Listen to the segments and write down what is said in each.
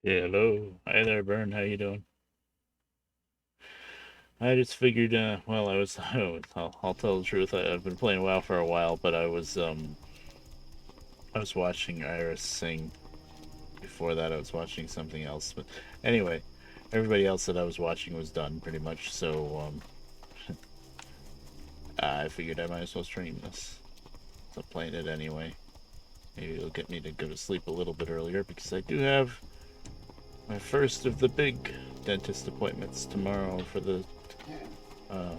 Yeah, hello. Hi there, Bern. How you doing? I just figured, well, I'll tell the truth. I've been playing WoW for a while, but I was watching Iris sing. Before that, I was watching something else. But anyway, everybody else that I was watching was done pretty much. So, I figured I might as well stream this. So I'm playing it anyway. Maybe it'll get me to go to sleep a little bit earlier because I do have my first of the big dentist appointments tomorrow for the um,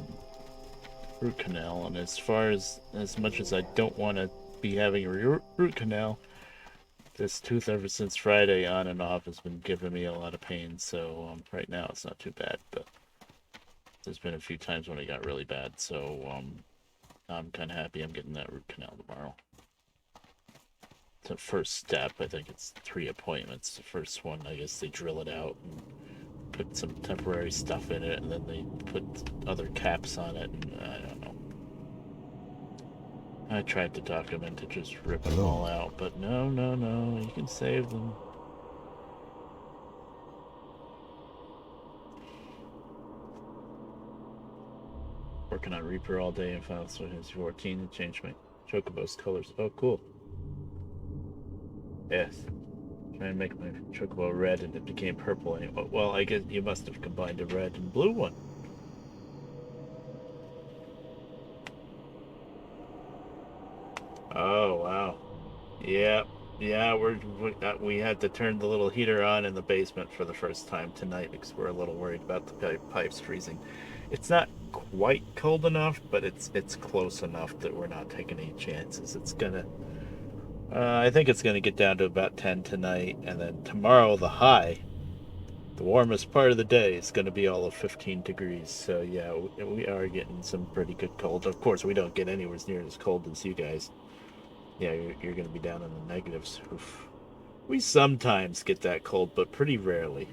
root canal, and as much as I don't want to be having a root canal, this tooth ever since Friday on and off has been giving me a lot of pain. So right now it's not too bad, but there's been a few times when it got really bad. So I'm kind of happy I'm getting that root canal tomorrow. It's the first step. I think it's 3 appointments. The first one, I guess they drill it out and put some temporary stuff in it, and then they put other caps on it, and I don't know. I tried to talk him into just ripping them all Hello. out, but no, no, no, you can save them. Working on Reaper all day and Final Fantasy 14 and changed my Chocobo's colors. Oh, cool. Yes. Trying to make my Chocobo red and it became purple anyway. Well, I guess you must have combined a red and blue one. Oh, wow. Yeah, yeah, we had to turn the little heater on in the basement for the first time tonight because we're a little worried about the pipes freezing. It's not quite cold enough, but it's close enough that we're not taking any chances. I think it's gonna get down to about 10 tonight, and then tomorrow the high, the warmest part of the day, is gonna be all of 15 degrees. So yeah, we are getting some pretty good cold. Of course, we don't get anywhere near as cold as you guys. Yeah, you're going to be down in the negatives. Oof. We sometimes get that cold, but pretty rarely.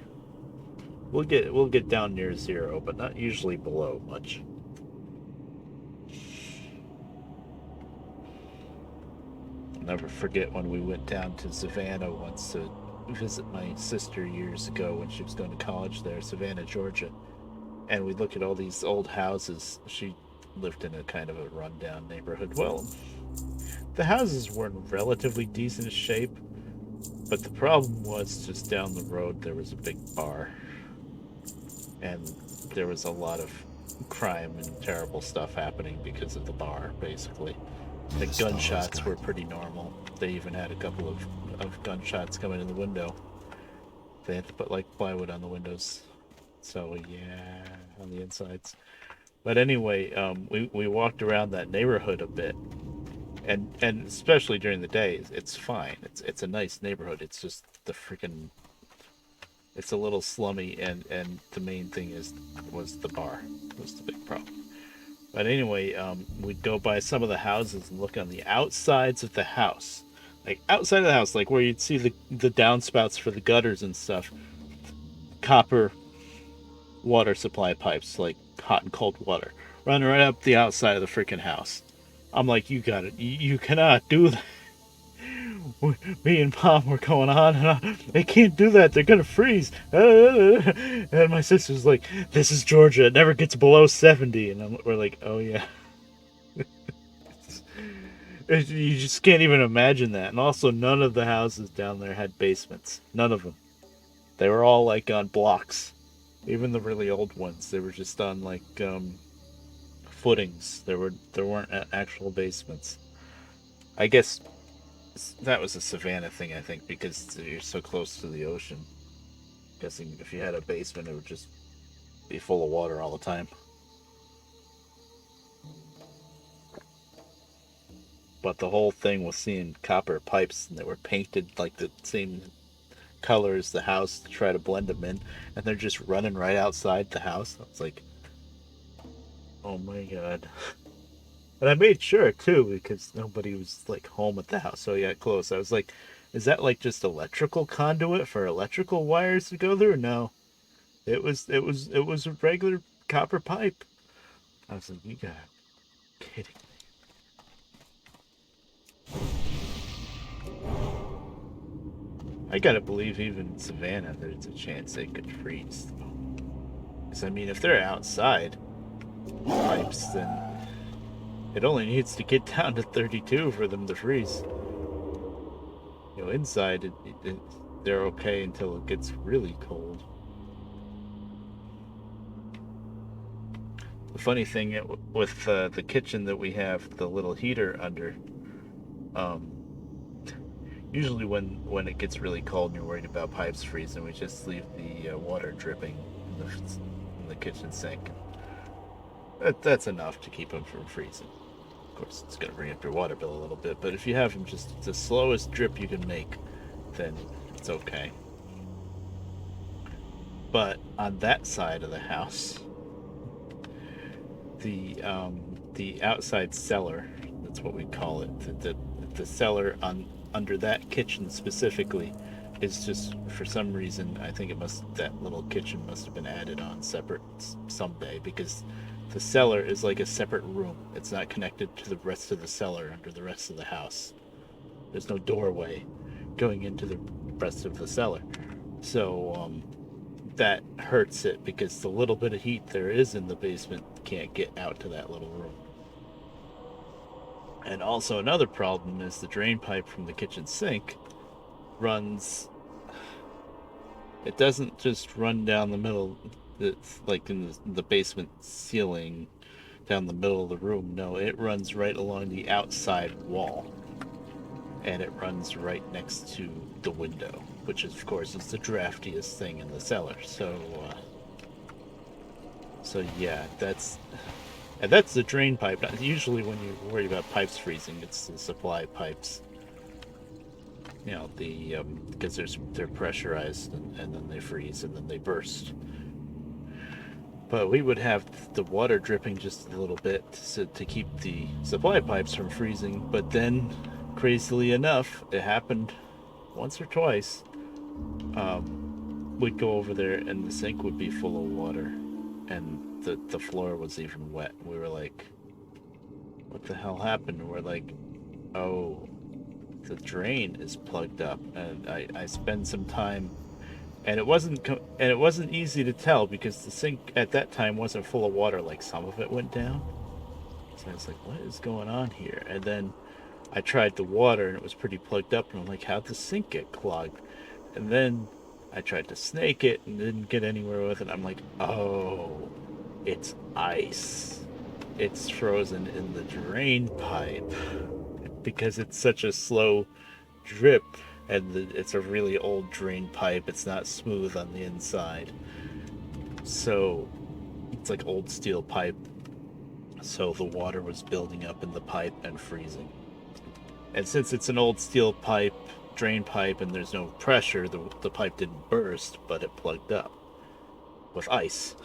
We'll get down near zero, but not usually below much. I'll never forget when we went down to Savannah once to visit my sister years ago when she was going to college there, Savannah, Georgia. And we looked at all these old houses. She lived in a kind of a rundown neighborhood. Well, the houses were in relatively decent shape, but the problem was just down the road there was a big bar, and there was a lot of crime and terrible stuff happening because of the bar, basically. The The stars gunshots were guide me. pretty normal. They even had a couple of gunshots coming in the window. They had to put like plywood on the windows. So yeah, on the insides. But anyway, we walked around that neighborhood a bit, and especially during the day, it's fine. It's a nice neighborhood. It's just the freaking it's a little slummy, and the main thing is was the bar was the big problem. But anyway, we'd go by some of the houses and look on the outsides of the house, like outside of the house, like where you'd see the downspouts for the gutters and stuff, copper water supply pipes, like hot and cold water, running right up the outside of the freaking house. I'm like, you got it. You cannot do that. Me and Mom were going on, and they can't do that. They're gonna freeze. And my sister's like, "This is Georgia. It never gets below 70." And we're like, "Oh yeah." You just can't even imagine that. And also, none of the houses down there had basements. None of them. They were all like on blocks. Even the really old ones, they were just on like footings. There weren't actual basements. I guess that was a Savannah thing. I think because you're so close to the ocean. Guessing if you had a basement, it would just be full of water all the time. But the whole thing was seeing copper pipes, and they were painted like the same color as the house to try to blend them in, and they're just running right outside the house. I was like, oh my god. And I made sure too because nobody was like home at the house, so yeah, close. I was like, is that like just electrical conduit for electrical wires to go through? No, it was a regular copper pipe. I was like, you got kidding. I gotta believe even Savannah, there's a chance they could freeze. Because, I mean, if they're outside pipes, then it only needs to get down to 32 for them to freeze. You know, inside, they're okay until it gets really cold. The funny thing with the kitchen that we have the little heater under, um, usually when it gets really cold and you're worried about pipes freezing, we just leave the water dripping in the kitchen sink. That's enough to keep them from freezing. Of course, it's going to bring up your water bill a little bit, but if you have them just the slowest drip you can make, then it's okay. But on that side of the house, the outside cellar, that's what we call it, the cellar under that kitchen specifically is just, for some reason, I think that little kitchen must have been added on separate someday, because the cellar is like a separate room. It's not connected to the rest of the cellar under the rest of the house. There's no doorway going into the rest of the cellar. So that hurts it, because the little bit of heat there is in the basement can't get out to that little room. And also another problem is the drain pipe from the kitchen sink runs. It doesn't just run down the middle, it's like in the basement ceiling down the middle of the room. No, it runs right along the outside wall, and it runs right next to the window, which is, of course, is the draftiest thing in the cellar. So yeah, that's the drain pipe. Usually when you worry about pipes freezing, it's the supply pipes. You know, because they're pressurized, and then they freeze, and then they burst. But we would have the water dripping just a little bit to keep the supply pipes from freezing. But then, crazily enough, it happened once or twice. We'd go over there and the sink would be full of water, and the floor was even wet. We were like, what the hell happened? And we're like, oh, the drain is plugged up. And I spent some time, and it wasn't easy to tell, because the sink at that time wasn't full of water. Like, some of it went down. So I was like, what is going on here? And then I tried the water, and it was pretty plugged up, and I'm like, how'd the sink get clogged? And then I tried to snake it and didn't get anywhere with it. I'm like, oh, it's ice. It's frozen in the drain pipe, because it's such a slow drip, and it's a really old drain pipe. It's not smooth on the inside, so it's like old steel pipe. So the water was building up in the pipe and freezing. And since it's an old steel pipe, drain pipe, and there's no pressure, the pipe didn't burst, but it plugged up with ice.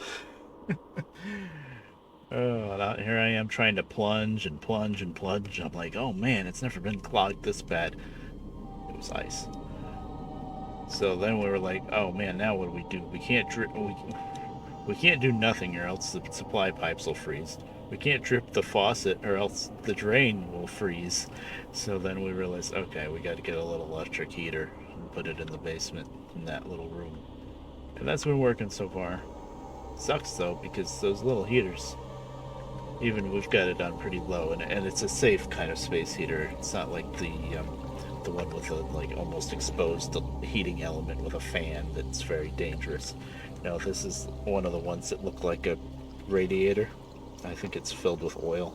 Oh, and here I am trying to plunge and plunge and plunge. I'm like, oh man, it's never been clogged this bad. It was ice. So then we were like, oh man, now what do we do? We can't we can't do nothing, or else the supply pipes will freeze. We can't drip the faucet, or else the drain will freeze. So then we realized, okay, we got to get a little electric heater and put it in the basement in that little room. And that's been working so far. Sucks though, because those little heaters, even we've got it on pretty low, and it's a safe kind of space heater. It's not like the one with a like almost exposed heating element with a fan that's very dangerous. No, this is one of the ones that look like a radiator. I think it's filled with oil,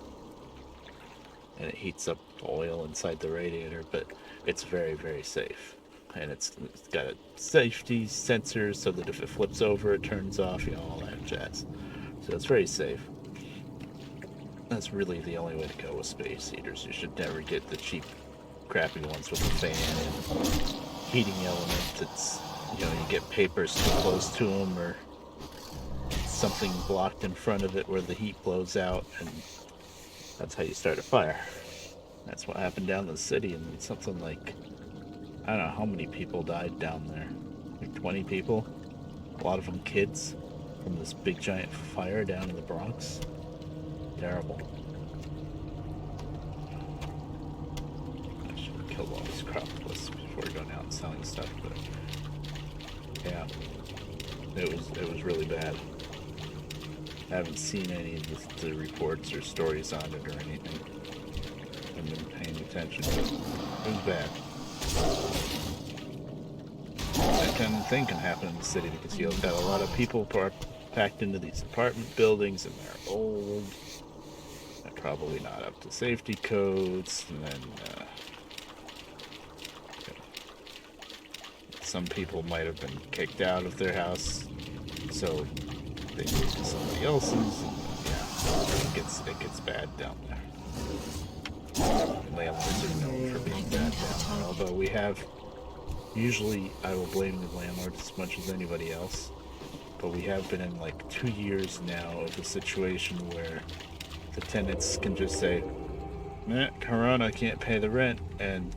and it heats up oil inside the radiator, but it's very, very safe. And it's got a safety sensor so that if it flips over, it turns off, you know, all that jazz. So it's very safe. That's really the only way to go with space heaters. You should never get the cheap, crappy ones with a fan and heating element that's, you know, you get papers too close to them, or something blocked in front of it where the heat blows out, and that's how you start a fire. That's what happened down in the city, and something like, I don't know how many people died down there. Like 20 people. A lot of them kids, from this big giant fire down in the Bronx. Terrible. I should killed all these crocodiles before going out and selling stuff, but yeah, it was really bad. I haven't seen any of the reports or stories on it or anything. I haven't been paying attention, but it was bad. That kind of thing can happen in the city because you've got a lot of people packed into these apartment buildings, and they're old. They're probably not up to safety codes, and then some people might have been kicked out of their house, so they move to somebody else's, and yeah, it gets bad down there. And landlords are known for being bad down there, although we have, usually I will blame the landlord as much as anybody else, but we have been in like 2 years now of a situation where the tenants can just say, Corona, can't pay the rent, and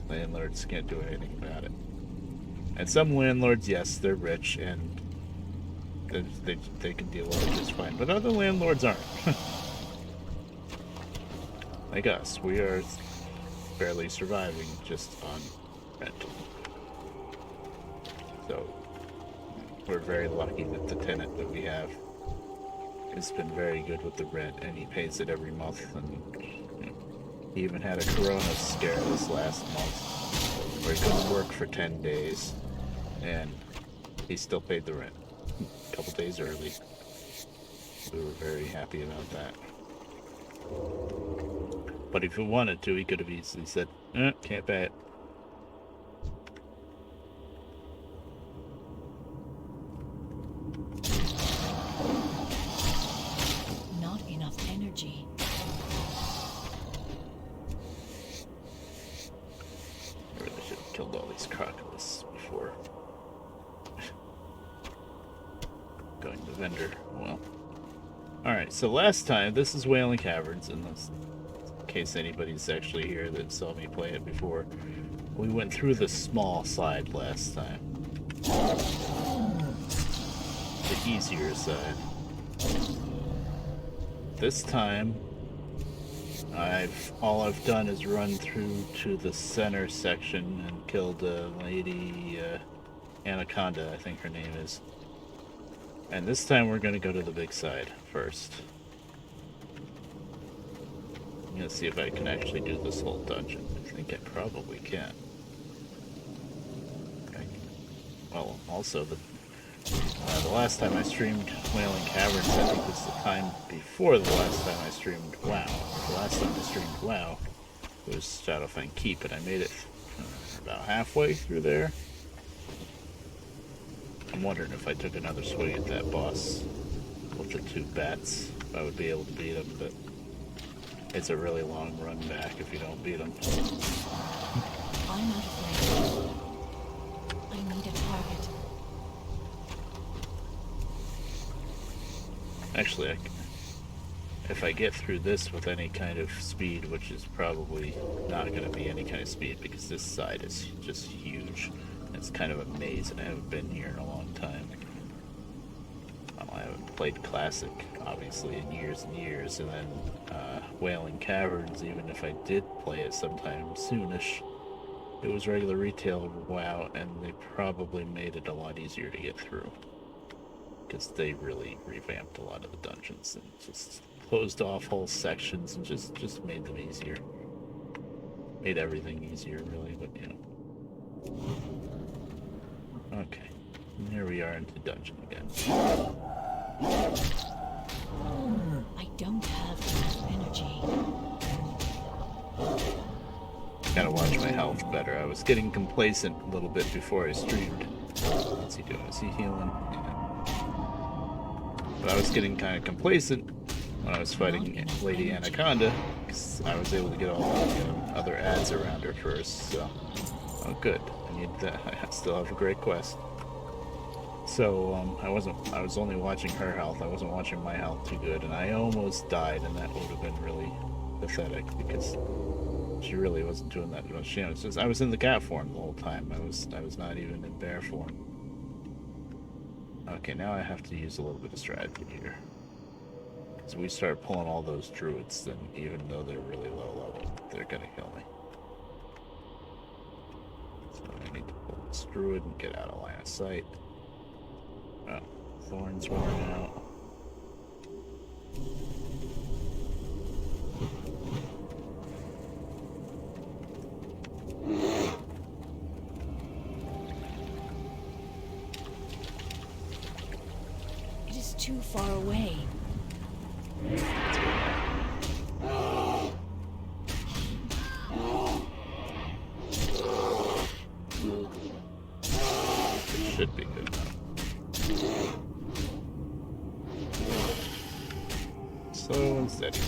landlords can't do anything about it. And some landlords, yes, they're rich, and they can deal with it just fine. But other landlords aren't. Like us, we are barely surviving just on rent. So we're very lucky that the tenant that we have has been very good with the rent, and he pays it every month. And he even had a corona scare this last month where he couldn't work for 10 days, and he still paid the rent. A couple days early. We were very happy about that. But if he wanted to, he could have easily said, can't pay it. Not enough energy. I really should have killed all these crocodiles before going to the vendor. Well, alright, so last time, this is Wailing Caverns, and in case anybody's actually here that saw me play it before, we went through the small side last time. The easier side. This time, all I've done is run through to the center section and killed a lady, Anaconda, I think her name is. And this time we're going to go to the big side first. I'm going to see if I can actually do this whole dungeon. I think I probably can. Okay. Well, also, the last time I streamed Wailing Caverns, I think was the time before the last time I streamed WoW. The last time I streamed WoW was Shadowfang Keep, and I made it about halfway through there. I'm wondering if I took another swing at that boss with the 2 bats, if I would be able to beat him, but it's a really long run back if you don't beat him. I'm not afraid. I need a target. Actually, if I get through this with any kind of speed, which is probably not going to be any kind of speed because this side is just huge. It's kind of a maze, and I haven't been here in a long time. I haven't played Classic, obviously, in years and years, and then Wailing Caverns, even if I did play it sometime soonish, it was regular retail WoW, and they probably made it a lot easier to get through. Because they really revamped a lot of the dungeons and just closed off whole sections and just made them easier. Made everything easier, really, but you know. Okay, and here we are into dungeon again. I don't have enough energy. Gotta watch my health better. I was getting complacent a little bit before I streamed. What's he doing? Is he healing? Yeah. But I was getting kind of complacent when I was fighting Lady Anaconda, because I was able to get all the other ads around her first, so... Oh, good. I need that. I still have a great quest. So, I was only watching her health. I wasn't watching my health too good, and I almost died, and that would have been really pathetic, because she really wasn't doing that much damage. I was in the cat form the whole time. I was not even in bear form. Okay, now I have to use a little bit of strategy here. Because we start pulling all those druids, then even though they're really low level, they're gonna kill me. Screw it and get out of line of sight. Oh, thorns running out. It is too far away. Should be good enough. Slow and steady.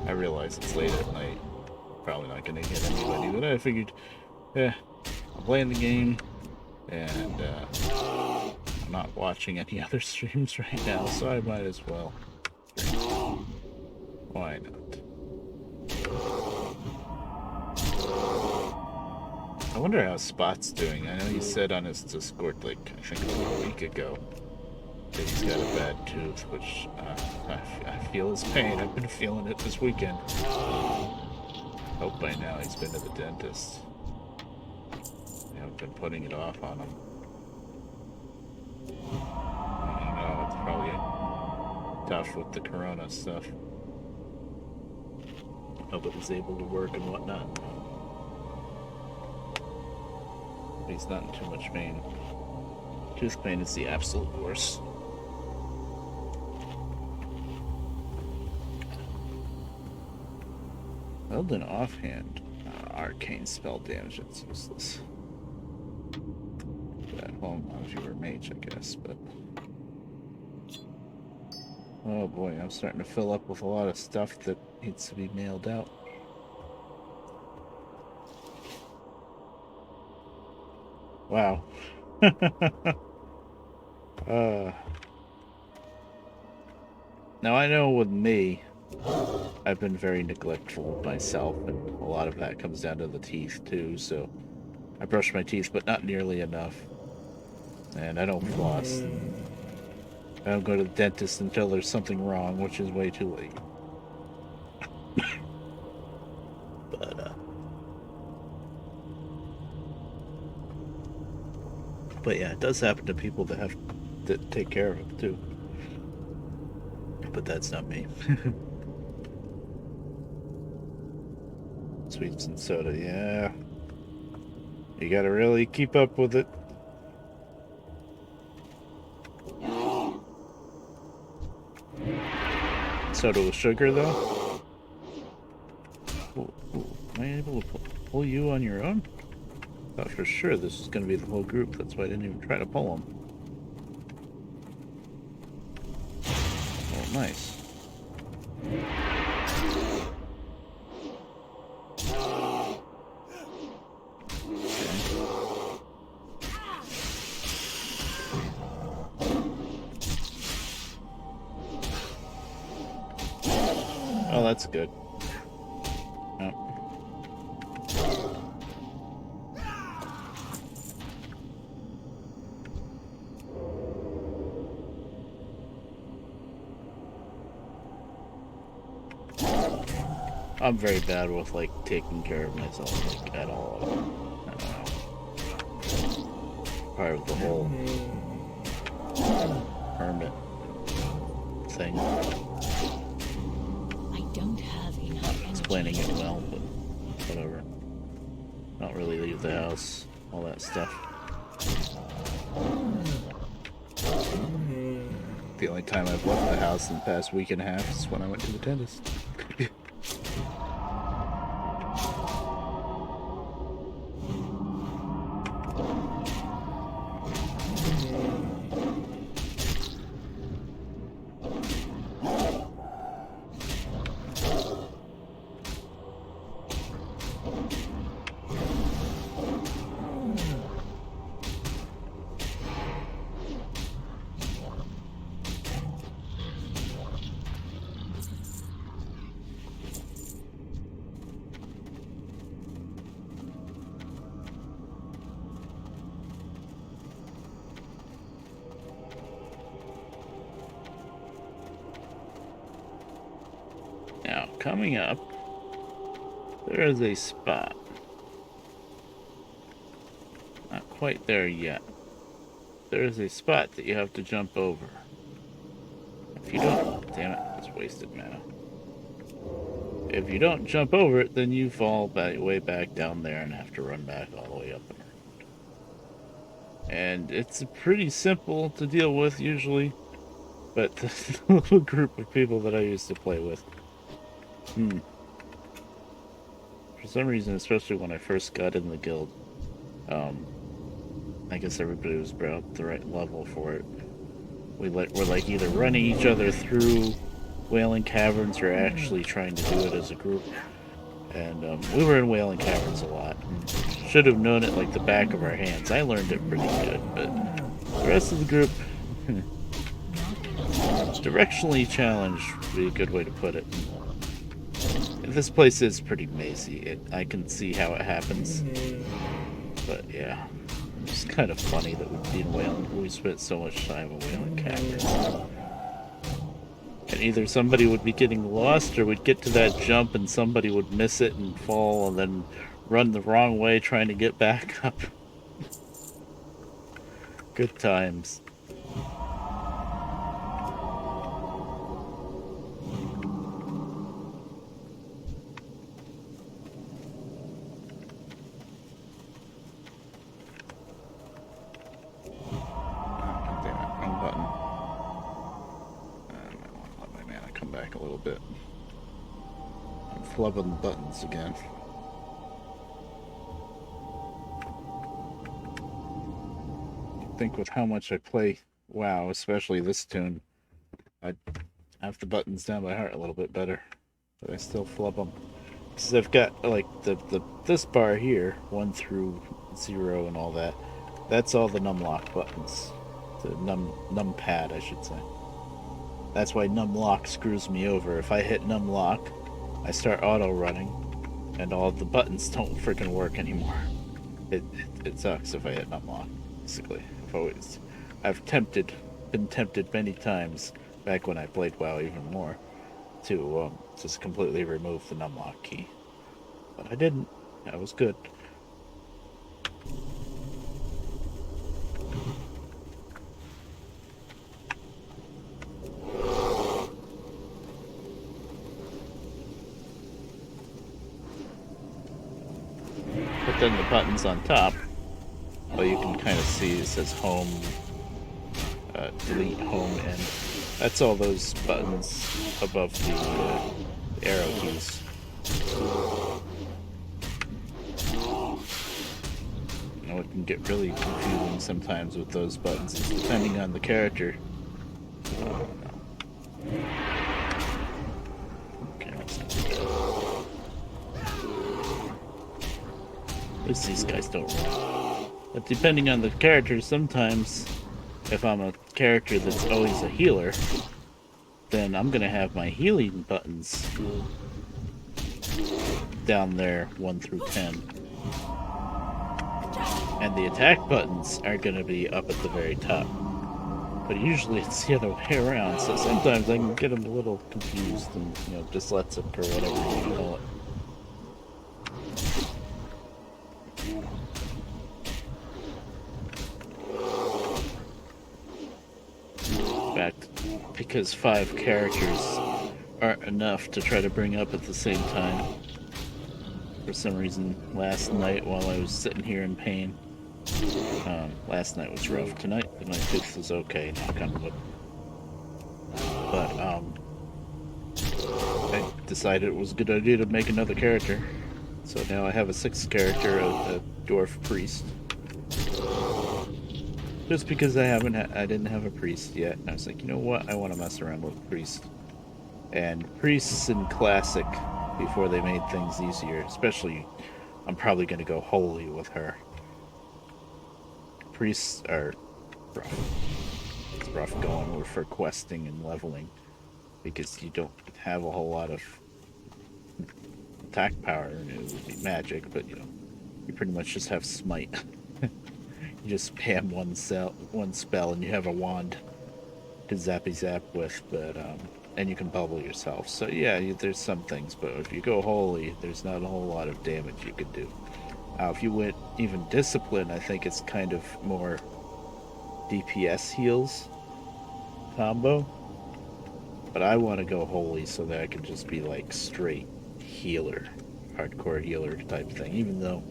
I realize it's late at night. Probably not gonna hit anybody, but I figured, I'm playing the game, and I'm not watching any other streams right now, so I might as well. Why not? I wonder how Spot's doing. I know he said on his Discord, like, I think a week ago, that he's got a bad tooth, which I feel his pain. I've been feeling it this weekend. Hope by now he's been to the dentist. I've been putting it off on him. I don't know, it's probably tough with the corona stuff. Nobody's able to work and whatnot. But he's not in too much pain. Tooth pain is the absolute worst. Held an offhand. Arcane spell damage, it's useless. At home, if you were a mage, I guess, but... Oh boy, I'm starting to fill up with a lot of stuff that needs to be mailed out. Wow. Now I know with me, I've been very neglectful of myself, and a lot of that comes down to the teeth too, so I brush my teeth, but not nearly enough. And I don't floss. I don't go to the dentist until there's something wrong, which is way too late. But yeah, it does happen to people that have to take care of it too. But that's not me. Sweets and soda, yeah. You gotta really keep up with it. Soda with sugar, though? Ooh, am I able to pull you on your own? I thought for sure this was going to be the whole group. That's why I didn't even try to pull them. Oh, nice. Oh, that's good. Oh. I'm very bad with, like, taking care of myself, like, at all. I don't know. Part of the whole hermit thing. I don't have enough energy. Explaining it well, but whatever. Don't really leave the house, all that stuff. The only time I've left the house in the past week and a half is when I went to the dentist. Now, coming up, There is a spot. Not quite there yet. There is a spot that you have to jump over. If you don't... Damn it, it's wasted mana. If you don't jump over it, then you fall way back down there and have to run back all the way up and around. And it's pretty simple to deal with usually, but the little group of people that I used to play with, for some reason, especially when I first got in the guild, I guess everybody was about the right level for it. We're like either running each other through Wailing Caverns or actually trying to do it as a group. And we were in Wailing Caverns a lot. Should have known it like the back of our hands. I learned it pretty good, but the rest of the group, directionally challenged would be a good way to put it. This place is pretty mazy. I can see how it happens. But yeah, it's kind of funny that we'd be in Wailing. We spent so much time in Wailing Caverns. And either somebody would be getting lost or we'd get to that jump and somebody would miss it and fall and then run the wrong way trying to get back up. Good times. Back a little bit. I'm flubbing the buttons again. I think with how much I play WoW, especially this tune, I have the buttons down by heart a little bit better, but I still flub them. Because I've got like this bar here, 1 through 0 and all that. That's all the numlock buttons. The numpad, I should say. That's why numlock screws me over. If I hit numlock, I start auto running, and all the buttons don't freaking work anymore. It sucks if I hit numlock. Basically, I've been tempted many times back when I played WoW even more to just completely remove the numlock key, but I didn't. I was good. Then the buttons on top, well, you can kind of see it says home, delete, home, and that's all those buttons above the arrow keys. You know, it can get really confusing sometimes with those buttons, depending on the character. Okay, that's not good. At least these guys don't run. But depending on the character, sometimes if I'm a character that's always a healer, then I'm gonna have my healing buttons down there 1 through 10. And the attack buttons are gonna be up at the very top. But usually it's the other way around, so sometimes I can get them a little confused and, dyslexic or whatever you call it. Because 5 characters aren't enough to try to bring up at the same time. For some reason, last night while I was sitting here in pain, last night was rough. Tonight, the night fix was okay, knock on wood. But, I decided it was a good idea to make another character. So now I have a 6th character, a dwarf priest. Just because I didn't have a priest yet, and I was like, you know what? I want to mess around with priest. And priests in classic, before they made things easier, especially, I'm probably going to go holy with her. Priests are rough. It's rough going for questing and leveling, because you don't have a whole lot of attack power, and it would be magic, but you pretty much just have smite. You just spam one spell and you have a wand to zappy zap with, but and you can bubble yourself. So yeah, there's some things, but if you go holy, there's not a whole lot of damage you could do. If you went even discipline, I think it's kind of more DPS heals combo. But I want to go holy so that I can just be like straight healer, hardcore healer type thing. Even though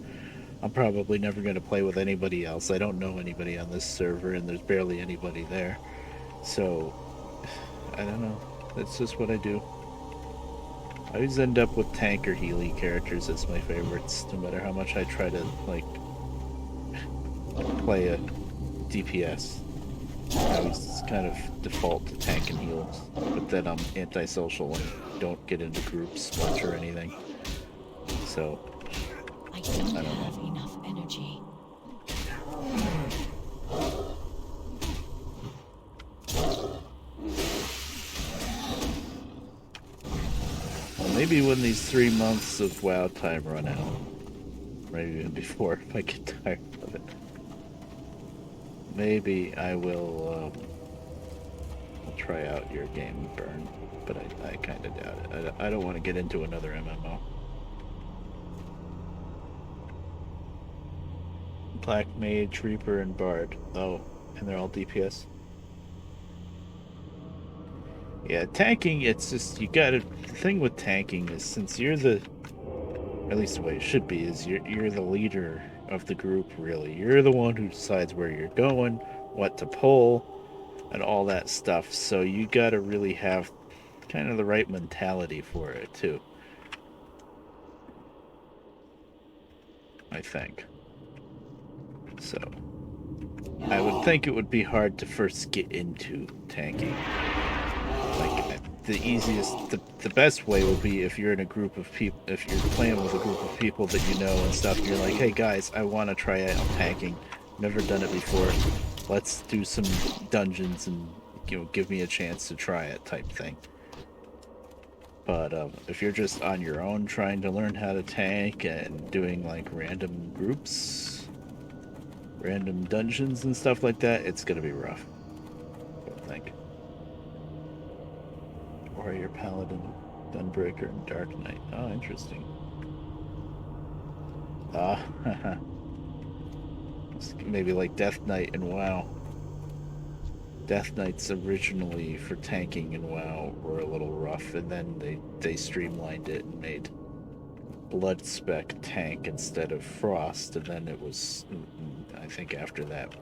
I'm probably never going to play with anybody else. I don't know anybody on this server, and there's barely anybody there. So I don't know. That's just what I do. I always end up with tank or Healy characters as my favorites, no matter how much I try to like play a DPS. I always kind of default to tank and heals, but then I'm antisocial and don't get into groups much or anything. So I don't have enough energy. Well, maybe when these 3 months of WoW time run out, maybe even before, if I get tired of it, maybe I will I'll try out your game, Burn. But I kind of doubt it. I don't want to get into another MMO. Black Mage, Reaper, and Bard. Oh, and they're all DPS. Yeah, tanking, it's just, you gotta, the thing with tanking is since you're the, at least the way it should be, is you're the leader of the group, really. You're the one who decides where you're going, what to pull, and all that stuff. So you gotta really have kind of the right mentality for it, too. I think. So, I would think it would be hard to first get into tanking. Like, the easiest, the best way would be if you're in a group of people, if you're playing with a group of people that you know and stuff, and you're like, hey guys, I want to try out tanking. Never done it before. Let's do some dungeons and, give me a chance to try it type thing. But if you're just on your own trying to learn how to tank and doing like random groups, random dungeons and stuff like that, it's gonna be rough, I think. Warrior, Paladin, Gunbreaker, and Dark Knight. Oh, interesting. Maybe like Death Knight and WoW. Death Knights originally for tanking in WoW were a little rough, and then they streamlined it and made Blood Spec tank instead of Frost, and then it was, I think after that,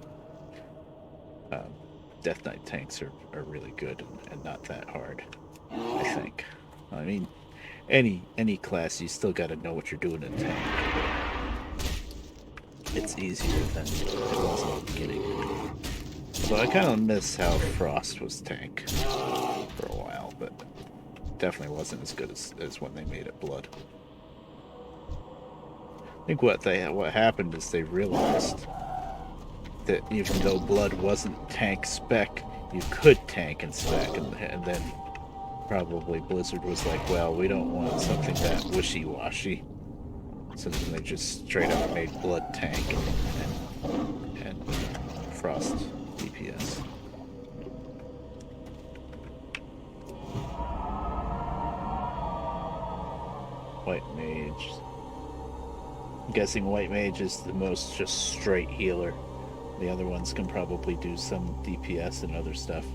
Death Knight tanks are really good and not that hard, I think. I mean, any class, you still got to know what you're doing in tank. It's easier than it was in the beginning. So I kind of miss how Frost was tank for a while, but definitely wasn't as good as when they made it Blood. I think what happened is they realized that even though Blood wasn't tank spec, you could tank and spec, and then probably Blizzard was like, well, we don't want something that wishy-washy. So then they just straight up made Blood tank and Frost DPS. White Mage. I'm guessing White Mage is the most just straight healer. The other ones can probably do some DPS and other stuff.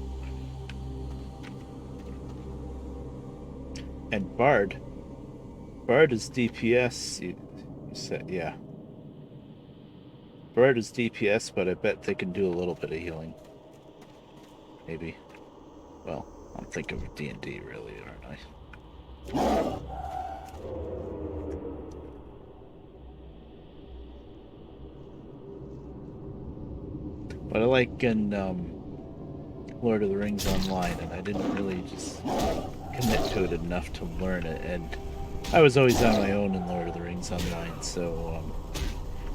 And Bard. Bard is DPS. You said, yeah. Bard is DPS, but I bet they can do a little bit of healing. Maybe. Well, I'm thinking of D&D, really, aren't I? But I like in Lord of the Rings Online, and I didn't really just commit to it enough to learn it, and I was always on my own in Lord of the Rings Online, so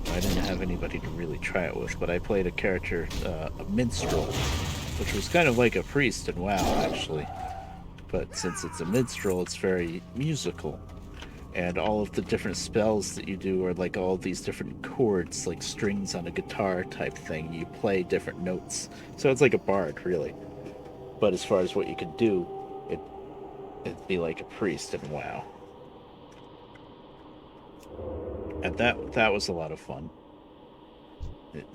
I didn't have anybody to really try it with, but I played a character, a minstrel, which was kind of like a priest in WoW, actually. But since it's a minstrel, it's very musical. And all of the different spells that you do are like all these different chords, like strings on a guitar type thing. You play different notes. So it's like a bard, really. But as far as what you can do, it'd be like a priest in WoW. And that was a lot of fun.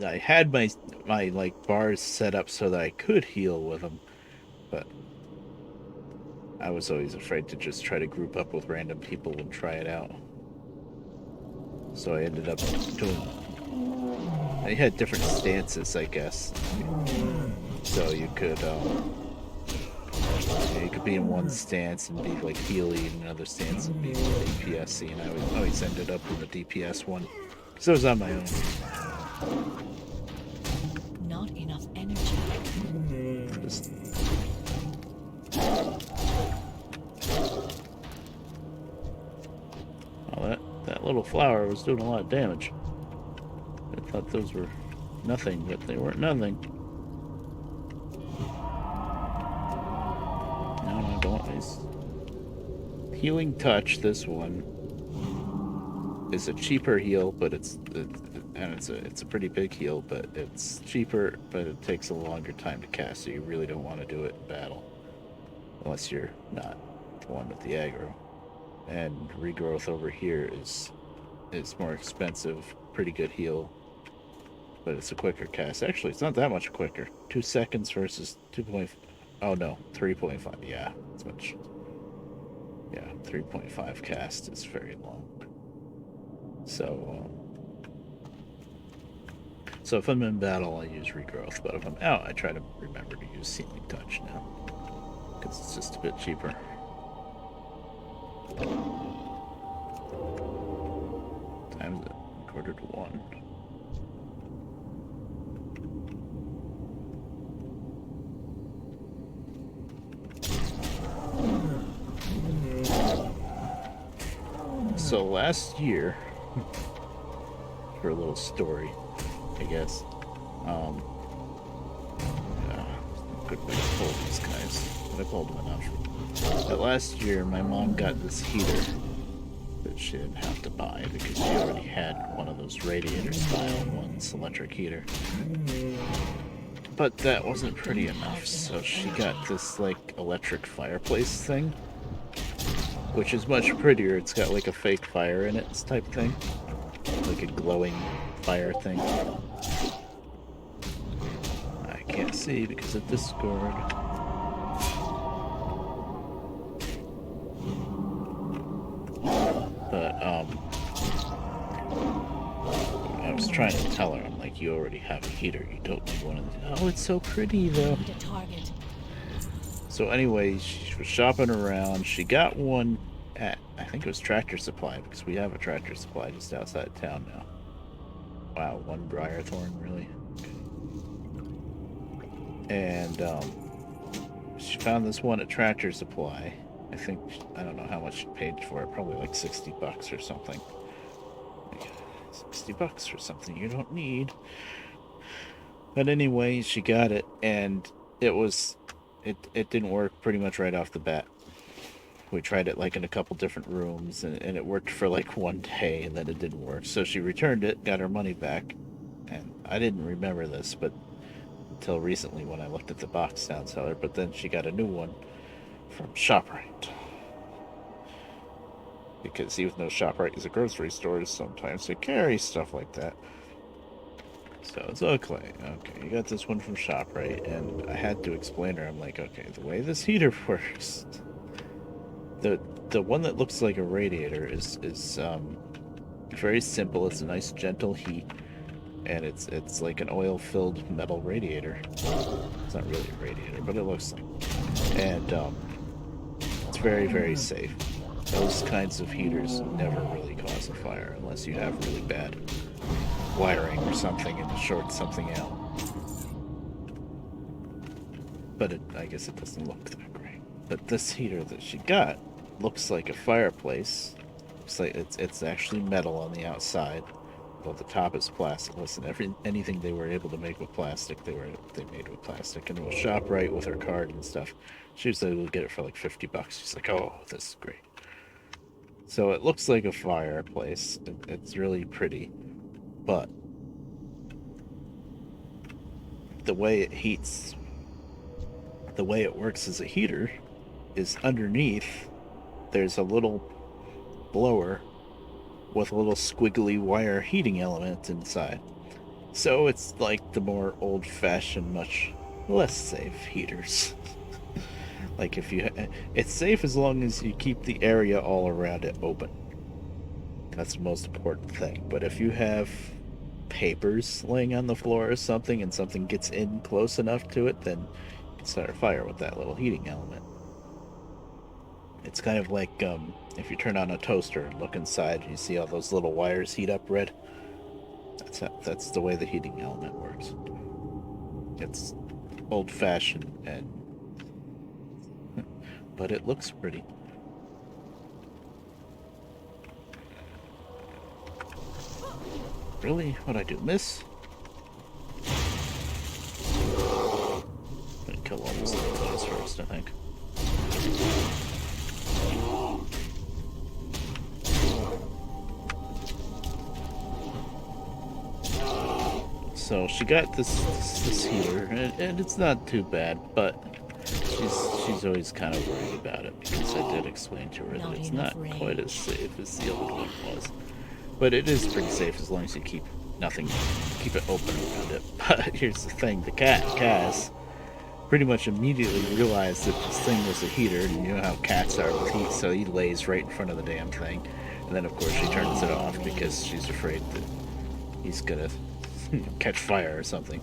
I had my like bars set up so that I could heal with them, but I was always afraid to just try to group up with random people and try it out. So I ended up doing. I had different stances, I guess. So you could be in one stance and be like healy, and another stance and be more DPSy, and I always ended up in the DPS one because I was on my own. Not enough energy. Just, well, that little flower was doing a lot of damage. I thought those were nothing, but they weren't nothing. No, don't. It's healing touch. This one is a cheaper heal, but it's a pretty big heal, but it's cheaper, but it takes a longer time to cast. So you really don't want to do it in battle, unless you're not the one with the aggro. And regrowth over here is more expensive. Pretty good heal, but it's a quicker cast. Actually, it's not that much quicker. 2 seconds versus 2. Oh no, 3.5. Yeah, it's much. Yeah, 3.5 cast is very long. So, so if I'm in battle, I use regrowth. But if I'm out, I try to remember to use healing touch now, because it's just a bit cheaper. Times it 1/4 to 1. So last year, for a little story, I guess. Good way to pull these guys, but I pulled them enough. But last year, my mom got this heater that she didn't have to buy because she already had one of those radiator style ones, electric heater. But that wasn't pretty enough, so she got this like electric fireplace thing, which is much prettier. It's got like a fake fire in it, type thing, like a glowing fire thing. I can't see because of Discord. But I was trying to tell her, I'm like, you already have a heater. You don't need one of these. Oh, it's so pretty though. Need a target. So anyway, she was shopping around. She got one at, I think it was Tractor Supply, because we have a Tractor Supply just outside of town now. Wow, one Briarthorn, really? And she found this one at Tractor Supply. I don't know how much she paid for it, probably like $60 or something. Like, $60 for something you don't need. But anyway, she got it, and it didn't work pretty much right off the bat. We tried it like in a couple different rooms, and it worked for like one day, and then it didn't work. So she returned it, got her money back, and I didn't remember this, but until recently when I looked at the box down cellar. But then she got a new one from ShopRite, because even though ShopRite is a grocery store, sometimes they carry stuff like that. So it's okay. Okay, you got this one from ShopRite, and I had to explain to her. I'm like, okay, the way this heater works, the one that looks like a radiator is very simple. It's a nice gentle heat, and it's like an oil-filled metal radiator. It's not really a radiator, but it looks like. And it's very, very safe. Those kinds of heaters never really cause a fire unless you have really bad wiring or something and it shorts something out. But I guess it doesn't look that great. But this heater that she got looks like a fireplace. Looks like it's actually metal on the outside, but the top is plastic. Listen, anything they were able to make with plastic, they made with plastic. And it was ShopRite with her card and stuff. She was able to get it for like $50. She's like, oh, this is great. So it looks like a fireplace. It's really pretty, but the way it heats, the way it works as a heater, is underneath there's a little blower with a little squiggly wire heating element inside. So it's like the more old-fashioned, much less safe heaters. Like if you, it's safe as long as you keep the area all around it open. That's the most important thing. But if you have papers laying on the floor or something and something gets in close enough to it, then you can start a fire with that little heating element. It's kind of like if you turn on a toaster and look inside and you see all those little wires heat up red. That's the way the heating element works. It's old-fashioned, and but it looks pretty. Really? What'd I do? Miss? I'm gonna kill all those little guys first, I think. So she got this heater, and it's not too bad, but she's always kind of worried about it because I did explain to her that it's not quite as safe as the old one was. But it is pretty safe as long as you keep it open around it. But here's the thing: the cat, Kaz, pretty much immediately realized that this thing was a heater, and you know how cats are with heat, so he lays right in front of the damn thing, and then of course she turns it off because she's afraid that he's gonna catch fire or something.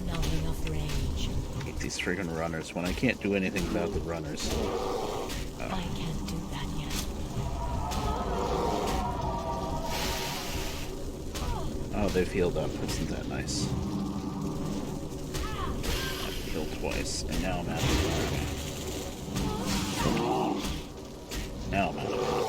Not enough rage. Hate these friggin' runners when I can't do anything about the runners. I can't do that yet. Oh, they've healed up. Isn't that nice? I've healed twice, and now I'm out of fire. Now I'm out of fire.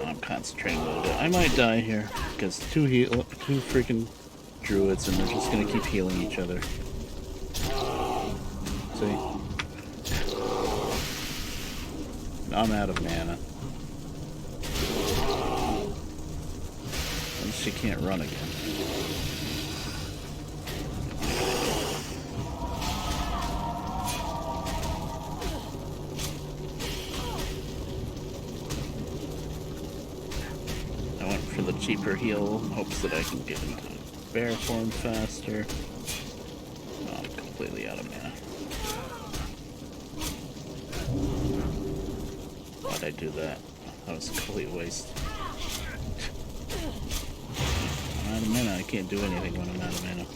I'm concentrating a little bit. I might die here because two freaking druids, and they're just gonna keep healing each other. See? I'm out of mana. And she can't run again. For the cheaper heal, hopes that I can get into bear form faster. Oh, I'm completely out of mana. Why'd I do that? That was a complete waste. I'm out of mana. I can't do anything when I'm out of mana.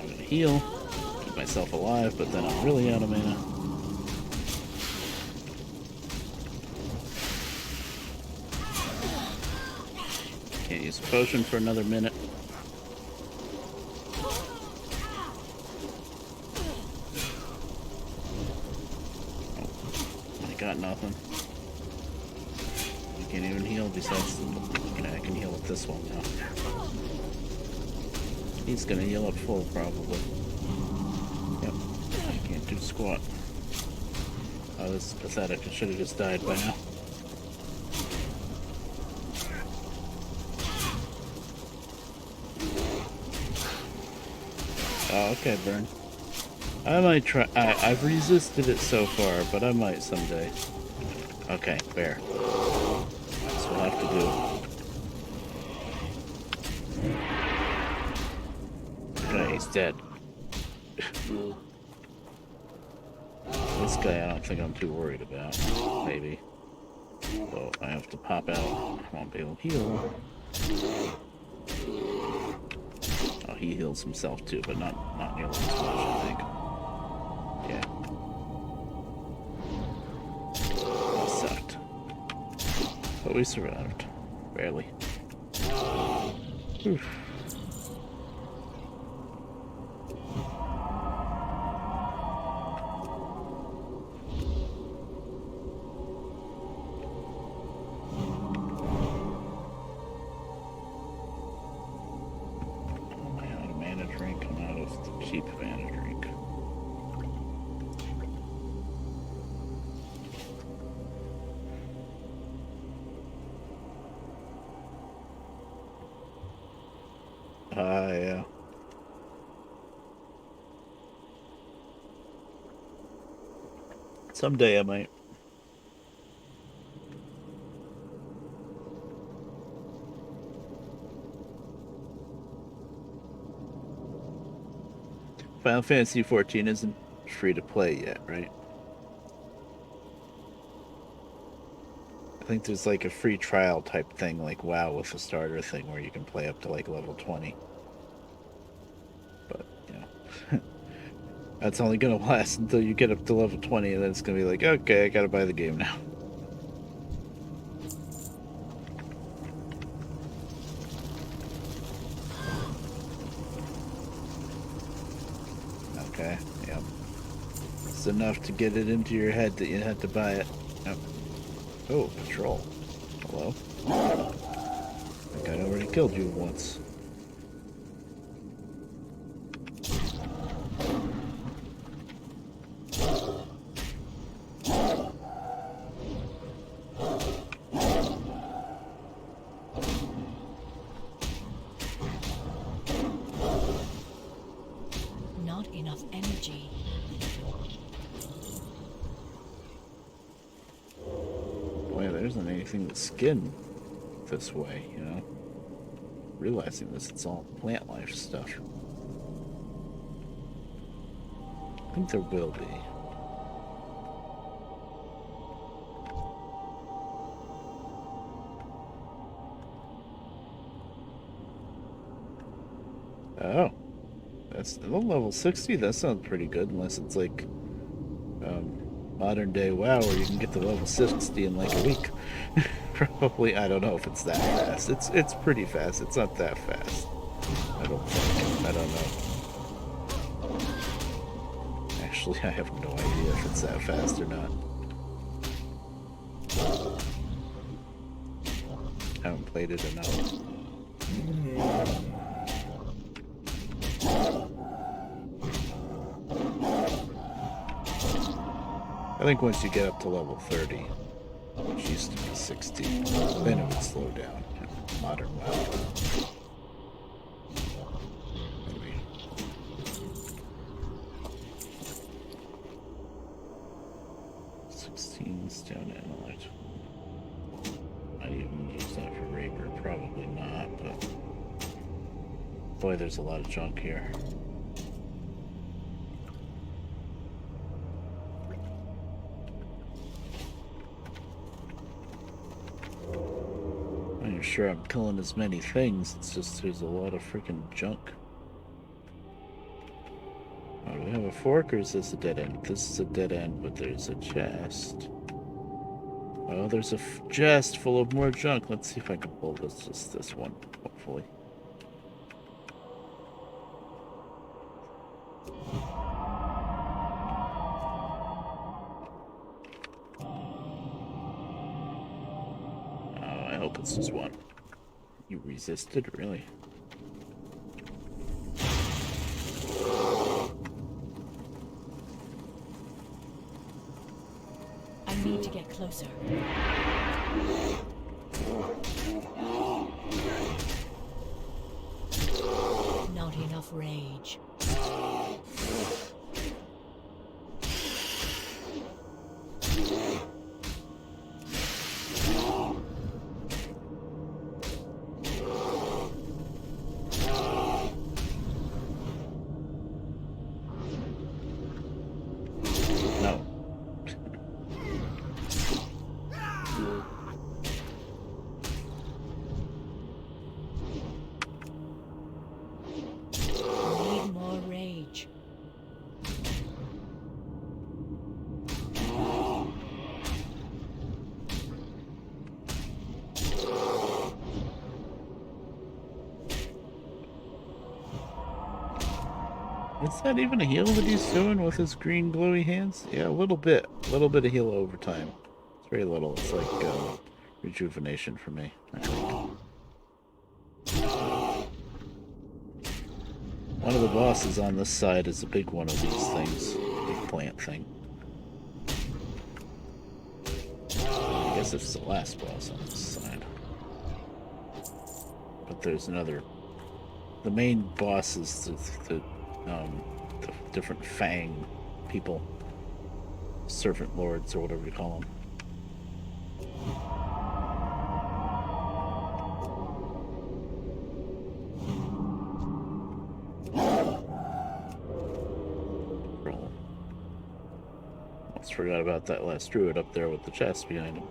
I'm gonna heal, keep myself alive, but then I'm really out of mana. Can't use a potion for another minute. Oh, I got nothing. I can't even heal besides... Okay, I can heal with this one now. He's gonna heal up full, probably. Yep, I can't do squat. Oh, this is pathetic. I should have just died by now. Oh, okay, burn. I might try. I've resisted it so far, but I might someday. Okay, bear. That's what I have to do. Okay, he's dead. This guy I don't think I'm too worried about. Maybe. So I have to pop out. I won't be able to heal. Oh, he heals himself too, but not nearly as much, I think. Yeah. That sucked. But we survived. Barely. Whew. Cheap mana drink. Yeah. Someday I might. Final Fantasy 14 isn't free to play yet, right? I think there's like a free trial type thing like WoW with a starter thing where you can play up to like level 20. But, that's only gonna last until you get up to level 20, and then it's gonna be like, okay, I gotta buy the game now. Okay, yep. It's enough to get it into your head that you had to buy it. Yep. Oh, patrol. Hello? I think I already killed you once. Not enough energy. Boy, there isn't anything to skin this way, you know? Realizing this, it's all plant life stuff. I think there will be. Oh. That's still level 60? That sounds pretty good, unless it's like modern day WoW where you can get to level 60 in like a week. Probably, I don't know if it's that fast. It's pretty fast. It's not that fast. I don't think. I don't know. Actually, I have no idea if it's that fast or not. I haven't played it enough. I think once you get up to level 30, which used to be 60, then it would slow down. Modern WoW. Maybe. Stone Analyte. Might even use that for Raper. Probably not, but boy, there's a lot of junk here. I'm sure I'm killing as many things, it's just there's a lot of freaking junk. Oh, do we have a fork or is this a dead end? This is a dead end, but there's a chest. Oh, there's a chest full of more junk. Let's see if I can pull this one, hopefully. I hope it's just one. You resisted, really? I need to get closer. Not enough rage. No. Need more rage. Is that even a heal that he's doing with his green glowy hands? Yeah, a little bit. A little bit of heal over time. It's very little. It's like rejuvenation for me, I think. One of the bosses on this side is a big one of these things. Big plant thing. I guess it's the last boss on this side. But there's another the main boss is the different Fang people, servant lords or whatever you call them. Almost forgot about that last druid up there with the chest behind him.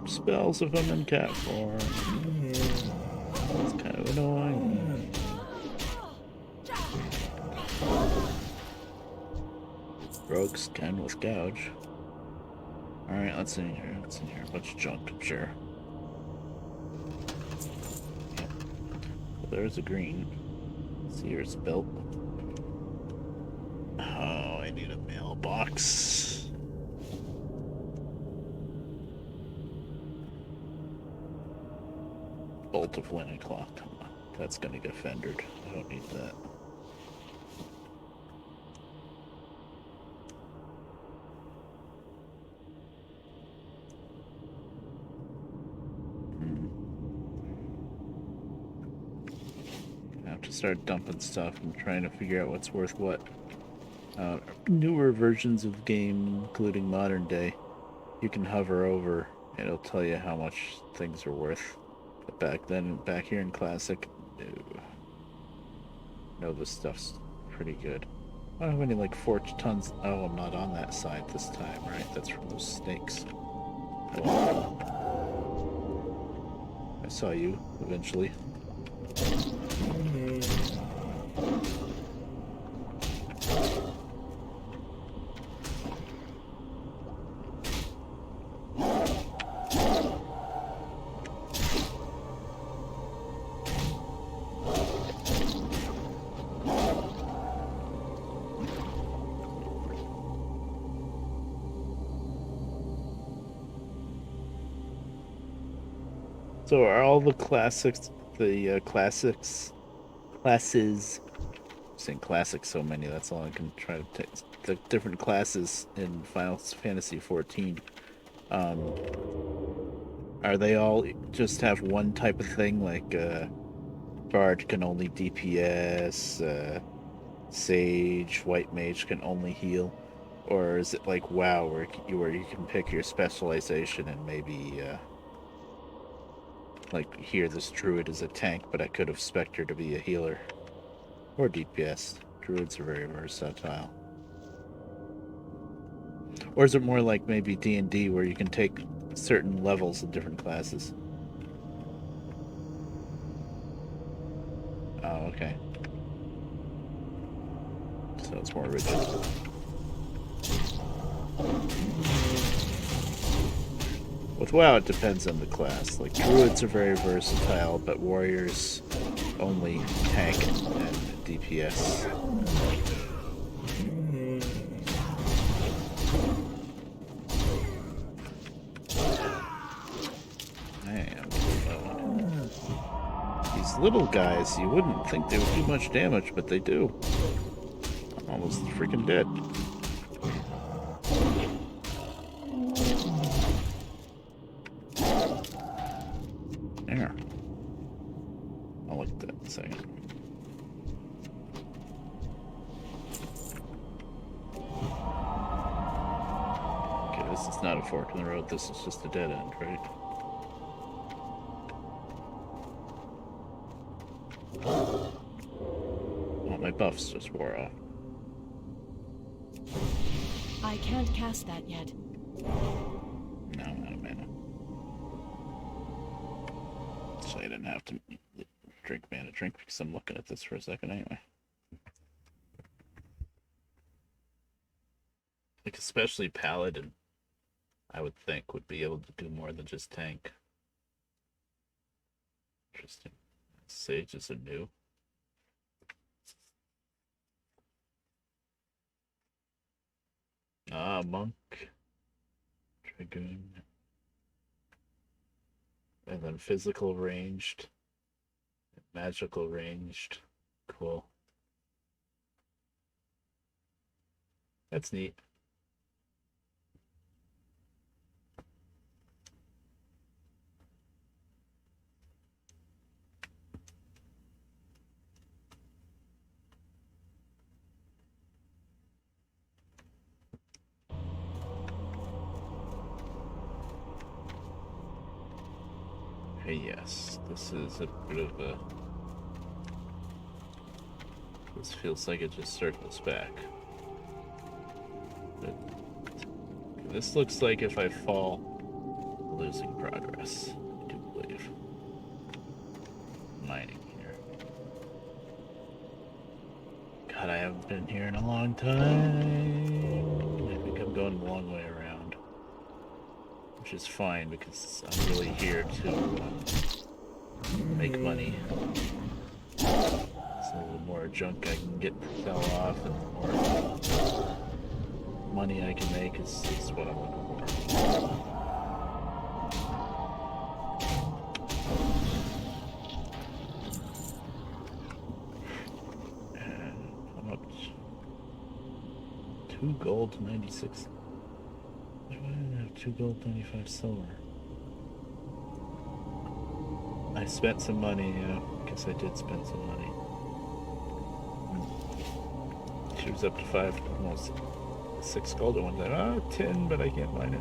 Spells if I'm in cat form. It's kind of annoying. Rogues can with gouge. Alright, let's in here. Let's in here. A bunch of junk, I'm sure. Yep. So there's a green. Let's see here it's built. Oh, I need a mailbox. Bolt of Winning Clock. Come on. That's gonna get fendered. I don't need that. I have to start dumping stuff and trying to figure out what's worth what. Newer versions of game, including modern day, you can hover over and it'll tell you how much things are worth. Back then, back here in Classic, no, this stuff's pretty good. I don't have any, like, 4 tons. Oh, I'm not on that side this time, right? That's from those snakes. I saw you, eventually. So are all the classes, classes, I'm saying classics so many, that's all I can try to take, the different classes in Final Fantasy 14, are they all just have one type of thing, like, Bard can only DPS, Sage, White Mage can only heal? Or is it like WoW, where you can pick your specialization and maybe, like here, this druid is a tank, but I could have spec'd to be a healer. Or DPS. Druids are very versatile. Or is it more like maybe D&D, where you can take certain levels of different classes? Oh, okay. So it's more rigid. With WoW, it depends on the class. Like, druids are very versatile, but warriors only tank and DPS. Man, these little guys, you wouldn't think they would do much damage, but they do. I'm almost freaking dead. There. I'll look at that in a second. Okay, this is not a fork in the road, this is just a dead end, right? Oh, my buffs just wore off. I can't cast that yet. No, I'm out of mana. So I didn't have to drink mana drink because I'm looking at this for a second anyway. Like, especially Paladin, I would think, would be able to do more than just tank. Interesting. Sages are new. Ah, monk. Dragoon. And then physical ranged. Magical ranged. Cool. That's neat. Hey, yes, this is a bit of a... This feels like it just circles back. But this looks like if I fall, losing progress, I do believe. Mining here. God, I haven't been here in a long time. I think I'm going the long way around. Which is fine, because I'm really here to make money. So the more junk I can get to sell off, and the more money I can make is what I'm looking for. And I'm up to 2 gold to 96. I have 2 gold, 95 silver. I spent some money, yeah. Guess I did spend some money. She was up to 5, almost 6 gold at one time. Oh, 10, but I can't mine it.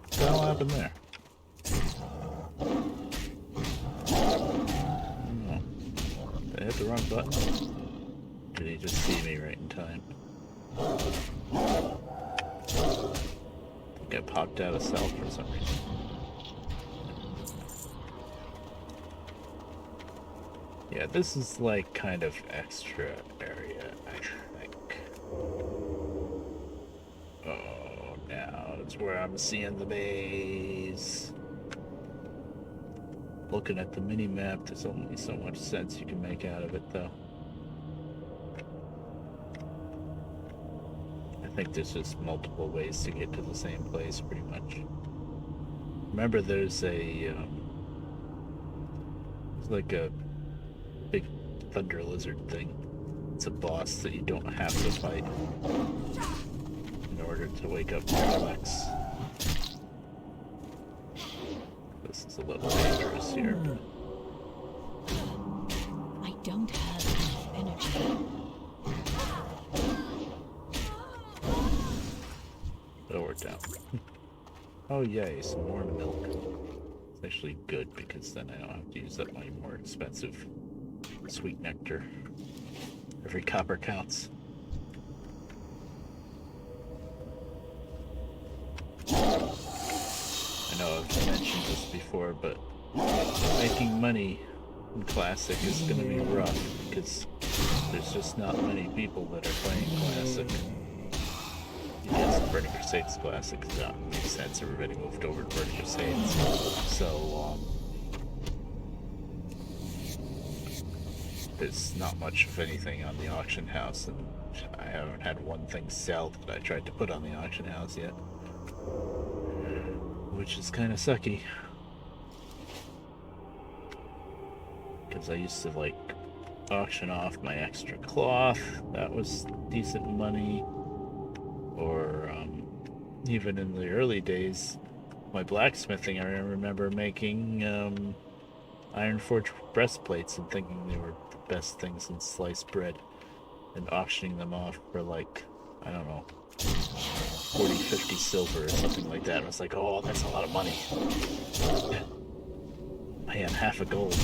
What the hell happened there? Did I hit the wrong button? Did he just see me right in time? I think I popped out of cell for some reason. Yeah, this is like kind of extra area, I think. Oh, now that's where I'm seeing the base. Looking at the mini map, there's only so much sense you can make out of it, though. I think there's just multiple ways to get to the same place, pretty much. Remember, there's a it's like a big thunder lizard thing. It's a boss that you don't have to fight in order to wake up Alex. This is a little dangerous here. I don't have enough energy. Oh, we're down. Oh yay, some more milk. It's actually good because then I don't have to use up my more expensive sweet nectar. Every copper counts. I know I've mentioned this before, but making money in Classic is going to be rough because there's just not many people that are playing Classic. You get some Burning Crusades Classic, that makes sense, everybody moved over to Burning Crusades. So, there's not much of anything on the auction house, and I haven't had one thing sell that I tried to put on the auction house yet. Which is kind of sucky. Because I used to, like, auction off my extra cloth. That was decent money. Or, even in the early days, my blacksmithing, I remember making, Iron Forge breastplates and thinking they were the best things in sliced bread. And auctioning them off for, like, I don't know, 40, 50 silver or something like that. I was like, oh, that's a lot of money. Man, half a gold.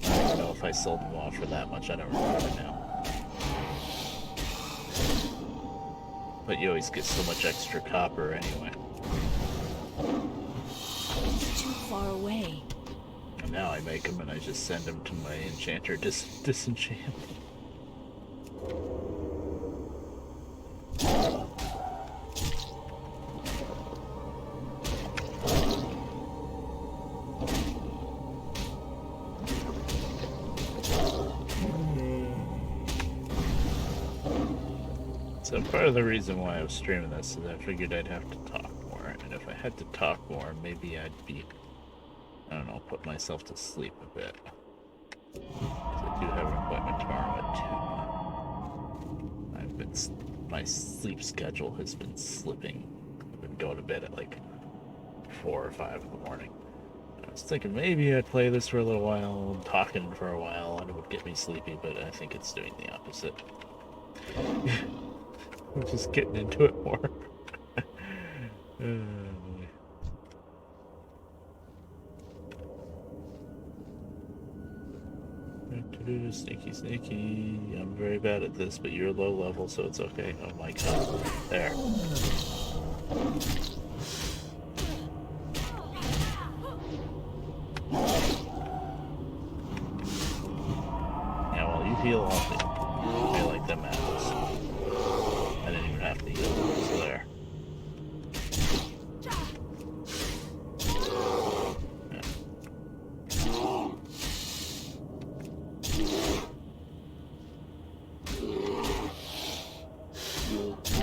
I don't even know if I sold them off for that much. I don't remember now. But you always get so much extra copper anyway. It's too far away. now I make them and I just send them to my enchanter disenchant. So part of the reason why I was streaming this is I figured I'd have to talk more, and if I had to talk more, maybe I'd be, I don't know, put myself to sleep a bit. Because I do have an appointment tomorrow at 2. My sleep schedule has been slipping. I've been going to bed at like 4 or 5 in the morning. I was thinking maybe I'd play this for a little while, talking for a while, and it would get me sleepy, but I think it's doing the opposite. I'm just getting into it more. Sneaky, sneaky. I'm very bad at this, but you're low level, so it's okay. Oh my god. There. Yeah, well, you heal all the... I like them apples. I didn't even have to heal them, so there.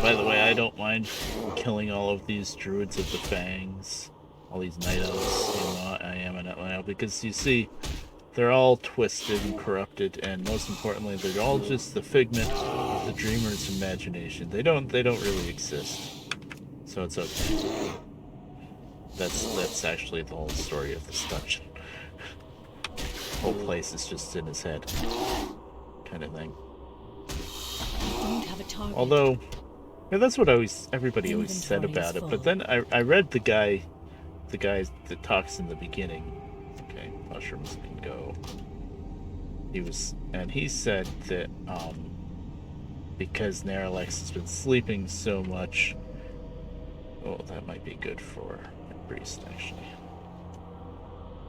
By the way, I don't mind killing all of these druids of the fangs, all these night elves, you know, I am an elf, because you see, they're all twisted and corrupted, and most importantly, they're all just the figment of the dreamer's imagination. They don't really exist, so it's okay. That's actually the whole story of this dungeon. The whole place is just in his head, kind of thing. I don't have a target. Although. Yeah, that's what everybody always said about it. But then I read the guy that talks in the beginning. Okay, mushrooms can go. He said that because Naralex has been sleeping so much. Oh, that might be good for a priest actually.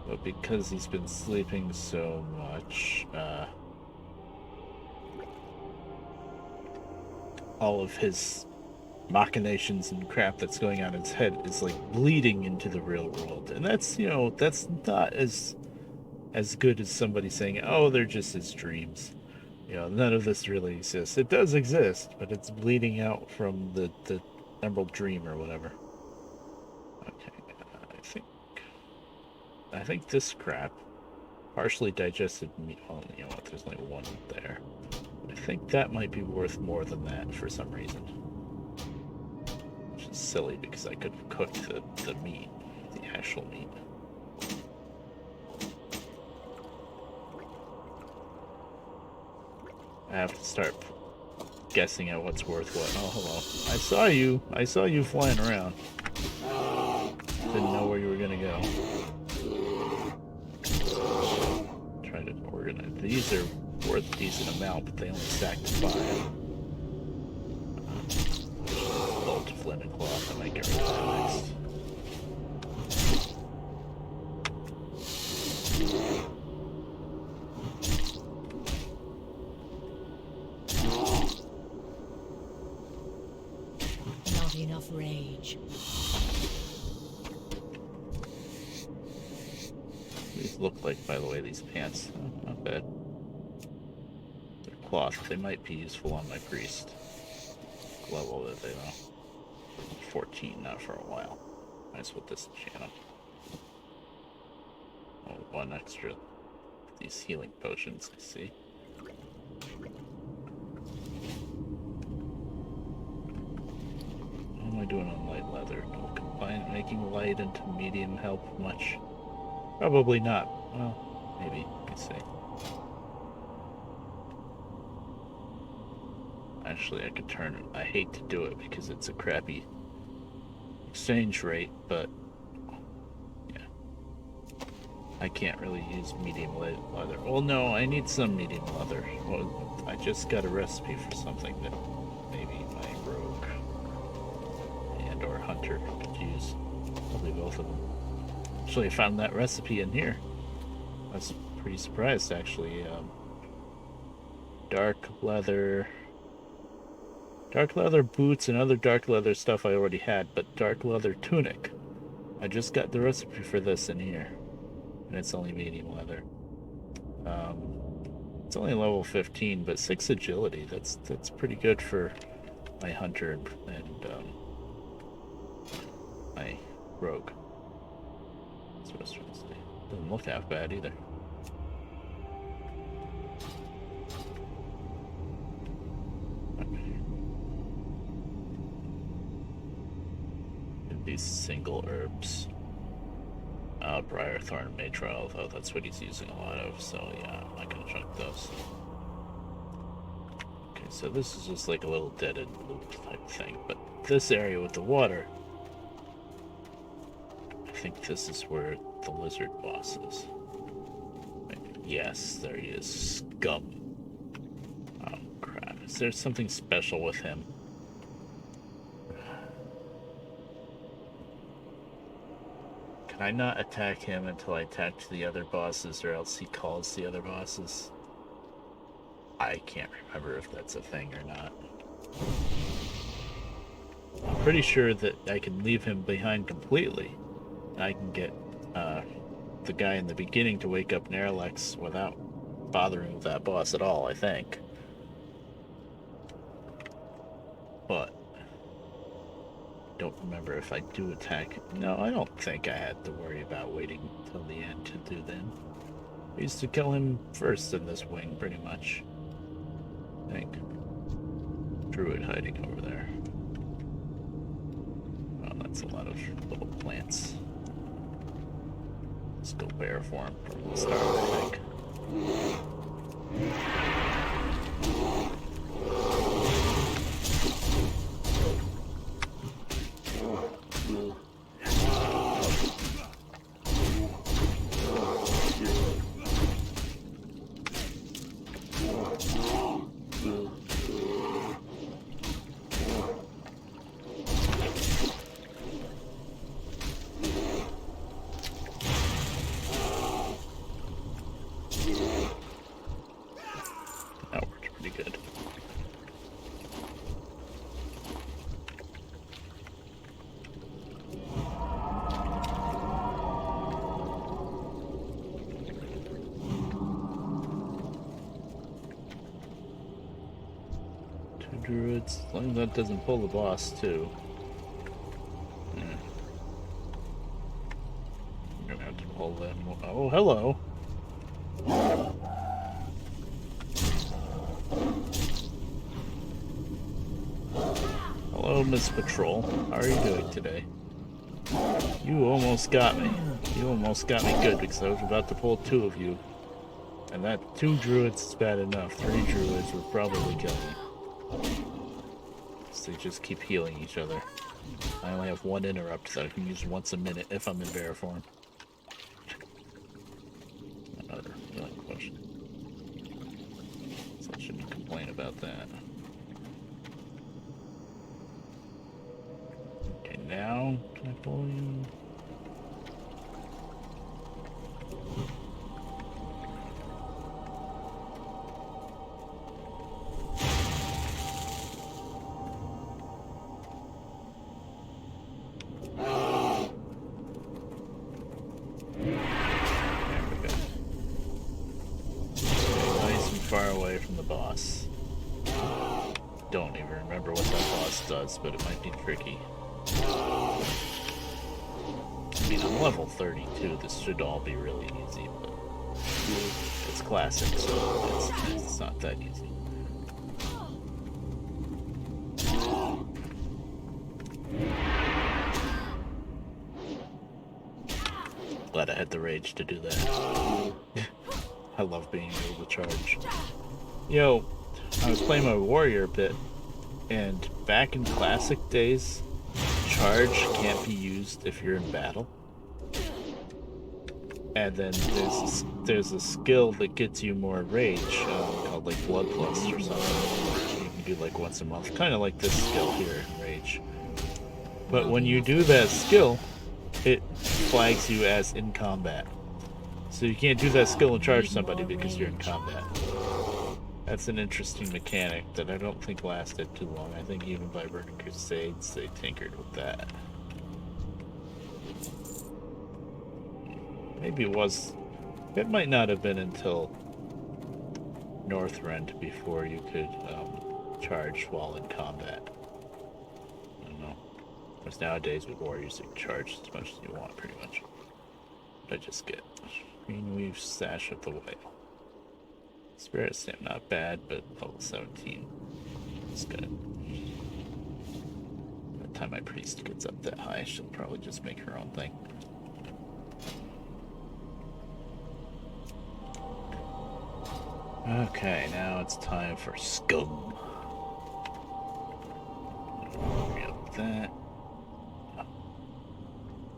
But because he's been sleeping so much, all of his machinations and crap that's going on in his head is like bleeding into the real world, and that's, you know, that's not as good as somebody saying, oh, they're just his dreams. You know, none of this really exists. It does exist, but it's bleeding out from the Emerald Dream or whatever. Okay, I think this crap, partially digested meat. Well, you know what? There's only one there. I think that might be worth more than that for some reason. Which is silly because I could have cooked the meat, the actual meat. I have to start guessing at what's worth what. Oh, hello. I saw you flying around. Didn't know where you were gonna go. Trying to organize. These are worth a decent amount, but they only stack to 5. Bolt of linen cloth. I might get rid of that next. Not enough rage. These look like, by the way, these pants. Oh, not bad. They're cloth. They might be useful on my priest. What level are they though? 14, not for a while. Might as well disenchant them. Oh, 1 extra. These healing potions, I see. What am I doing on light leather? Will combine making light into medium help much? Probably not. Well, maybe. Let's see. Actually, I could turn it. I hate to do it because it's a crappy exchange rate, but yeah. I can't really use medium leather. Well, no, I need some medium leather. Well, I just got a recipe for something that maybe my rogue and or hunter could use. Probably both of them. Actually, I found that recipe in here. I was pretty surprised, actually. Dark leather boots and other dark leather stuff I already had, but dark leather tunic. I just got the recipe for this in here, and it's only medium leather. It's only level 15, but 6 agility. That's pretty good for my hunter and my rogue. That's what I was trying to say. Doesn't look half bad either. These single herbs. Briarthorn Matral, though that's what he's using a lot of, so yeah, I'm not gonna chunk those. Okay, so this is just like a little dead-end loop type thing, but this area with the water, I think this is where the lizard boss is. Yes, there he is. Scum. Oh crap, is there something special with him? Can I not attack him until I attack the other bosses, or else he calls the other bosses? I can't remember if that's a thing or not. I'm pretty sure that I can leave him behind completely. And I can get the guy in the beginning to wake up Nerlex without bothering with that boss at all, I think. But don't remember if I do attack. No, I don't think I had to worry about waiting till the end to do that. I used to kill him first in this wing, pretty much. I think. Druid hiding over there. Oh, that's a lot of little plants. Let's go bear form from the start, I think. That worked pretty good. Two druids, as long as that doesn't pull the boss too. I'm gonna have to pull them. Oh, hello. Hello, Miss Patrol. How are you doing today? You almost got me. You almost got me good, because I was about to pull 2 of you. And that 2 druids is bad enough. 3 druids would probably kill me. So they just keep healing each other. I only have 1 interrupt that I can use once a minute if I'm in bear form. Another healing question. So I shouldn't complain about that. Okay, now can I pull you? Far away from the boss. Don't even remember what that boss does, but it might be tricky. I mean, I'm level 32. This should all be really easy, but it's classic, so it's not that easy. Glad I had the rage to do that. I love being able to charge. Yo, I was playing my warrior a bit, and back in classic days, charge can't be used if you're in battle. And then there's a skill that gets you more rage, called like Bloodlust or something. You can do like once a month, kind of like this skill here, Rage. But when you do that skill, it flags you as in combat. So you can't do that skill and charge Need somebody more because you're in rage. combat. That's an interesting mechanic that I don't think lasted too long. I think even by Burning Crusades they tinkered with that. Maybe it was... It might not have been until Northrend before you could charge while in combat. I don't know. Because nowadays with warriors you can charge as much as you want pretty much. But I just get Greenweave Sash of the Whale. Spirit Stamp not bad, but level 17 is good. By the time my priest gets up that high, she'll probably just make her own thing. Okay, now it's time for Scum. Yep, that. I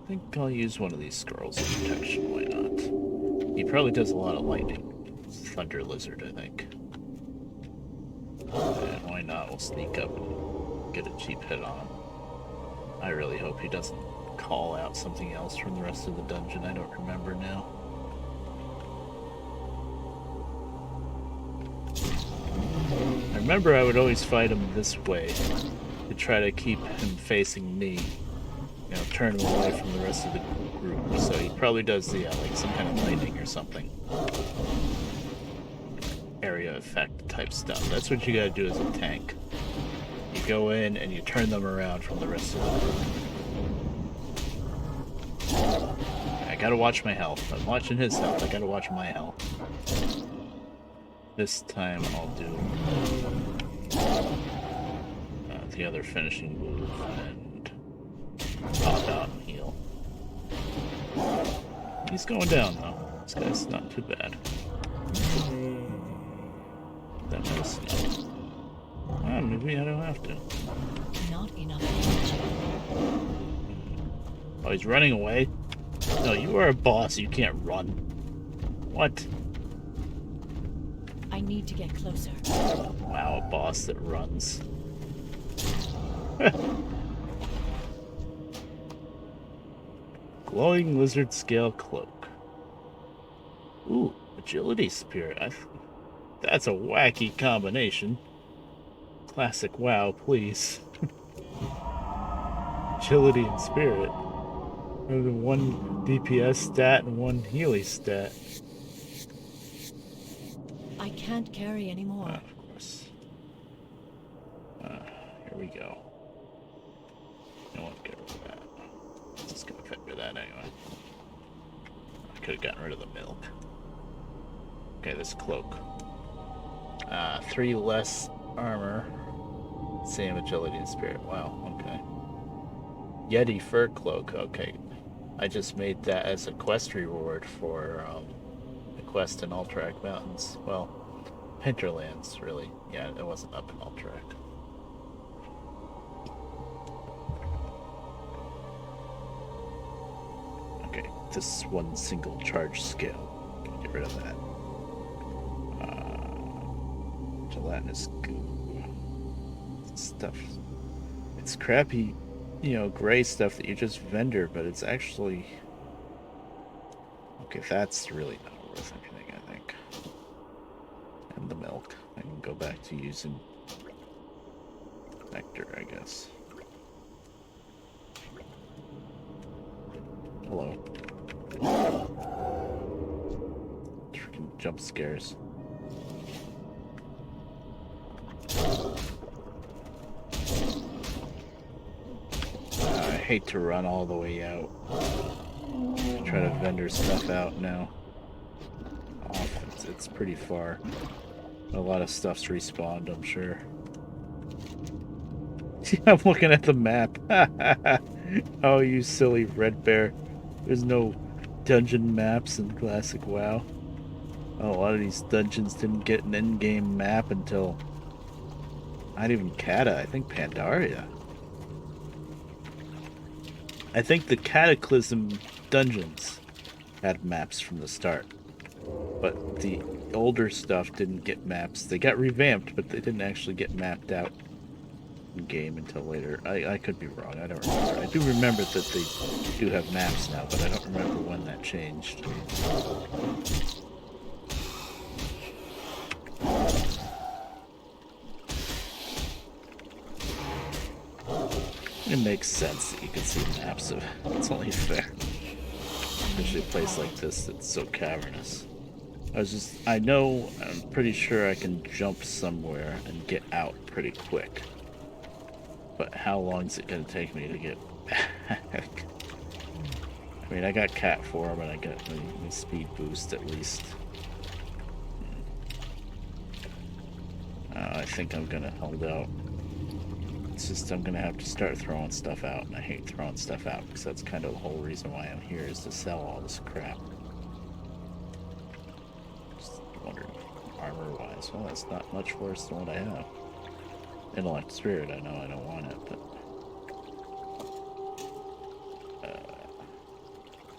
think I'll use one of these scrolls of protection, why not? He probably does a lot of lightning. Thunder Lizard, I think. And why not? We'll sneak up and get a cheap hit on him. I really hope he doesn't call out something else from the rest of the dungeon. I don't remember now. I remember I would always fight him this way to try to keep him facing me. You know, turn him away from the rest of the group. So he probably does, yeah, like some kind of lightning or something. Area effect type stuff. That's what you gotta do as a tank. You go in and you turn them around from the rest of the group. I gotta watch my health. I'm watching his health. I gotta watch my health. This time I'll do the other finishing move and pop out and heal. He's going down though. This guy's not too bad. That was well, maybe I don't have to. Not enough rage. Oh, he's running away? No, you are a boss. You can't run. What? I need to get closer. Wow, a boss that runs. Glowing lizard scale cloak. Ooh, agility spirit. That's a wacky combination. Classic WoW, please. Agility and spirit. Rather than one DPS stat and one Healy stat. I can't carry anymore. Of course. Here we go. I won't get rid of that. Just gonna fit with that anyway. I could have gotten rid of the milk. Okay, this cloak. 3 less armor. Same agility and spirit. Wow, okay. Yeti fur cloak. Okay. I just made that as a quest reward for the quest in Alterac Mountains. Well, Hinterlands, really. Yeah, it wasn't up in Alterac. Okay, this one single charge scale. Get rid of that. Gelatinous goo. Stuff. It's crappy, you know, gray stuff that you just vendor, but it's actually... Okay, that's really not worth anything, I think. And the milk. I can go back to using nectar, I guess. Hello. Freaking jump scares. I hate to run all the way out. Try to vendor stuff out now. It's pretty far. A lot of stuff's respawned, I'm sure. I'm looking at the map. Oh, you silly red bear. There's no dungeon maps in Classic WoW. Oh, a lot of these dungeons didn't get an in-game map until... Not even Kata, I think Pandaria. I think the Cataclysm dungeons had maps from the start. But the older stuff didn't get maps. They got revamped, but they didn't actually get mapped out. game until later. I could be wrong. I don't remember. I do remember that they do have maps now, but I don't remember when that changed. It makes sense that you can see maps of it's only fair. Especially a place like this that's so cavernous. I'm pretty sure I can jump somewhere and get out pretty quick. But how long is it going to take me to get back? I mean, I got cat form and I got my speed boost at least. I think I'm going to hold out. It's just I'm going to have to start throwing stuff out, and I hate throwing stuff out because that's kind of the whole reason why I'm here, is to sell all this crap. Just wondering, armor-wise, well, that's not much worse than what I have. Intellect Spirit, I know I don't want it, but...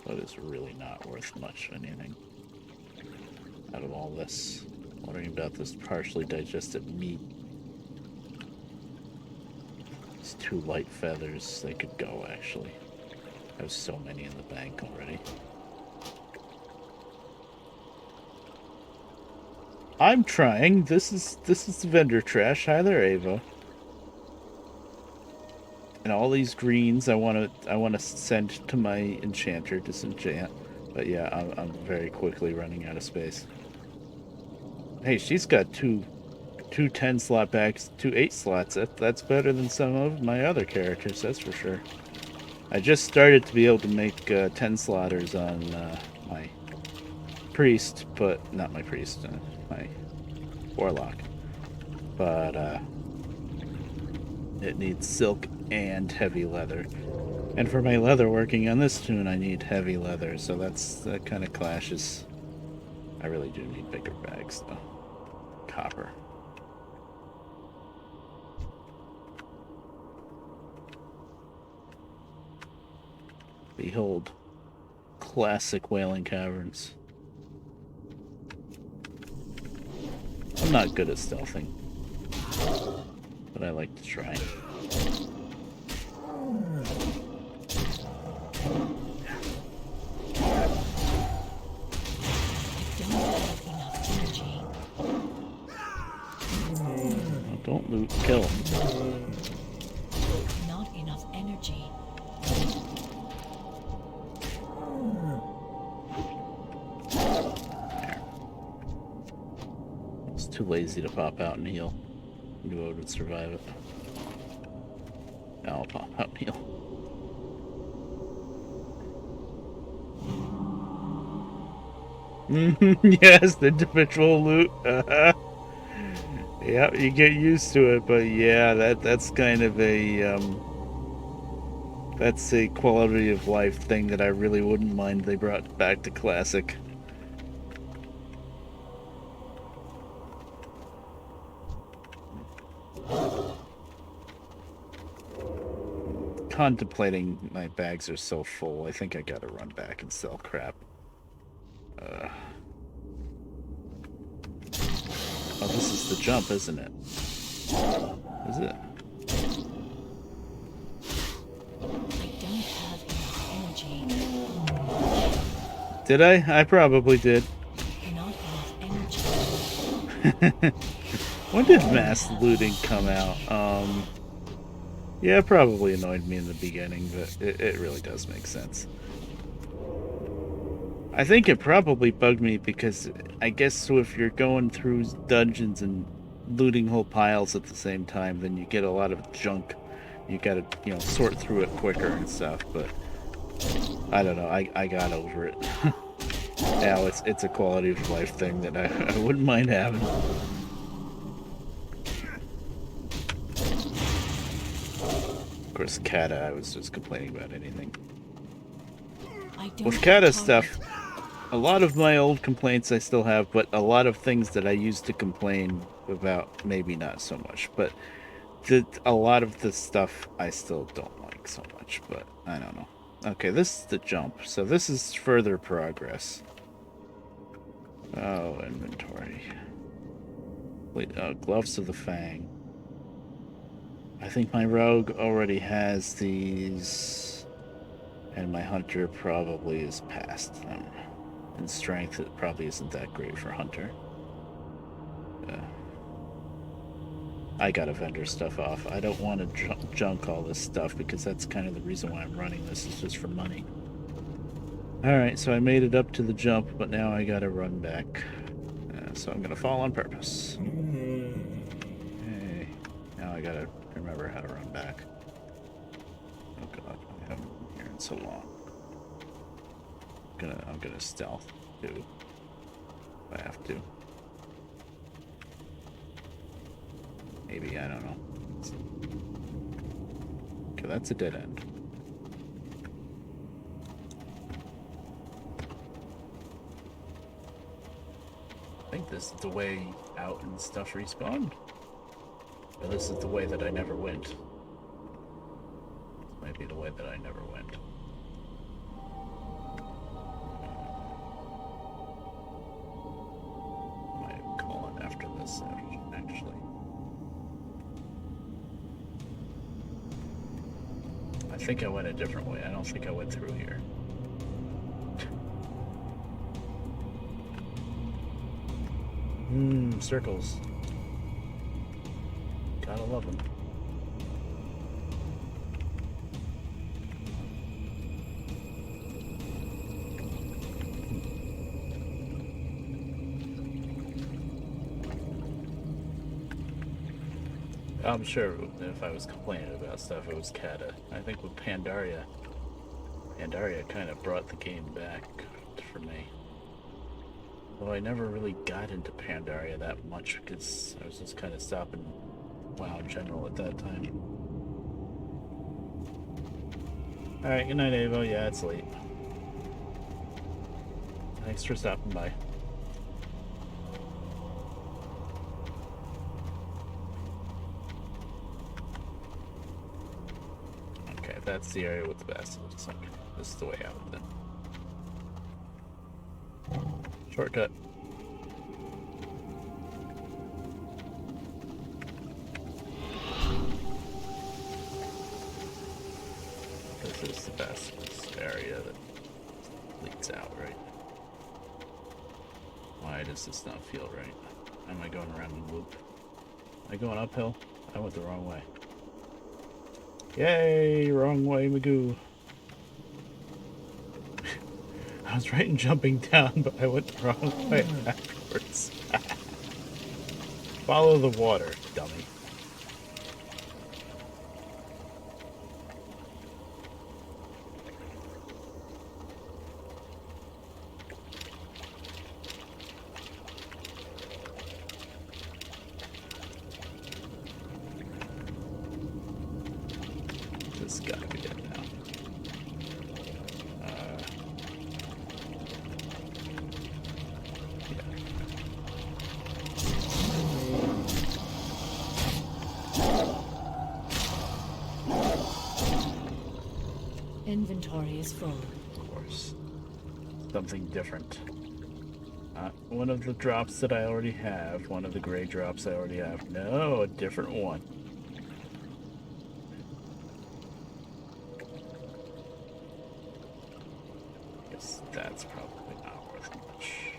But it's really not worth much of anything out of all this. Wondering about this partially digested meat. These 2 light feathers, they could go, actually. I have so many in the bank already. I'm trying. This is the vendor trash. Hi there, Ava. And all these greens I want to send to my enchanter, disenchant. But yeah, I'm very quickly running out of space. Hey, she's got two 10-slot bags, 2 8-slots. That's better than some of my other characters, that's for sure. I just started to be able to make 10-slotters on my priest, but not my priest, my warlock. But it needs silk and heavy leather. And for my leather working on this tune, I need heavy leather, so that kind of clashes. I really do need bigger bags, though. Copper. Behold, classic Wailing caverns. I'm not good at stealthing, but I like to try. Don't loot, kill him. Not enough energy. There. It's too lazy to pop out and heal. Knew I would survive it. Now I'll pop out and heal. Yes, the individual loot. Yeah, you get used to it, but yeah, that's kind of a that's a quality of life thing that I really wouldn't mind they brought back to classic. Contemplating my bags are so full, I think I gotta run back and sell crap. Oh, this is the jump, isn't it? Is it? I don't have enough energy. Did I? I probably did. Not enough energy. When did mass looting come out? Yeah, it probably annoyed me in the beginning, but it really does make sense. I think it probably bugged me because I guess so if you're going through dungeons and looting whole piles at the same time, then you get a lot of junk. You gotta, sort through it quicker and stuff, but I don't know, I got over it. Now it's a quality of life thing that I wouldn't mind having. Of course, Kata, I was just complaining about anything. With Kata stuff, a lot of my old complaints I still have, but a lot of things that I used to complain about, maybe not so much. But a lot of the stuff I still don't like so much, but I don't know. Okay, this is the jump, so this is further progress. Oh, inventory. Wait, gloves of the Fang. I think my rogue already has these, and my hunter probably is past them. In strength, it probably isn't that great for hunter. I gotta vendor stuff off. I don't want to junk all this stuff because that's kind of the reason why I'm running this, is just for money. Alright, so I made it up to the jump, but now I gotta run back. So I'm gonna fall on purpose. Hey, now I gotta remember how to run back. Oh god, I haven't been here in so long. I'm gonna stealth too. If I have to. Maybe, I don't know. Okay, that's a dead end. I think this is the way out and stuff respawned. Or this is the way that I never went. This might be the way that I never went. I might call it after this, actually. I think I went a different way. I don't think I went through here. Circles. Gotta love them. I'm sure if I was complaining about stuff, it was Kata. I think with Pandaria kind of brought the game back for me. Though I never really got into Pandaria that much because I was just kind of stopping WoW in general at that time. Alright, good night, Avo. Yeah, it's late. Thanks for stopping by. Okay, that's the area with the basilisks. Okay, this is the way out then. Shortcut. This is the basilisk area that leads out, right? Why does this not feel right? Am I going around in a loop? Am I going uphill? I went the wrong way. Yay! Wrong way, Magoo. I was right in jumping down, but I went the wrong way afterwards. Follow the water, dummy. This has got to be it now. Inventory is full. Of course. Something different. One of the drops that I already have. One of the gray drops I already have. No, a different one. Guess that's probably not worth much.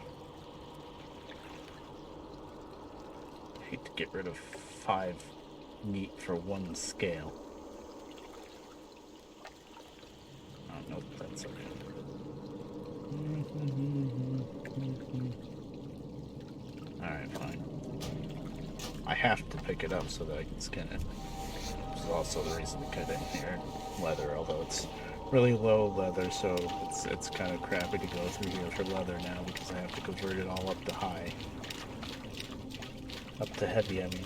I hate to get rid of 5 meat for 1 scale. Nope, that's okay. Alright, fine. I have to pick it up so that I can skin it. Which is also the reason to cut in here leather, although it's really low leather, so it's kind of crappy to go through here for leather now because I have to convert it all up to high. Up to heavy, I mean.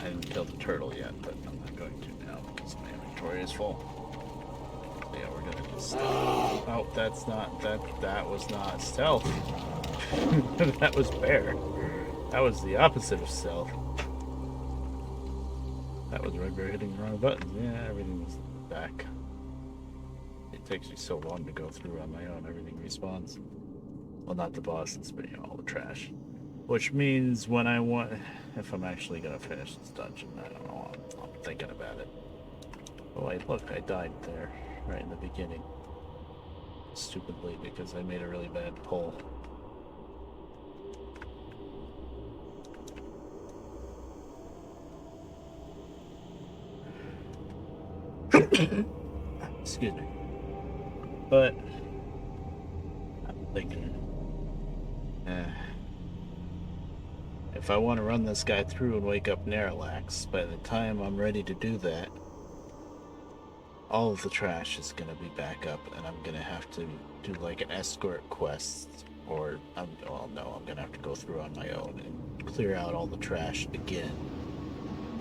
I didn't kill the turtle yet, but I'm not going to now because my inventory is full. So yeah, we're gonna just... Oh, that's not... That was not stealth. That was bear. That was the opposite of stealth. That was Red Bear hitting the wrong buttons. Yeah, everything was back. It takes me so long to go through on my own. Everything respawns. Well, not the bosses, but you know, all the trash. Which means when I want, if I'm actually gonna finish this dungeon, I don't know. I'm thinking about it. Oh, wait, look, I died there right in the beginning. Stupidly, because I made a really bad pull. Excuse me. But I'm thinking, if I want to run this guy through and wake up Naralax, by the time I'm ready to do that, all of the trash is going to be back up, and I'm going to have to do like an escort quest, or well, no, I'm going to have to go through on my own and clear out all the trash again,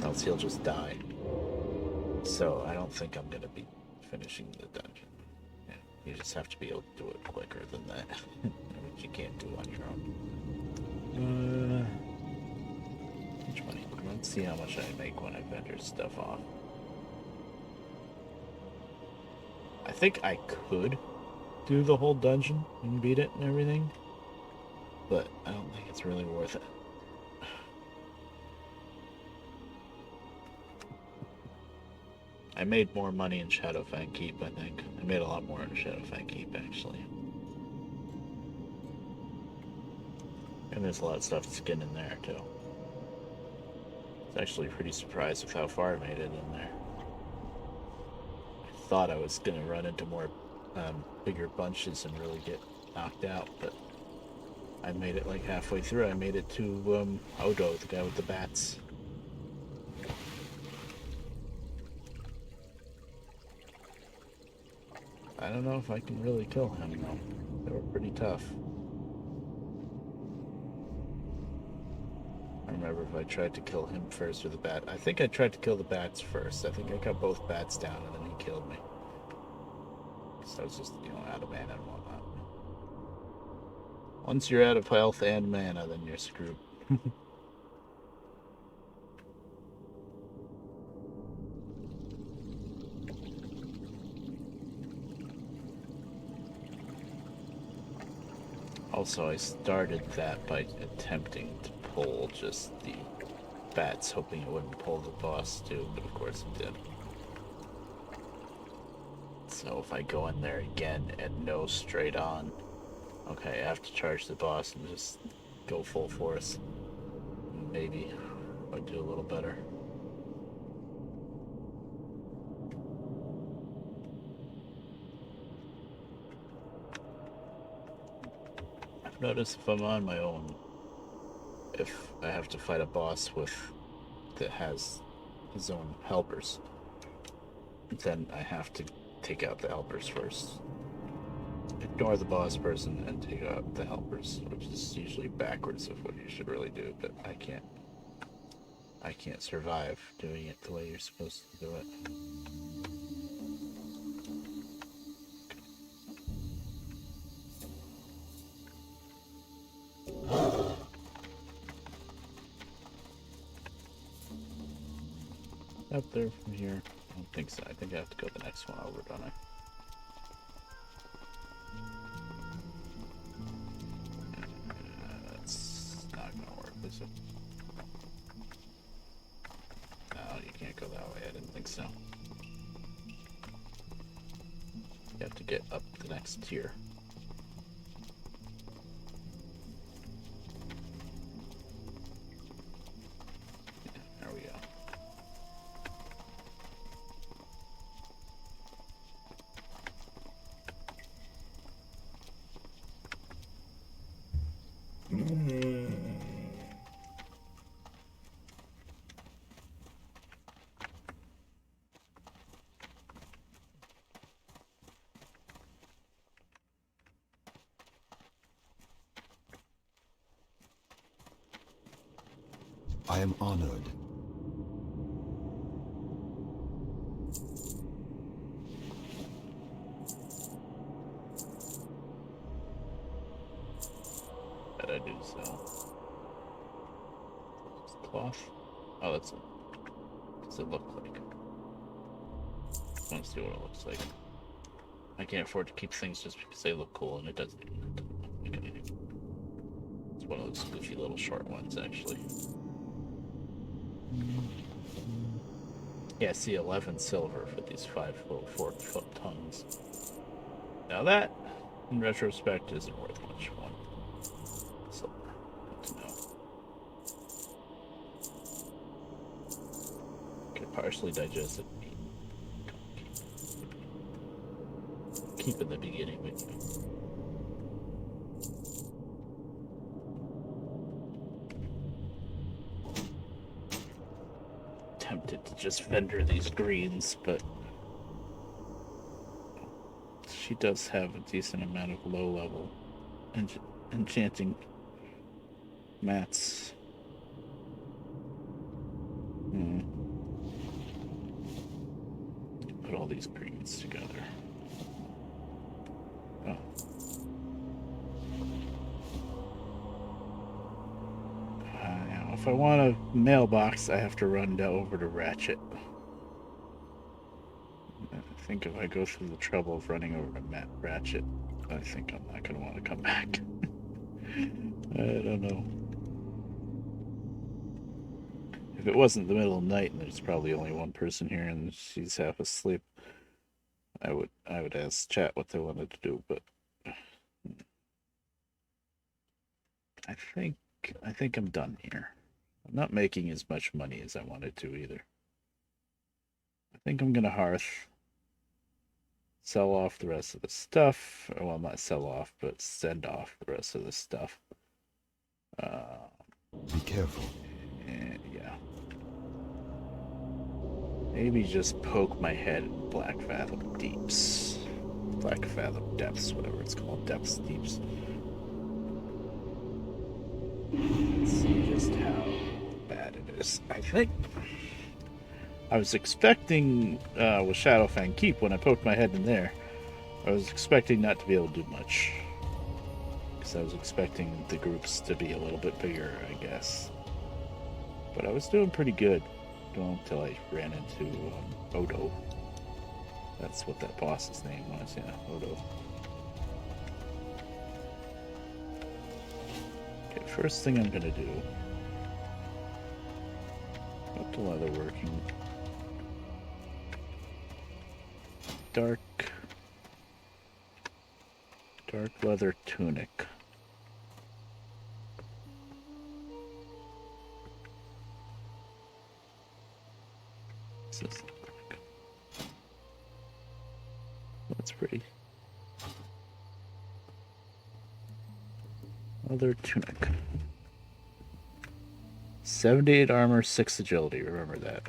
else he'll just die. So I don't think I'm going to be finishing the dungeon. Yeah, you just have to be able to do it quicker than that, which you can't do on your own. Which money? Let's see how much I make when I vendor stuff off. I think I could do the whole dungeon and beat it and everything, but I don't think it's really worth it. I made more money in Shadowfang Keep, I think. I made a lot more in Shadowfang Keep, actually. And there's a lot of stuff to skin in there, too. I was actually pretty surprised with how far I made it in there. I thought I was going to run into more bigger bunches and really get knocked out, but I made it like halfway through. I made it to Odo, the guy with the bats. I don't know if I can really kill him, though. They were pretty tough. I remember if I tried to kill him first or the bat. I think I tried to kill the bats first. I think I got both bats down and then he killed me. So I was just, out of mana and whatnot. Once you're out of health and mana, then you're screwed. Also, I started that by attempting to pull just the bats, hoping it wouldn't pull the boss too, but of course it did. So if I go in there again and no straight on, okay, I have to charge the boss and just go full force. Maybe I'd do a little better. I've noticed if I'm on my own, if I have to fight a boss that has his own helpers, then I have to take out the helpers first. Ignore the boss person and take out the helpers, which is usually backwards of what you should really do, but I can't survive doing it the way you're supposed to do it. Up there from here? I don't think so. I think I have to go the next one over, don't I? That's not gonna work, is it? No, you can't go that way. I didn't think so. You have to get up the next tier. Yeah, there we go. I am honored. That I do so. Cloth? Oh, that's it. What's it look like? Let's see what it looks like. I can't afford to keep things just because they look cool, and it doesn't make anything. It's one of those goofy little short ones, actually. Yeah, see, 11 silver for these 5 little 4-foot tongues. Now that, in retrospect, isn't worth much. 1 silver. Good to know. Could partially digest it. Keep in the beginning, but tempted to just vendor these greens, but she does have a decent amount of low level enchanting mats. Put all these greens together. Oh. Now, if I want a mailbox, I have to run over to Ratchet. I think if I go through the trouble of running over to Ratchet, I think I'm not going to want to come back. I don't know. If it wasn't the middle of the night and there's probably only one person here and she's half asleep, I would ask chat what they wanted to do, but I think I'm done here. I'm not making as much money as I wanted to either. I think I'm gonna hearth, sell off the rest of the stuff. Well, not sell off, but send off the rest of the stuff. Be careful. Yeah. Maybe just poke my head in Black Fathom Deeps. Black Fathom Depths, whatever it's called. Depths, Deeps. Let's see just how bad it is. I think I was expecting with Shadowfang Keep, when I poked my head in there, I was expecting not to be able to do much. Because I was expecting the groups to be a little bit bigger, I guess. But I was doing pretty good. Until I ran into Odo. That's what that boss's name was, yeah, Odo. Okay, first thing I'm gonna do. Up to leather working. Dark leather tunic. That's pretty. Leather tunic. 78 armor, 6 agility. Remember that.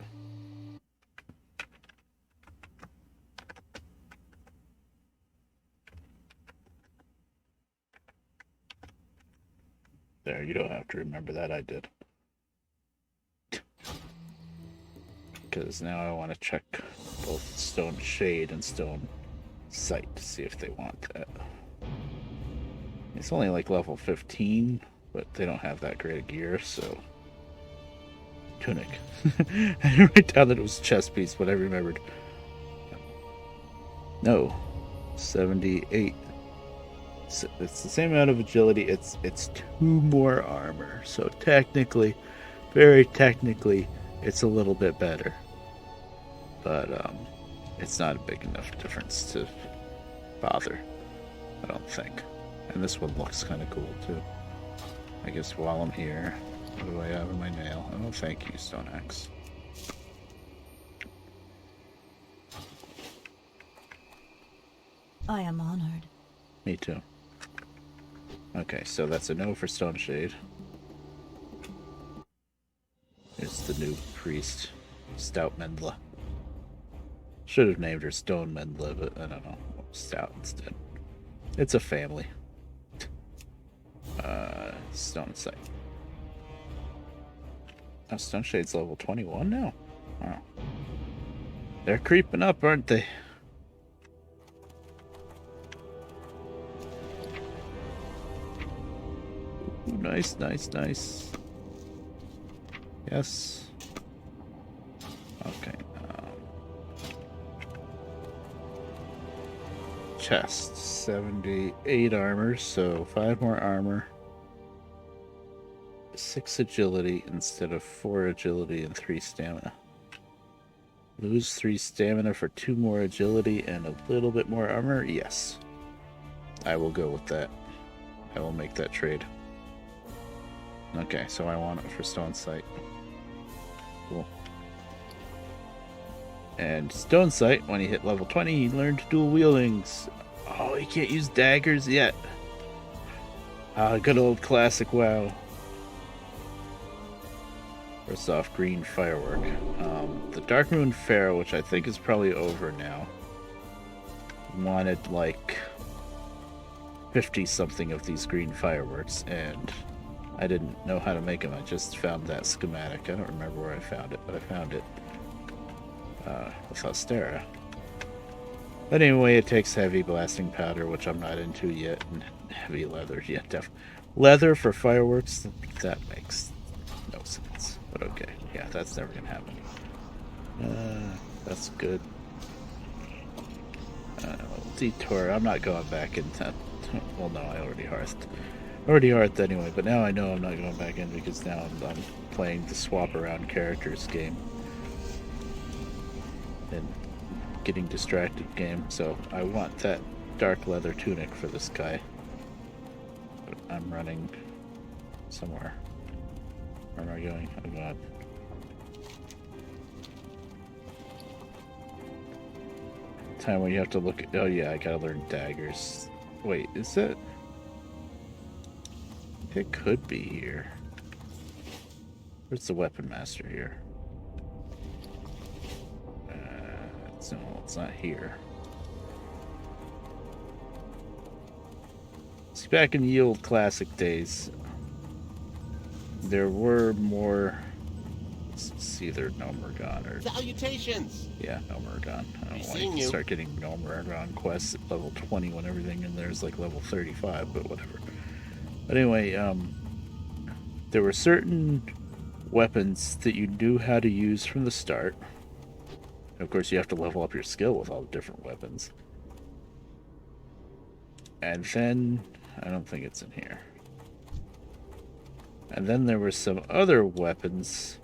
There, you don't have to remember that. I did. Because now I want to check both Stone Shade and Stone Sight to see if they want that. It's only like level 15, but they don't have that great of gear, so... Tunic. I didn't write down that it was a chest piece, but I remembered. No. 78. So it's the same amount of agility. It's 2 more armor. So technically, very technically, it's a little bit better. But it's not a big enough difference to bother, I don't think. And this one looks kind of cool too. I guess while I'm here, what do I have in my nail? Oh, thank you, Stone Axe. I am honored. Me too. Okay, so that's a no for Stone Shade. It's the new priest, Stout Mendla. Should have named her Stone Mendla, but I don't know. Stout instead. It's a family. Stone Sight. Oh, Stone Shade's level 21 now? Wow. They're creeping up, aren't they? Ooh, nice, nice, nice. Yes. Okay. Chest. 78 armor, so 5 more armor. 6 agility instead of 4 agility and 3 stamina. Lose 3 stamina for 2 more agility and a little bit more armor? Yes. I will go with that. I will make that trade. Okay, so I want it for Stone Sight. Cool. And Stone Sight, when he hit level 20, he learned dual wieldings. Oh, he can't use daggers yet. Ah, good old classic WoW. First off, green firework. The Darkmoon Pharaoh, which I think is probably over now, wanted like 50 something of these green fireworks, and I didn't know how to make them. I just found that schematic. I don't remember where I found it, but I found it with Ostera. But anyway, it takes heavy blasting powder, which I'm not into yet, and heavy leather. Yeah, leather for fireworks, that makes no sense. But okay, yeah, that's never gonna happen. That's good. Detour. I'm not going back in. Well, no, I already hearthed anyway. But now I know I'm not going back in because now I'm playing the swap around characters game and getting distracted game. So I want that dark leather tunic for this guy. But I'm running somewhere. Where am I going? Oh god. Time when you have to look at. Oh yeah, I gotta learn daggers. Wait, is that? It could be here. Where's the weapon master here? No, it's not here. See, back in the old classic days, there were more. It's either Nomergon or Salutations! yeah, Nomergon. I don't Seeing want to you. start getting Nomergon quests at level 20 when everything in there is like level 35, but whatever. But anyway, there were certain weapons that you knew how to use from the start. Of course, you have to level up your skill with all the different weapons. And then, I don't think it's in here. And then there were some other weapons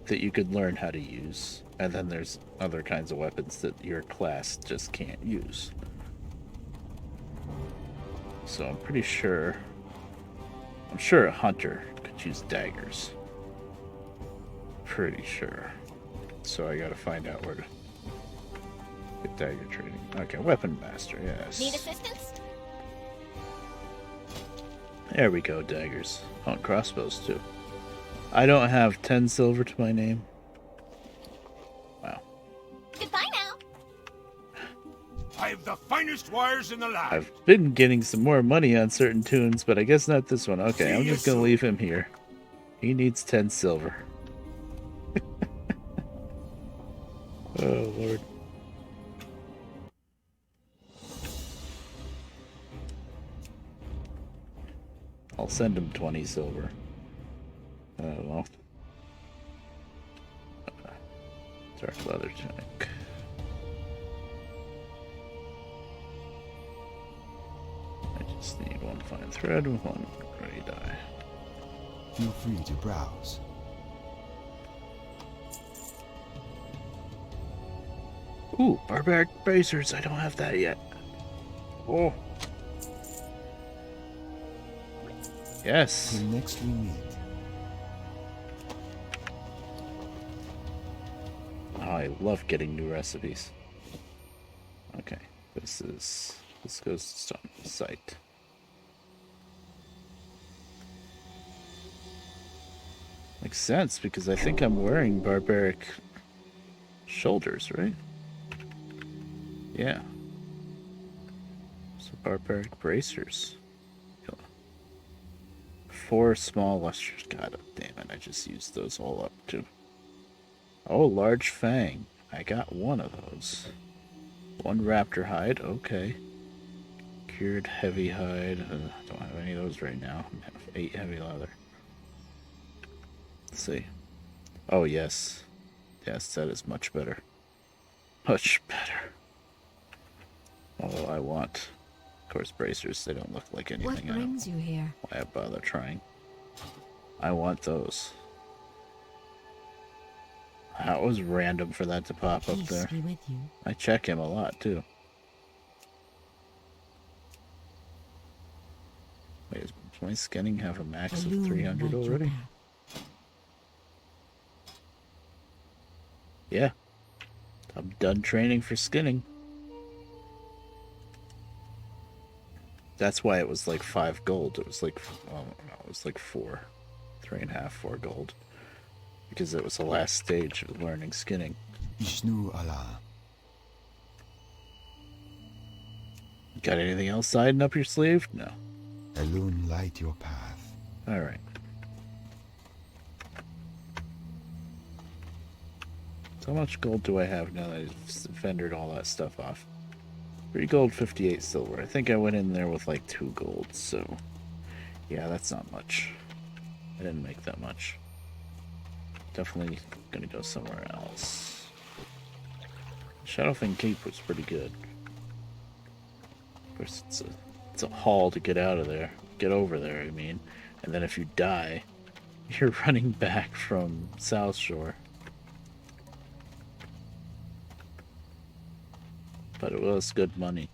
that you could learn how to use. And then there's other kinds of weapons that your class just can't use. So I'm pretty sure... I'm sure a hunter could use daggers. Pretty sure. So I gotta find out where to get dagger training. Okay, weapon master, yes. Need assistance? There we go, daggers. Oh, and crossbows too. I don't have 10 silver to my name. Wow. Goodbye now. I have the finest wires in the land. I've been getting some more money on certain tunes, but I guess not this one. Okay, I'm just gonna leave him here. He needs 10 silver. Oh, Lord. I'll send him 20 silver. I don't know. Dark leather tunic. I just need one fine thread with one gray dye. Feel free to browse. Ooh, barbaric bracers. I don't have that yet. Oh. Yes. Till next we meet. Oh, I love getting new recipes. Okay, this goes to Stone Sight. Makes sense because I think I'm wearing barbaric shoulders, right? Yeah. So barbaric bracers. 4 small lusters. God damn it, I just used those all up too. Oh, large fang. I got one of those. 1 raptor hide, okay. Cured heavy hide. Don't have any of those right now. I have 8 heavy leather. Let's see. Oh, yes. Yes, that is much better. Much better. Oh, I want... Of course, bracers, they don't look like anything. What brings you here? Why I bother trying? I want those. That was random for that to pop up Peace there. be with you. I check him a lot too. Wait, does my skinning have a max of Balloon 300 light your already? path. Yeah. I'm done training for skinning. That's why it was like 5 gold. It was like, well, no, it was like 4. 3.5, 4 gold. Because it was the last stage of learning skinning. Ishnu Allah. Got anything else hiding up your sleeve? No. Elun light your path. Alright. So how much gold do I have now that I've vendored all that stuff off? 3 gold, 58 silver. I think I went in there with like 2 gold, so... Yeah, that's not much. I didn't make that much. Definitely gonna go somewhere else. Shadowfang Keep was pretty good. Of course, it's a haul to get out of there. Get over there, I mean. And then if you die, you're running back from South Shore. But it was good money.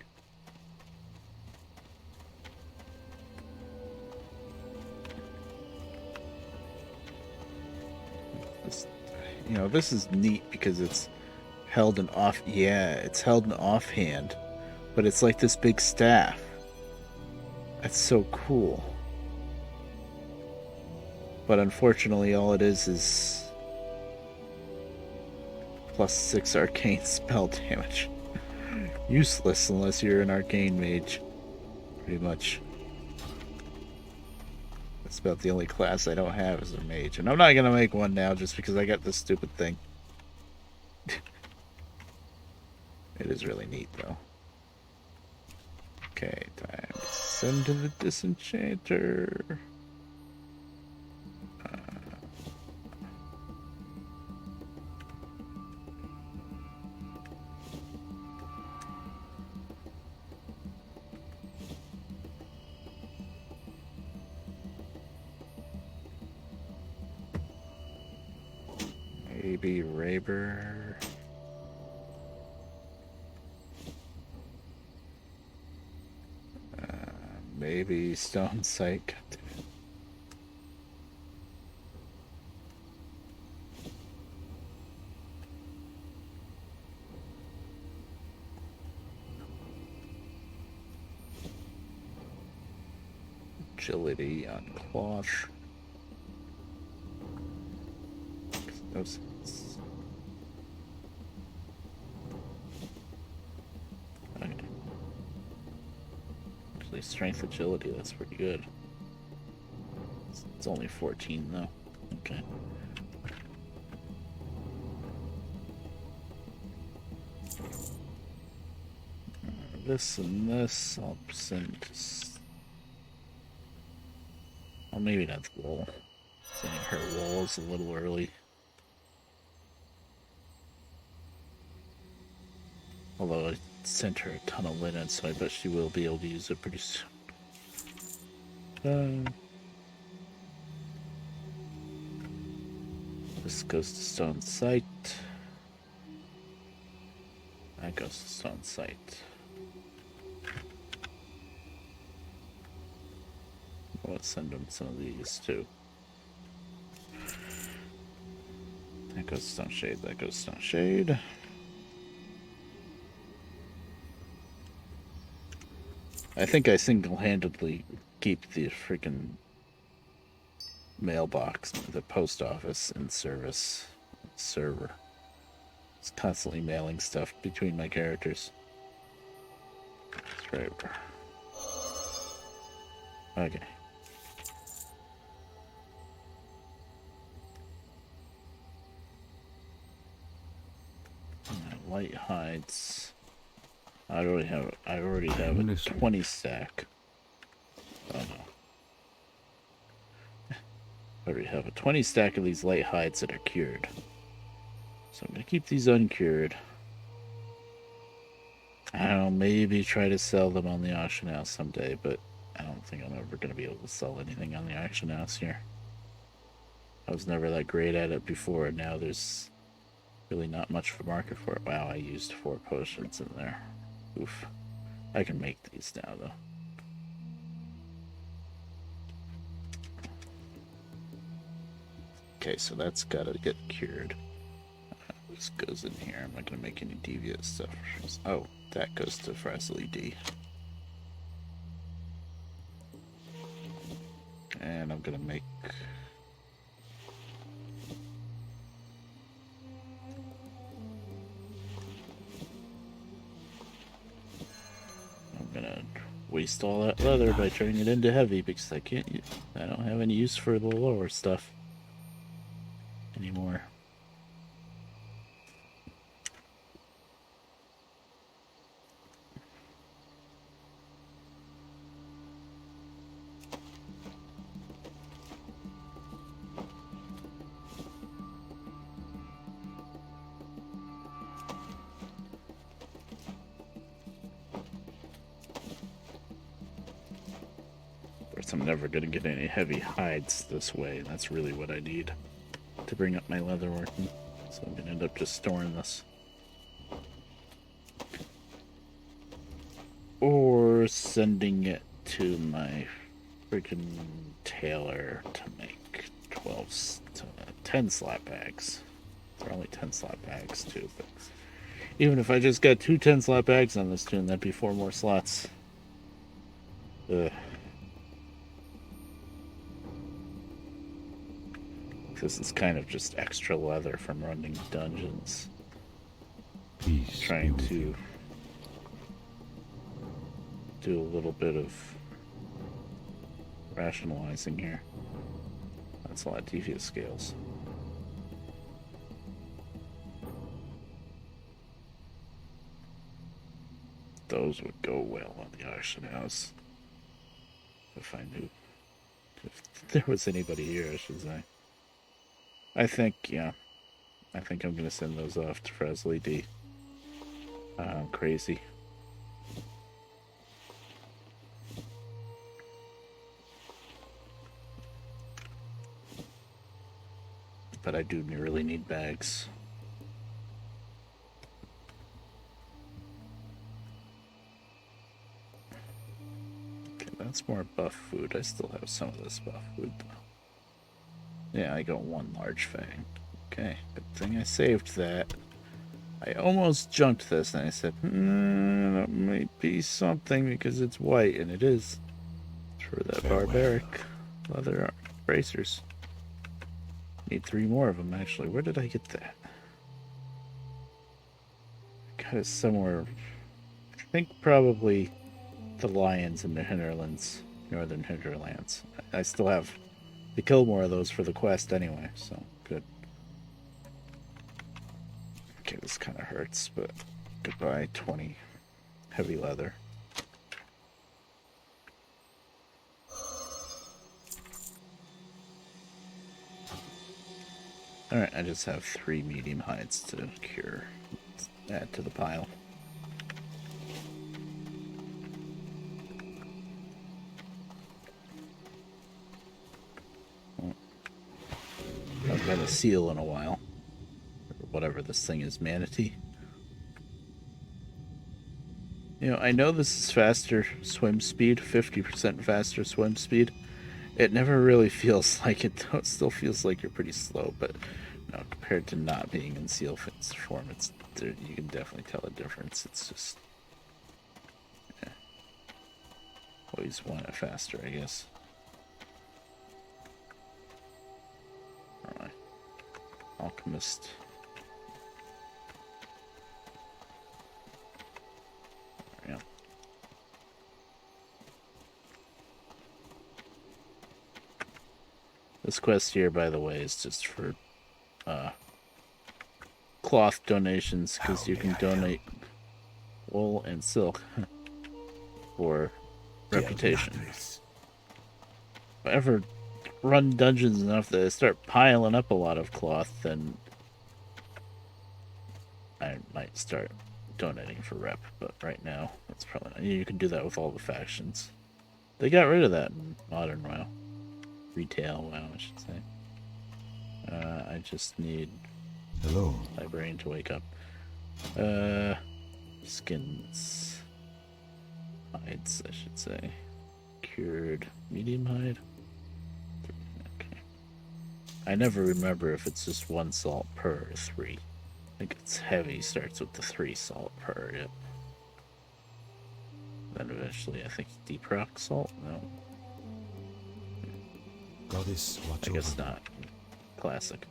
You know, this is neat because it's held in off... Yeah, it's held in offhand. But it's like this big staff. That's so cool. But unfortunately, all it is +6 arcane spell damage. Useless unless you're an arcane mage. Pretty much. That's about the only class I don't have as a mage. And I'm not gonna make one now just because I got this stupid thing. It is really neat though. Okay, time to send to the disenchanter. Maybe Raber. Maybe Stone Sight. Agility on cloth. No sense. Okay. Actually, strength agility, that's pretty good. It's only 14 though. Okay. This and this, I'll send. Oh, maybe that's wool. Sending her wool is a little early. Although I sent her a ton of linen, so I bet she will be able to use it pretty soon. This goes to Stone Sight. That goes to Stone Sight. Let's send them some of these too. That goes Stone Shade, that goes Stone Shade. I think I single-handedly keep the freaking mailbox, the post office in service server. It's constantly mailing stuff between my characters. That's right. Okay. Light hides. I already have a 20 stack. Oh no. I already have a 20 stack of these light hides that are cured. So I'm gonna keep these uncured. I don't know, maybe try to sell them on the auction house someday, but I don't think I'm ever gonna be able to sell anything on the auction house here. I was never that great at it before, and now there's really not much of a market for it. Wow, I used 4 potions in there. Oof. I can make these now, though. Okay, so that's gotta get cured. This goes in here. I'm not gonna make any devious stuff. Oh, that goes to Frazzly D. And I'm gonna make... I'm gonna waste all that leather by turning it into heavy because I don't have any use for the lower stuff anymore. I'm never going to get any heavy hides this way, and that's really what I need to bring up my leather working. So I'm going to end up just storing this. Or sending it to my freaking tailor to make 10 slap bags. They're only 10 slap bags too, but even if I just got 2 10 slap bags on this tune, that'd be 4 more slots. Ugh. This is kind of just extra leather from running dungeons. Peace Trying be with to you. do a little bit of rationalizing here. That's a lot of devious scales. Those would go well on the auction house. If I knew. If there was anybody here, I should say. I think, yeah. I think I'm going to send those off to Frazzly D. Crazy. But I do really need bags. Okay, that's more buff food. I still have some of this buff food, though. Yeah, I got 1 large fang. Okay, good thing I saved that. I almost junked this, and I said, that might be something because it's white, and it is. For that barbaric leather bracers. Need 3 more of them, actually. Where did I get that? I got it somewhere. I think probably the lions in the hinterlands, northern hinterlands. I still have to kill more of those for the quest anyway, so good. Okay, this kind of hurts, but goodbye, 20 heavy leather. Alright, I just have 3 medium hides to cure. Let's add to the pile. I've had a seal in a while. Or whatever this thing is, manatee. You know, I know this is faster swim speed, 50% faster swim speed. It never really feels like it, though. It still feels like you're pretty slow, but no, compared to not being in seal form, you can definitely tell a difference. It's just, yeah. Always want it faster, I guess. Alright. Alchemist. There we go. This quest here, by the way, is just for cloth donations, because you can donate wool and silk for reputation. If I ever run dungeons enough that I start piling up a lot of cloth, then I might start donating for rep, but right now, that's probably not. You can do that with all the factions. They got rid of that in Modern WoW. Retail WoW, I should say. I just need Hello. my brain to wake up. Skins. Hides, I should say. Cured medium hide. Okay. I never remember if it's just 1 salt per or 3. I think it's heavy, starts with the 3 salt per, yep. Then eventually I think deep rock salt? No. Goddess, watch I guess over me. not. Classic.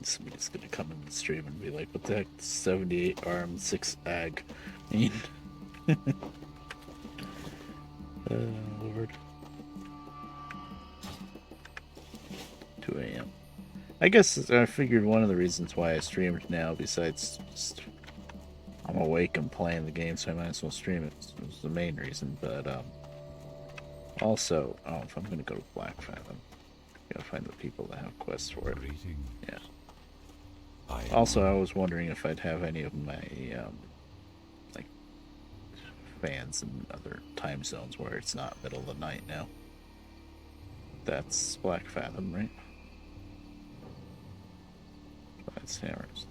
Somebody's gonna come in the stream and be like, what the heck, 78 arm, 6 ag. I mean, Lord. 2 a.m. I guess I figured one of the reasons why I streamed now, besides just I'm awake and playing the game, so I might as well stream it. It was the main reason, but also, oh, if I'm gonna go to Black Fathom, gotta find the people that have quests for it. Greeting. Yeah. I am Also, I was wondering if I'd have any of my like fans in other time zones where it's not middle of the night now. That's Black Fathom, right? That's Hammers.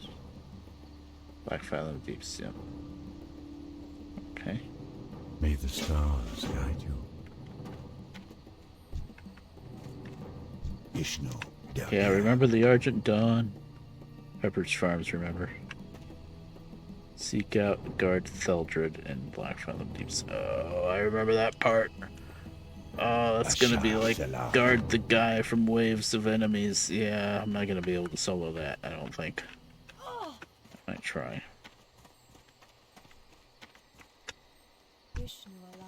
Black Fathom Deeps, yeah. Okay. May the stars guide you. Ishnu. Yeah, remember the Argent Dawn? Pepperidge Farms, remember? Seek out, guard Theldred, and Black Fathom Deeps. Oh, I remember that part. Oh, that's gonna be like guard the guy from waves of enemies. Yeah, I'm not gonna be able to solo that, I don't think. I might try. Vishnu Allah.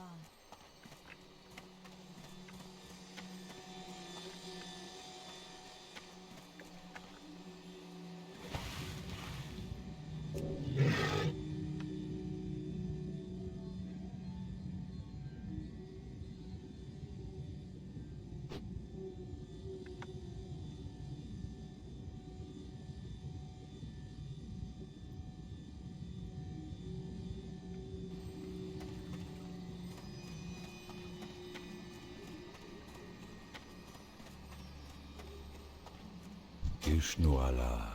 Ishnu Allah.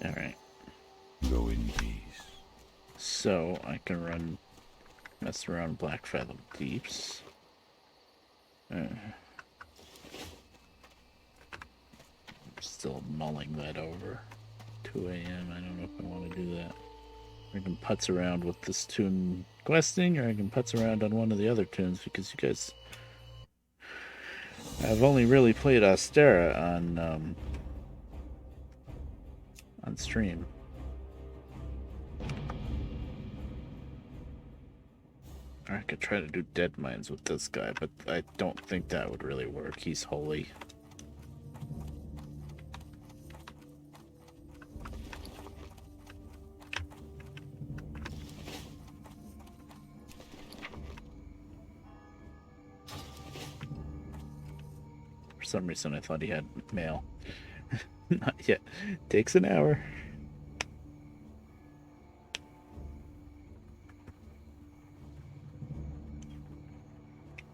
Alright. Go in peace. So, I can mess around Black Fathom Deeps. Still mulling that over. 2 a.m. I don't know if I want to do that. I can putz around with this tune questing, or I can putz around on one of the other tunes, because you guys... I've only really played Astera on stream. Or I could try to do Dead Mines with this guy, but I don't think that would really work. He's holy. For some reason I thought he had mail. Not yet. Takes an hour.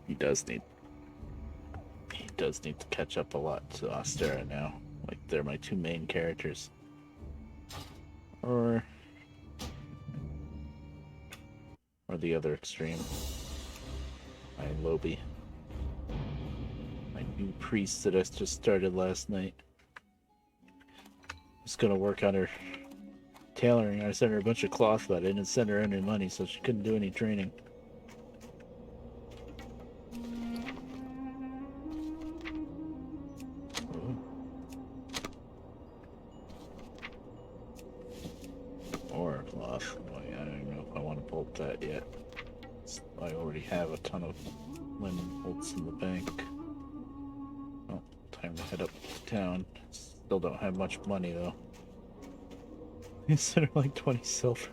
He does need to catch up a lot to Astera now. Like, they're my 2 main characters. Or the other extreme. My Lobby. My new priest that I just started last night. Just gonna work on her tailoring. I sent her a bunch of cloth, but I didn't send her any money, so she couldn't do any training. Or cloth. Oh, yeah, I don't even know if I want to bolt that yet. I already have a ton of linen bolts in the bank. Oh, head up to town. Still don't have much money though. Instead of like 20 silver.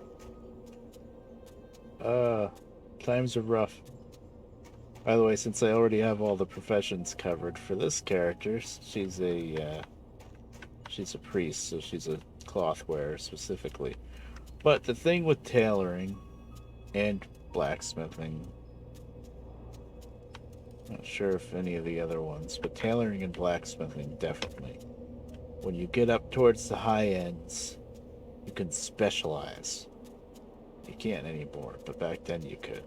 Times are rough. By the way, since I already have all the professions covered for this character, she's a priest, so she's a cloth wearer specifically. But the thing with tailoring and blacksmithing, not sure if any of the other ones, but tailoring and blacksmithing definitely. When you get up towards the high ends, you can specialize. You can't anymore, but back then you could.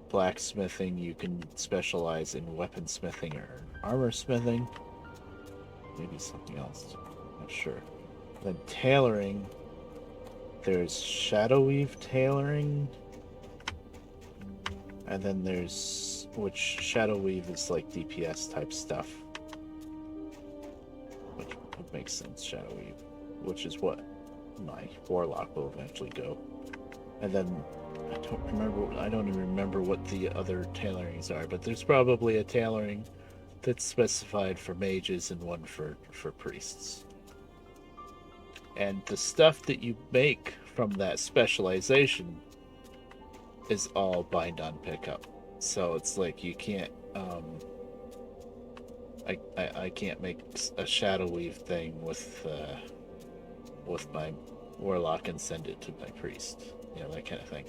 Blacksmithing, you can specialize in weaponsmithing or armor smithing. Maybe something else. I'm not sure. Then tailoring, there's shadow weave tailoring. And then there's, which shadow weave is like DPS type stuff. Which would make sense, shadow weave. Which is what my warlock will eventually go. And then I don't even remember what the other tailorings are, but there's probably a tailoring that's specified for mages and one for priests. And the stuff that you make from that specialization is all bind on pickup. So it's like you can't I can't make a shadow weave thing with my warlock and send it to my priest. You know, that kind of thing.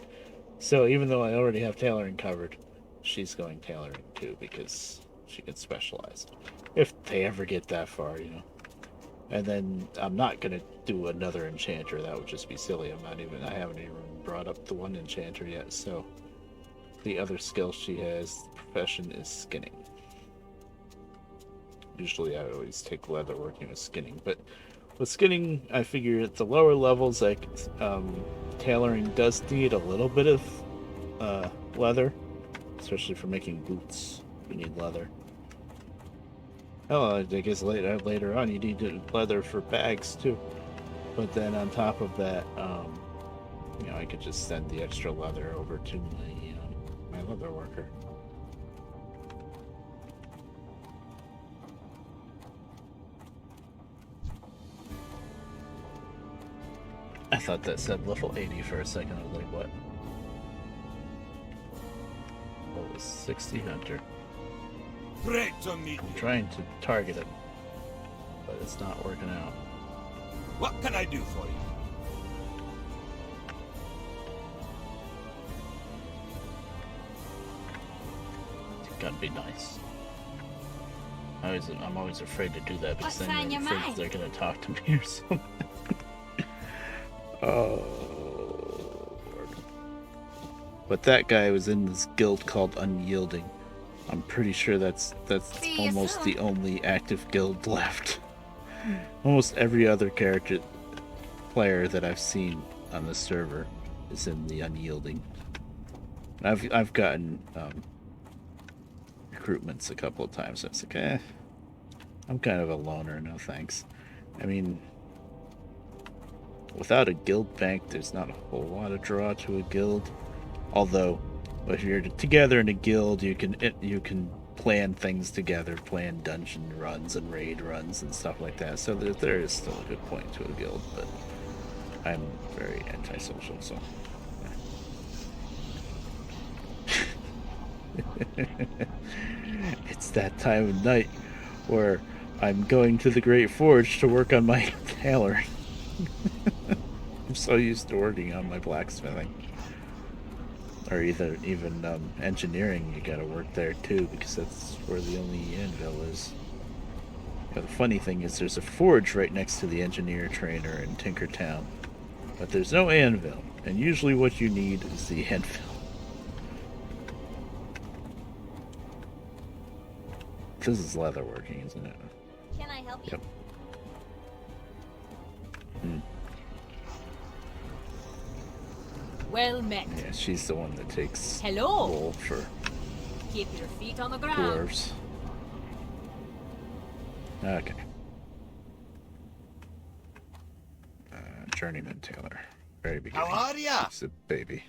So even though I already have tailoring covered, she's going tailoring too because she can specialize. If they ever get that far, you know. And then I'm not gonna do another enchanter. That would just be silly. I haven't even brought up the one enchanter yet. So the other skill she has, the profession, is skinning. Usually I always take leatherworking with skinning, but with skinning, I figure at the lower levels, like tailoring does need a little bit of leather, especially for making boots. You need leather. Oh, I guess later on you need leather for bags too. But then on top of that, you know, I could just send the extra leather over to my leather worker. I thought that said level 80 for a second. I was like, what? Level 60 hunter. Great to meet I'm you. trying to target him, but it's not working out. What can I do for you? It's gotta be nice. I'm always afraid to do that because What's then on I'm your afraid mind? they're gonna talk to me or something. Oh, Lord. But that guy was in this guild called Unyielding. I'm pretty sure that's See you almost soon. the only active guild left. Almost every other player that I've seen on the server is in the Unyielding. I've gotten recruitments a couple of times. So it's like, I'm kind of a loner, no thanks. I mean, without a guild bank, there's not a whole lot of draw to a guild. Although, if you're together in a guild, you can plan things together, plan dungeon runs and raid runs and stuff like that. So there is still a good point to a guild, but I'm very antisocial, so. It's that time of night where I'm going to the Great Forge to work on my tailoring. I'm so used to working on my blacksmithing. Or even engineering, you gotta work there too, because that's where the only anvil is. But the funny thing is there's a forge right next to the engineer trainer in Tinkertown. But there's no anvil, and usually what you need is the anvil. This is leatherworking, isn't it? Can I help you? Yep. Hmm. Well met. Yeah, she's the one that takes Hello. wool for Keep your feet on the ground. dwarves. Okay. Journeyman tailor. Very beginning. How are ya? It's a baby.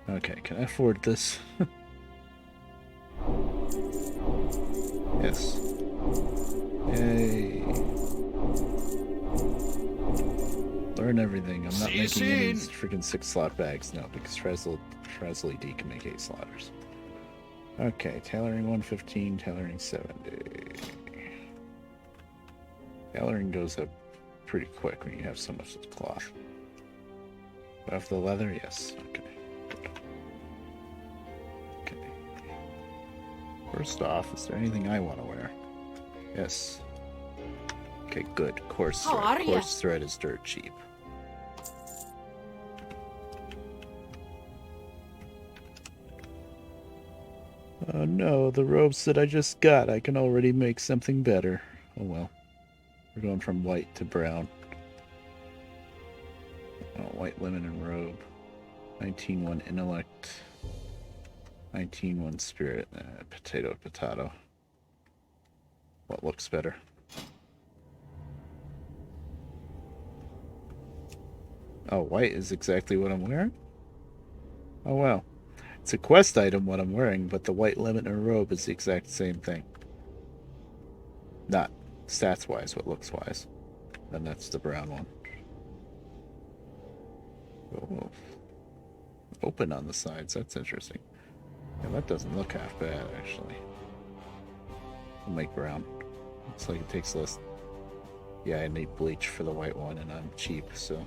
Okay, can I afford this? Yes. Yay. Learn everything. I'm not See you making any soon. freaking 6-slot bags now because Trestle D can make 8 slotters. Okay, tailoring 115, tailoring 70. Tailoring goes up pretty quick when you have so much cloth. Off the leather, yes. Okay. Okay. First off, is there anything I want to wear? Yes. Okay, good. Coarse How thread. are ya? Coarse thread is dirt cheap. Oh no, the robes that I just got, I can already make something better. Oh well. We're going from white to brown. Oh, white linen and robe. 19-1 intellect. 19-1 spirit. Potato. What looks better? Oh, white is exactly what I'm wearing? Oh wow. It's a quest item what I'm wearing, but the white linen and robe is the exact same thing. Not stats-wise, but looks-wise. And that's the brown one. Oh. Open on the sides, that's interesting. Yeah, that doesn't look half bad, actually. I'll make brown. Looks like it takes less. Yeah, I need bleach for the white one, and I'm cheap, so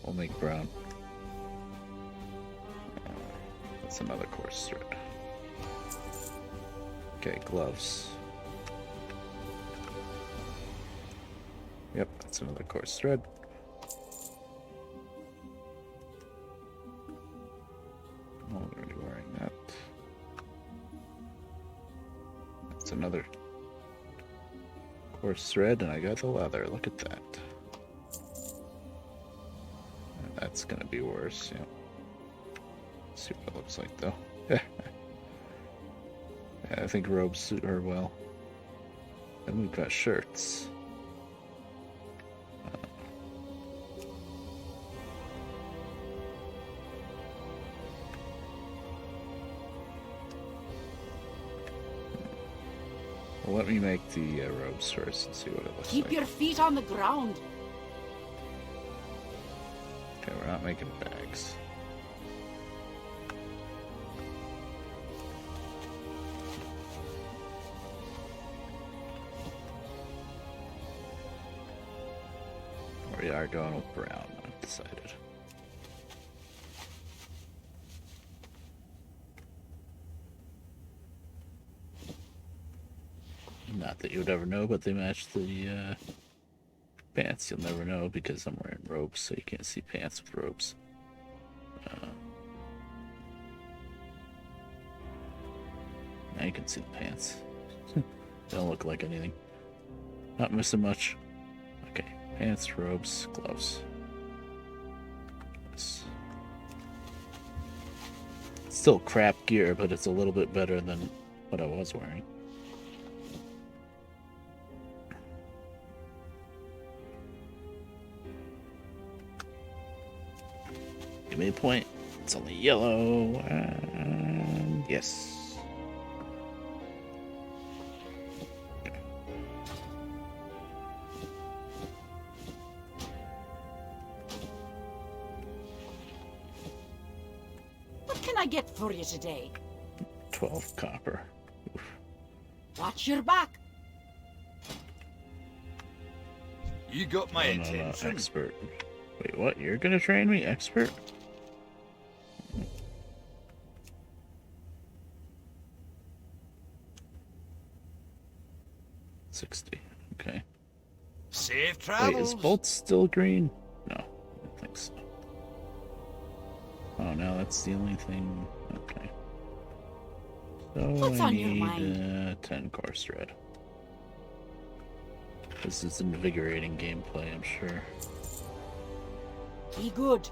I'll make brown. That's another coarse thread. Okay, gloves. Yep, that's another coarse thread. I'm already wearing that. That's another coarse thread, and I got the leather. Look at that. And that's gonna be worse, yeah. Let's see what it looks like, though. Yeah, I think robes suit her well. Then we've got shirts. Well, let me make the robes first and see what it looks Keep like. your feet on the ground. Okay, we're not making bags. We are going with brown, I've decided. Not that you would ever know, but they match the pants. You'll never know because I'm wearing robes, so you can't see pants with robes. Now you can see the pants. They don't look like anything. Not missing much. Okay, pants, robes, gloves. It's still crap gear, but it's a little bit better than what I was wearing. Give me a point. It's only yellow. And yes. What can I get for you today? 12 copper. Oof. Watch your back. You got my Oh, no, attention. expert. Wait, what? You're gonna train me? Expert? $60. Okay. Safe Wait, travels. is Bolt still green? No, I don't think so. Oh, no, that's the only thing. Okay. So What's I on your need mind? 10 course thread. This is invigorating gameplay, I'm sure. Be good.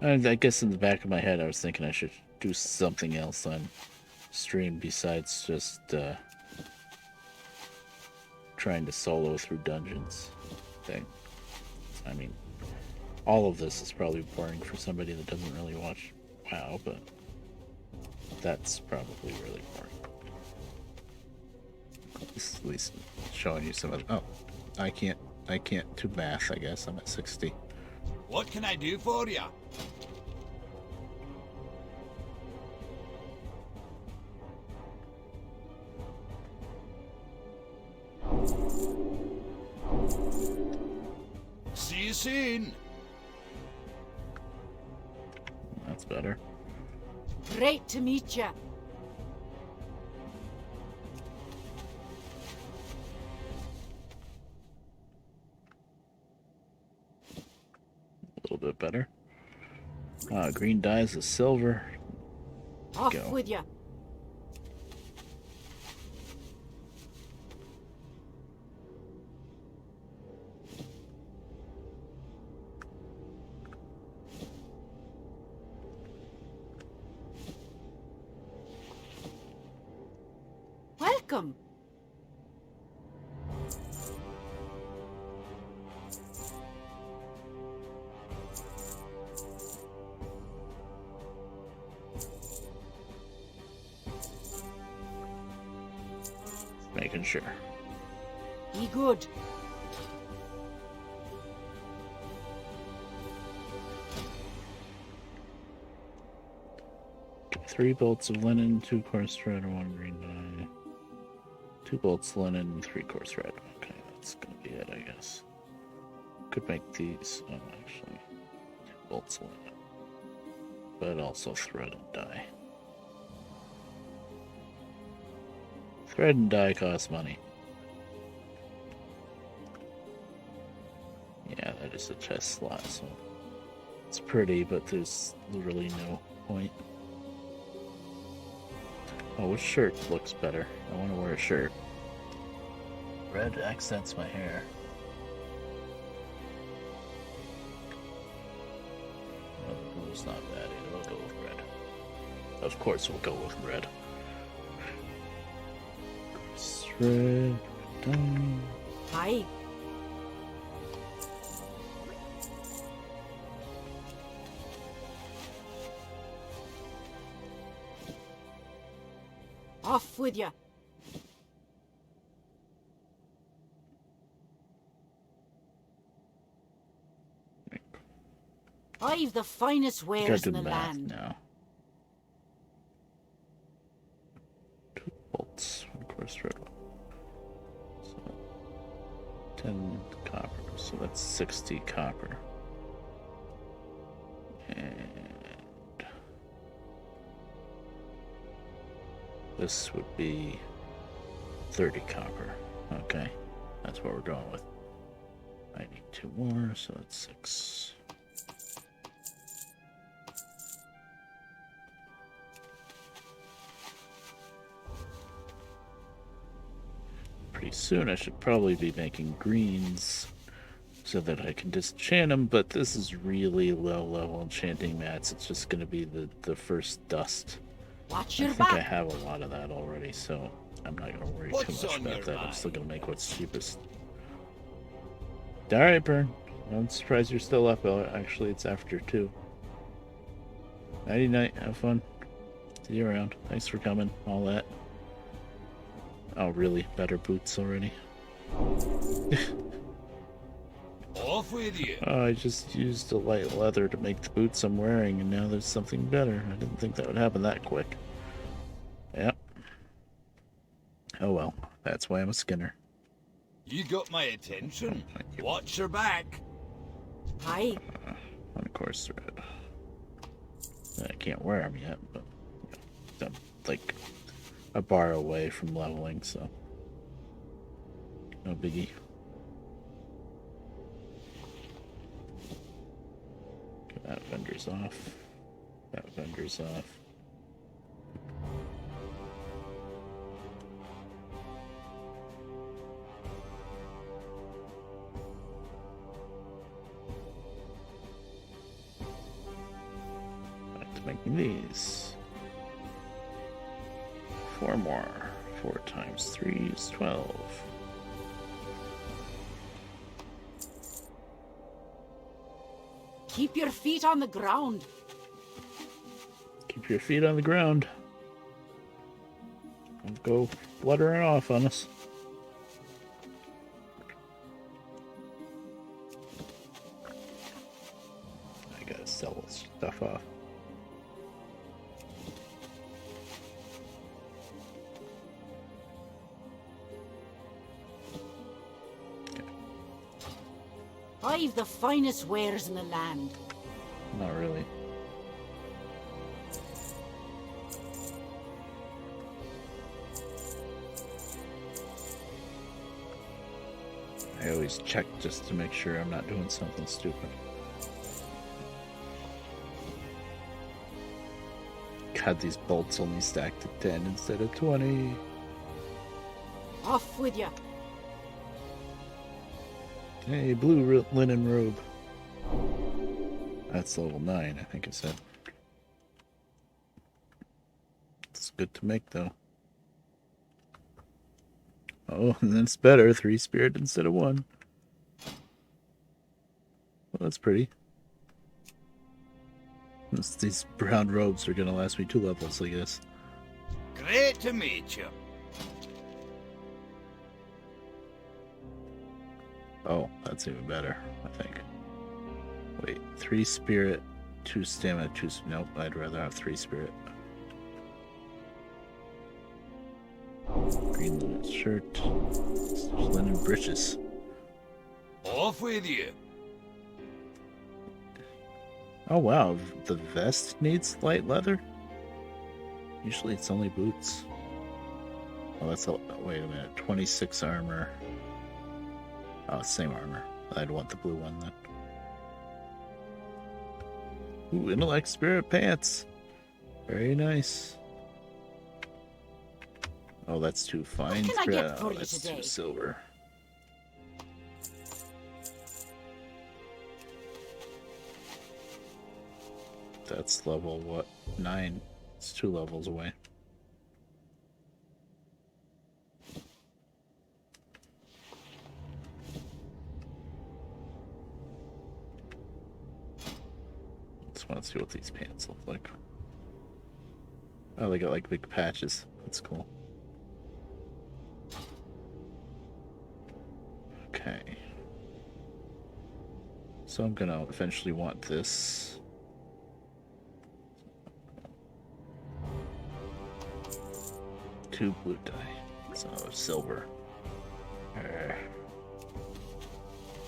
I guess in the back of my head, I was thinking I should do something else on stream besides just trying to solo through dungeons. Okay. I mean, all of this is probably boring for somebody that doesn't really watch WoW, but that's probably really boring. At least showing you some of. Oh, I can't do math. I guess I'm at 60. What can I do for you? See you soon. That's better. Great to meet ya. A little bit better. Green dyes is silver. Off Go. with ya. Welcome. Making sure. Be good. Okay, 3 bolts of linen, 2 coarse thread, 1 green dye. 2 bolts linen, and 3 coarse thread. Okay, that's gonna be it, I guess. Could make these. Oh, actually, 2 bolts linen, but also thread and dye. Thread and dye cost money. Yeah, that is a chest slot, so it's pretty, but there's literally no point. Oh, which shirt looks better? I want to wear a shirt. Red accents my hair. Oh, the blue's not bad either. We'll go with red. Of course, we'll go with red. Red, dye. Hi. Off with ya. I've the finest Gotta wares do in the math land. now. 2 bolts, 1 coarse thread. So 10 copper, so that's 60 copper. And this would be 30 copper. Okay, that's what we're going with. I need 2 more, so that's 6. Pretty soon I should probably be making greens so that I can disenchant them, but this is really low level enchanting mats. It's just going to be the first dust. Watch I your think I back. have a lot of that already, so I'm not going to worry too What's much on about your that. I'm still mind? going to make what's cheapest. Alright, Burn. I'm surprised you're still up. Actually, it's after 2. Nighty night. Have fun. See you around. Thanks for coming. All that. Oh, really? Better boots already? Off with you. Oh, I just used a light leather to make the boots I'm wearing, and now there's something better. I didn't think that would happen that quick. Yep. Oh well. That's why I'm a Skinner. You got my attention. Thank you. Watch your back. Hi. On course thread. I can't wear them yet, but I'm like a bar away from leveling, so no biggie. Get that vendor's off. That vendor's off. Back to making these. 4 more. 4 times 3 is 12. Keep your feet on the ground. Keep your feet on the ground. Don't go fluttering off on us. gotta sell this stuff off. I've the finest wares in the land. Not really. I always check just to make sure I'm not doing something stupid. God, these bolts only stack to 10 instead of 20. Off with you. Hey, blue linen robe. That's level 9, I think it said. It's good to make, though. Oh, and that's better. 3 spirit instead of 1. Well, that's pretty. These brown robes are gonna last me 2 levels, I guess. Great to meet you. Oh, that's even better, I think. Wait, 3 spirit, 2 stamina, 2... Nope, I'd rather have 3 spirit. Green linen shirt. Linen breeches. Off with you. Oh wow, the vest needs light leather? Usually it's only boots. Oh, that's a... Wait a minute, 26 armor. Oh, same armor. I'd want the blue one then. Ooh, intellect spirit pants. Very nice. Oh, that's too fine. What can I get Oh, for you that's today? too silver. That's level, what, 9? It's 2 levels away. Just want to see what these pants look like. Oh, they got like big patches. That's cool. Okay. So I'm gonna eventually want this. Two blue dye. So silver.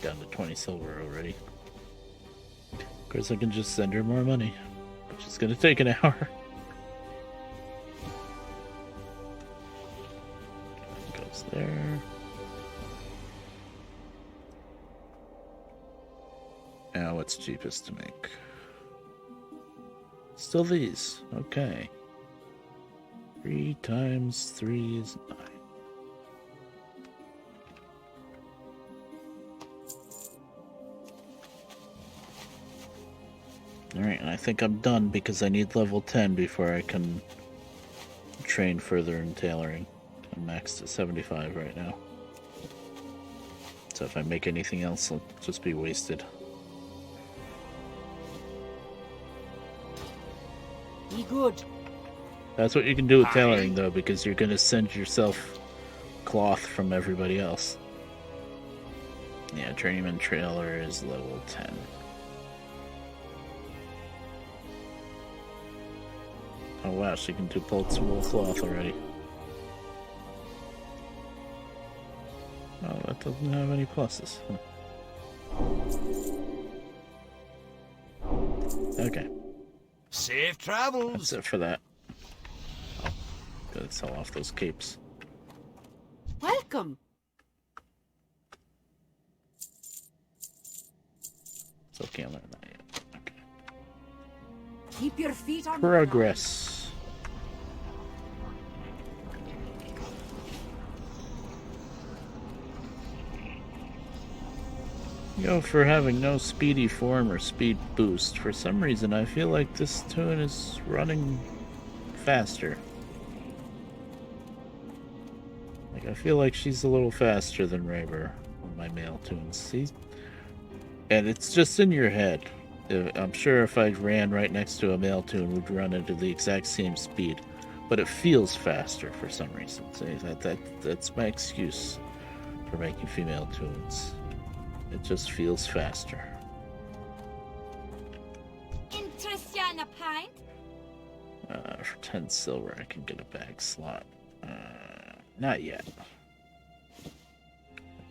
Down to 20 silver already. Of course I can just send her more money. Which is gonna take an hour. Goes there. Now what's cheapest to make? Still these. Okay. 3 times 3 is 9. Alright, and I think I'm done because I need level 10 before I can train further in tailoring. I'm maxed at 75 right now. So if I make anything else, it'll just be wasted. Be good. That's what you can do with tailoring, though, because you're going to send yourself cloth from everybody else. Yeah, Journeyman Trailer is level 10. Oh wow, she can do bolts wool cloth already. Oh, that doesn't have any pluses. Huh. Okay. Safe travels. That's it for that. Oh, gotta sell off those capes. Welcome. So can't learn that yet. Okay. Keep your feet on Progress. Yo, for having no speedy form or speed boost, for some reason I feel like this tune is running faster. Like, I feel like she's a little faster than Raver on my male tunes. See? And it's just in your head. I'm sure if I ran right next to a male tune, we'd run into the exact same speed. But it feels faster for some reason. So that's my excuse for making female tunes. It just feels faster. a pint? For 10 silver, I can get a bag slot. Not yet.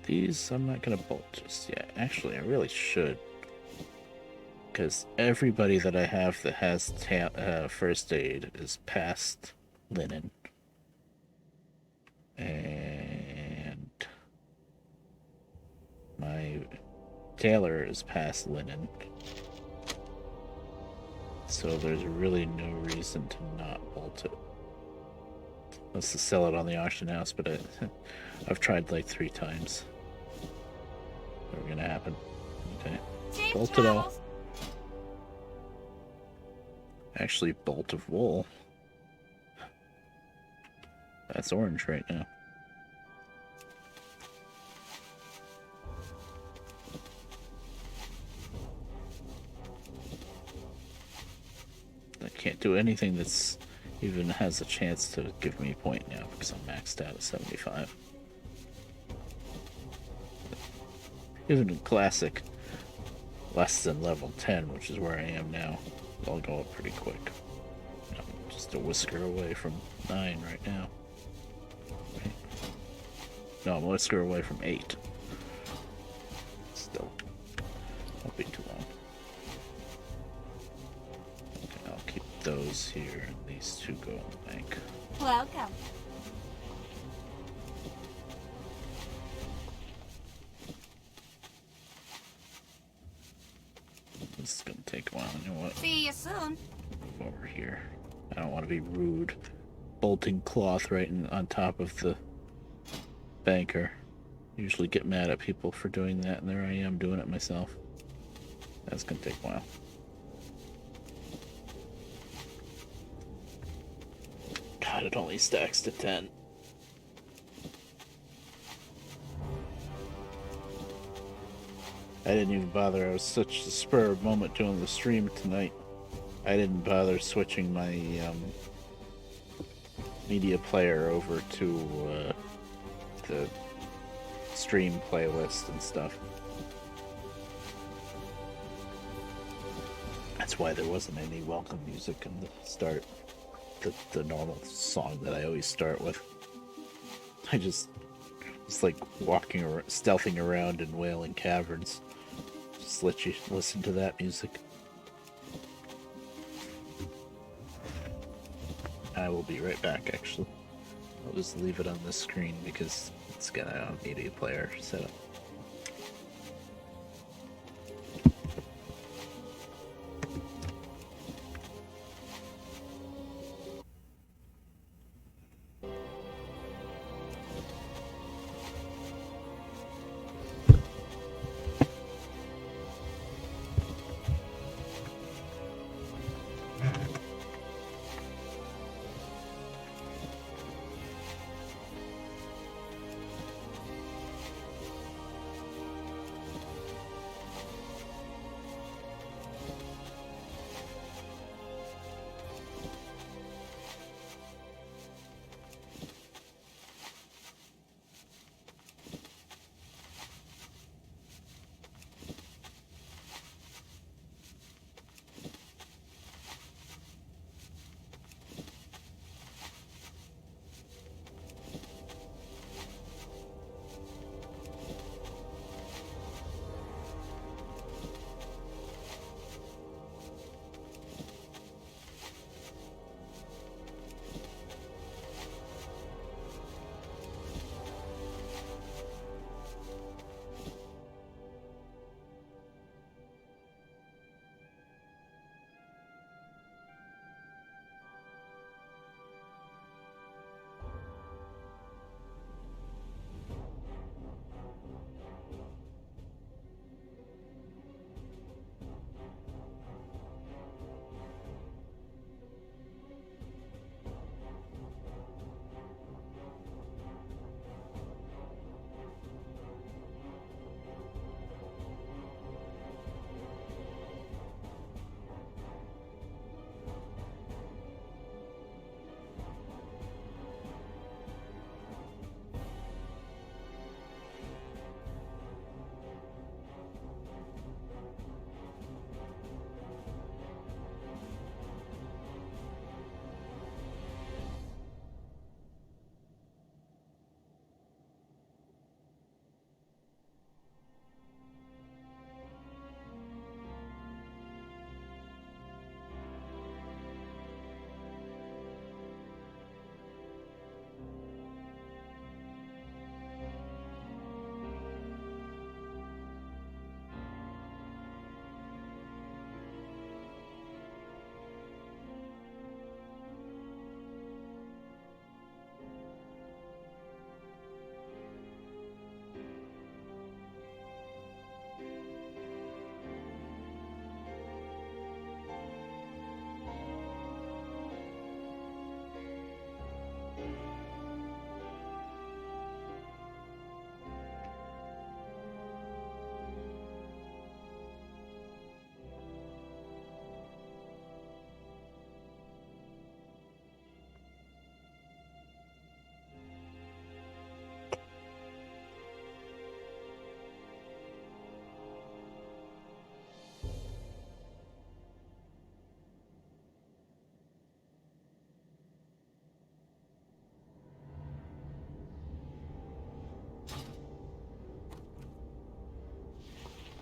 These, I'm not gonna bolt just yet. Actually, I really should. Because everybody that I have that has first aid is past linen. And my tailor is past linen. So there's really no reason to not bolt it. Unless to sell it on the auction house, but I've tried like 3 times. Never gonna happen. Okay. Safe Bolt it all. travels. Actually, bolt of wool. That's orange right now. I can't do anything that's even has a chance to give me a point now because I'm maxed out at 75. Even in classic, less than level 10, which is where I am now, I'll go up pretty quick. I'm just a whisker away from 9 right now. Right. No, I'm a whisker away from 8. Still, won't be too long. Okay, I'll keep those here, and these 2 go in the bank. Welcome. This is gonna take a while. You know what? See you soon. Over here. I don't want to be rude. Bolting cloth right on top of the banker. Usually get mad at people for doing that, and there I am doing it myself. That's gonna take a while. God, it only stacks to 10. I didn't even bother. I was such a spur of moment doing the stream tonight. I didn't bother switching my media player over to the stream playlist and stuff. That's why there wasn't any welcome music in the start. The normal song that I always start with. I just was like walking around, stealthing around in Wailing caverns. Just let you listen to that music. I will be right back, actually. I'll just leave it on this screen because it's got a media player set up.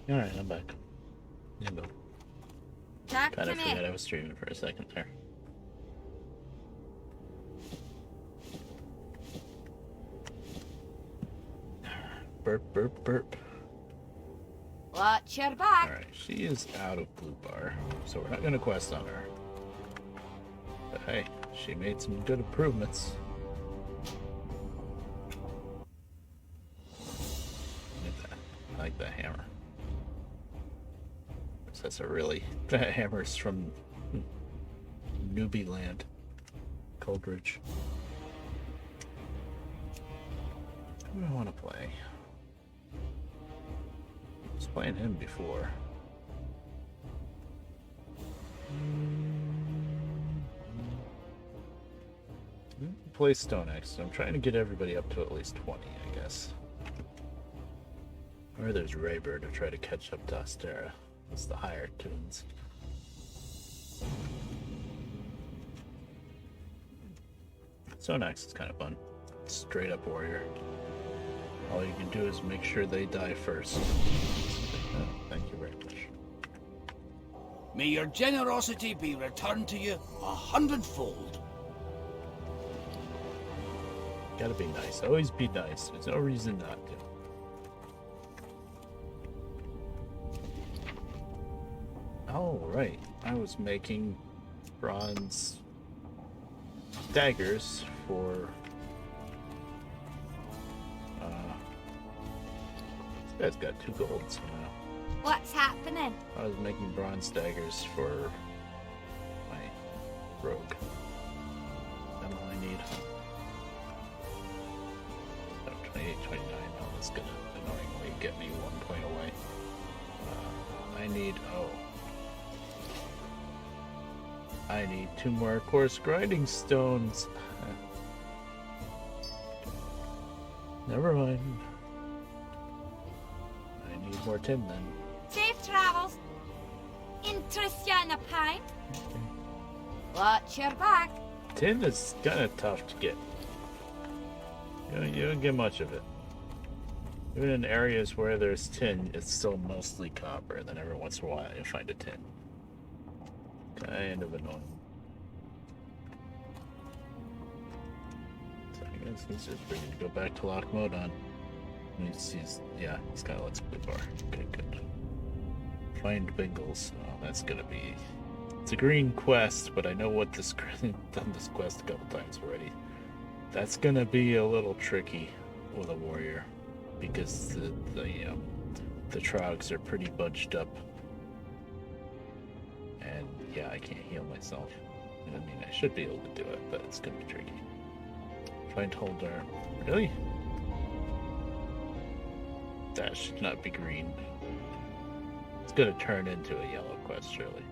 Alright, I'm back. Nimble. Talk Kind to of forgot me. I was streaming for a second there. Burp, burp, burp. Watch your back. Alright, she is out of blue bar, so we're not going to quest on her. But hey, she made some good improvements. I like that hammer. That's a really... That hammer's from Newbie Land. Coldridge. Who do I want to play? I was playing him before. Play Stone Axe, so I'm trying to get everybody up to at least 20, I guess. Or there's Rayburn to try to catch up to Astera. That's the higher tunes. Stone Axe is kind of fun. Straight up warrior. All you can do is make sure they die first. Oh, thank you very much. May your generosity be returned to you 100-fold. Gotta be nice. Always be nice. There's no reason not to. Alright. I was making bronze daggers for this guy's got 2 golds now. What's happening? I was making bronze daggers for my rogue. That's all I need. Oh, 28, 29. Oh, that's gonna annoyingly get me 1 point away. I need, I need 2 more coarse grinding stones. Never mind. I need more tin then. Safe travels. Interest ya in a pint? Watch your back. Tin is kind of tough to get. You don't get much of it. Even in areas where there's tin, it's still mostly copper, and then every once in a while you find a tin. Kind of annoying. So I guess he's just ready to go back to lock mode on. He's kind of lets blue bar. Okay, good. Find Bingles. Oh, that's gonna be... It's a green quest, but I know what this... done this quest a couple times already. That's gonna be a little tricky with a warrior, because the trogs are pretty budged up. And yeah, I can't heal myself. I mean, I should be able to do it, but it's gonna be tricky. Find Holdar. Really? That should not be green. It's gonna turn into a yellow quest, surely.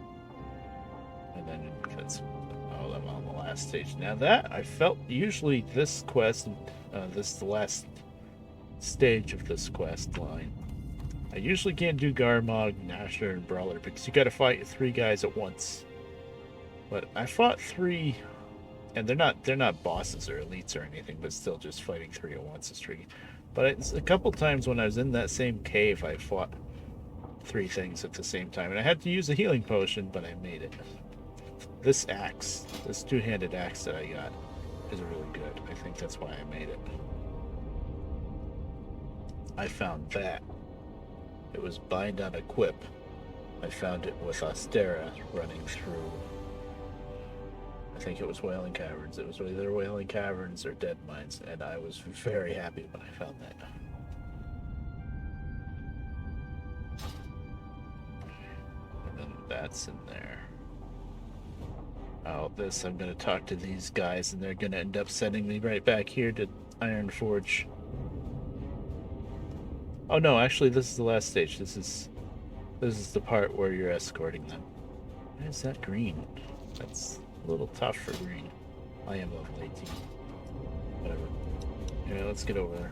And then if it's... Oh, I'm on the last stage. Now that, I felt usually this quest, this is the last stage of this quest line. I usually can't do Garmog, Nasher, and Brawler because you gotta fight 3 guys at once. But I fought 3, and they're not bosses or elites or anything, but still just fighting 3 at once is tricky. But it's a couple times when I was in that same cave, I fought 3 things at the same time, and I had to use a healing potion, but I made it. This axe, this 2-handed axe that I got, is really good. I think that's why I made it. I found that. It was bind on equip. I found it with Astera running through... I think it was Wailing Caverns. It was either Wailing Caverns or Dead Mines, and I was very happy when I found that. And then that's in there. Oh, this, I'm going to talk to these guys, and they're going to end up sending me right back here to Ironforge. Oh no, actually this is the last stage. This is the part where you're escorting them. Why is that green? That's a little tough for green. I am level 18. Whatever. Yeah, let's get over there.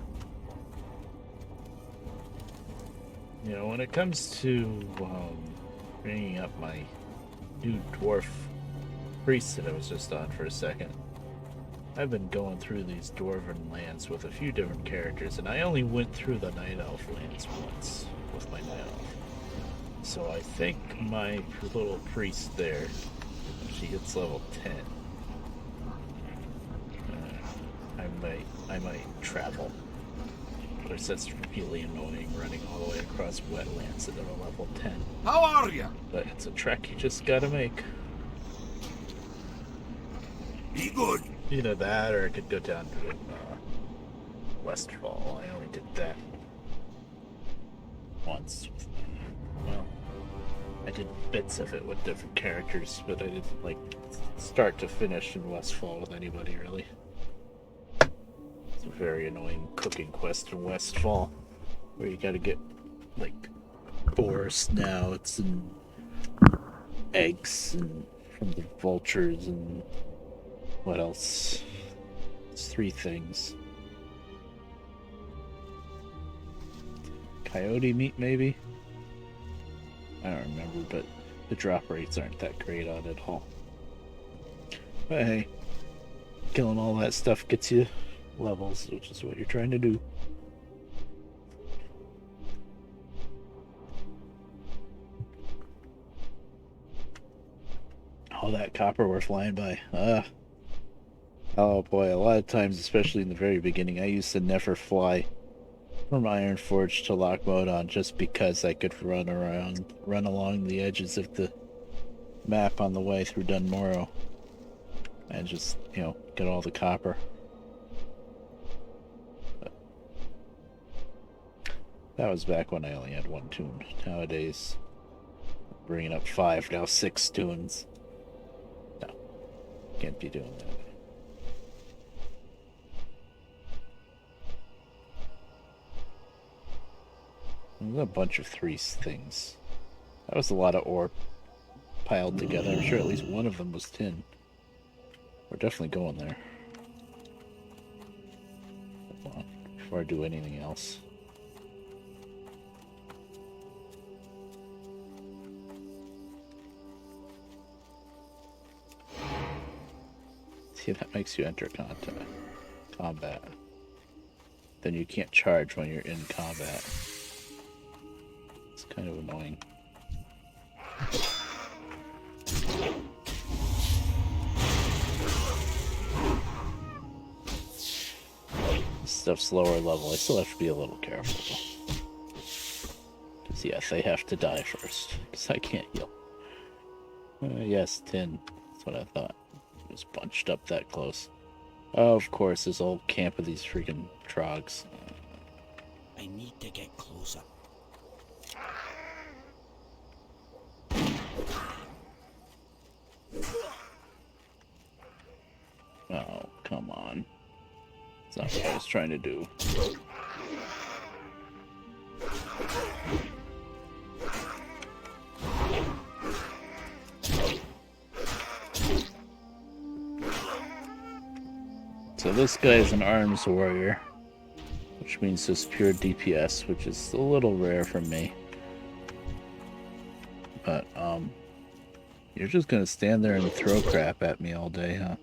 You know, when it comes to bringing up my new dwarf priest that I was just on for a second, I've been going through these dwarven lands with a few different characters, and I only went through the night elf lands once with my night elf. So I think my little priest there, she hits level 10. I might travel. Of course, that's really annoying running all the way across wetlands at a level 10. How are you? But it's a trek you just gotta make. Be good. Either that, or I could go down to Westfall. I only did that once. Well, I did bits of it with different characters, but I didn't like start to finish in Westfall with anybody really. It's a very annoying cooking quest in Westfall, where you gotta get like boar snouts and eggs and from the vultures and what else? It's 3 things. Coyote meat, maybe? I don't remember, but the drop rates aren't that great on it all. But hey, killing all that stuff gets you levels, which is what you're trying to do. All that copper we're flying by. Oh boy, a lot of times, especially in the very beginning, I used to never fly from Ironforge to Lochmodon just because I could run along the edges of the map on the way through Dunmorrow and just, get all the copper. But that was back when I only had 1 toon. Nowadays, bringing up 5, now 6 toons. No, can't be doing that. There's a bunch of 3 things. That was a lot of ore piled together. I'm sure at least one of them was tin. We're definitely going there. Hold on, before I do anything else. See, that makes you enter combat. Then you can't charge when you're in combat. It's kind of annoying. This stuff's lower level. I still have to be a little careful. Because, yes, they have to die first. Because I can't heal. Yes, tin. That's what I thought. It was bunched up that close. Oh, of course, there's a whole camp of these freaking trogs. I need to get closer. Oh, come on. That's not what I was trying to do. So this guy is an arms warrior, which means just pure DPS, which is a little rare for me. But, you're just gonna stand there and throw crap at me all day, huh?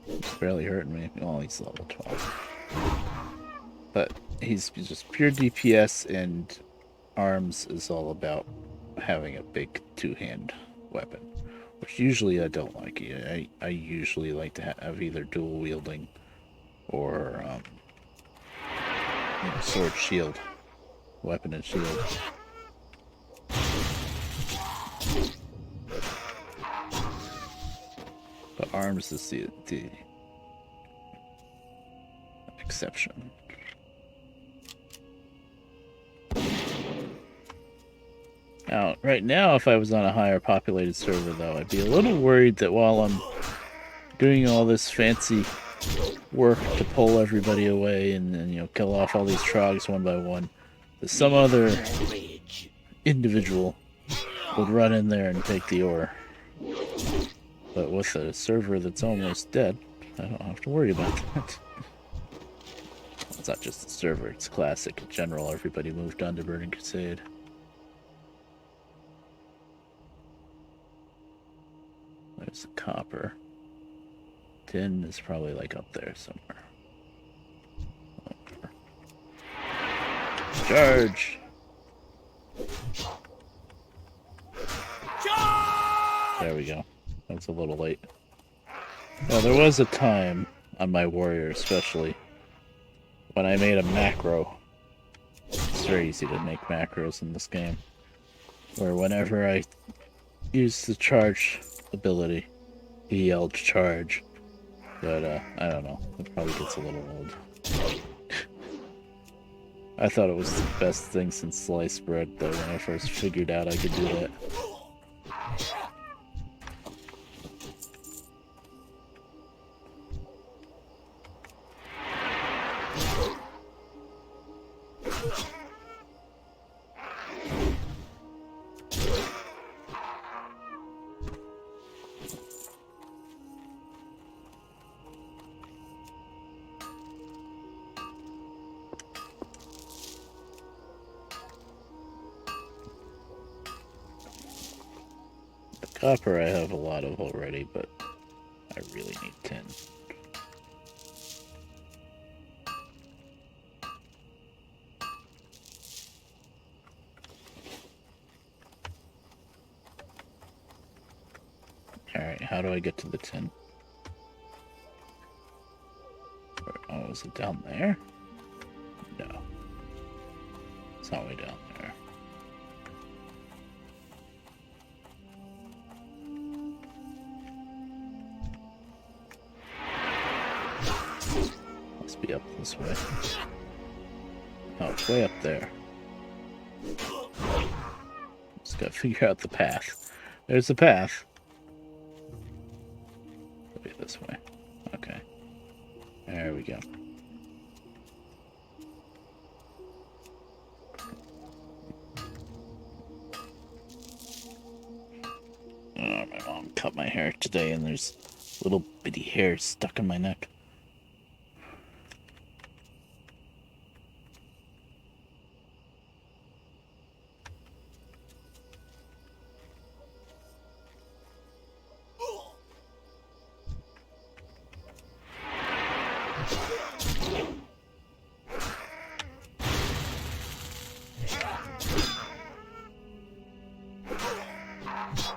It's barely hurting me. Oh, he's level 12. But he's just pure DPS, and arms is all about having a big 2-hand weapon. Which usually I don't like. I usually like to have either dual wielding or sword shield, weapon and shield. But arms is the exception. Now, right now, if I was on a higher populated server, though, I'd be a little worried that while I'm doing all this fancy work to pull everybody away and kill off all these trogs one by one, that some other individual would run in there and take the ore. But with a server that's almost dead, I don't have to worry about that. It's not just the server, it's Classic in general. Everybody moved on to Burning Crusade. There's the copper. Tin is probably like up there somewhere. Charge! There we go. That's a little late. Now, there was a time, on my warrior especially, when I made a macro. It's very easy to make macros in this game. Where whenever I use the charge ability, he yelled charge. But, I don't know. It probably gets a little old. I thought it was the best thing since sliced bread, though, when I first figured out I could do that. Copper I have a lot of already, but I really need tin. Alright, how do I get to the tin? Oh, is it down there? No. It's not way down there. Must be up this way. Oh, it's way up there. Just gotta figure out the path. There's the path. It'll be this way. Okay. There we go. Oh, my mom cut my hair today and there's little bitty hairs stuck in my neck.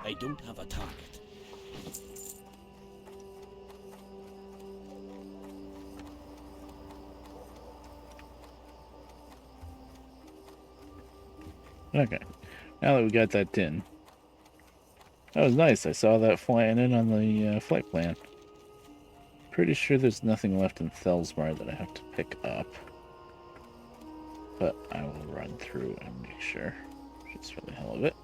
I don't have a target. Okay. Now that we got that tin. That was nice. I saw that flying in on the flight plan. Pretty sure there's nothing left in Thelsmar that I have to pick up. But I will run through and make sure. Just for the hell of it.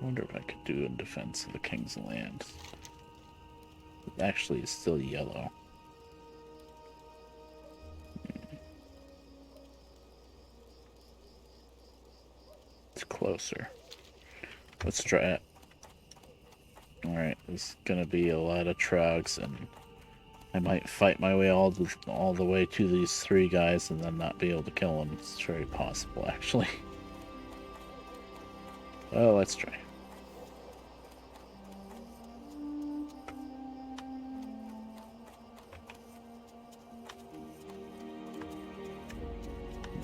I wonder if I could do in defense of the King's Land. It actually is still yellow. It's closer. Let's try it. Alright, there's gonna be a lot of trogs, and I might fight my way all the way to these three guys and then not be able to kill them. It's very possible, actually. Well, let's try.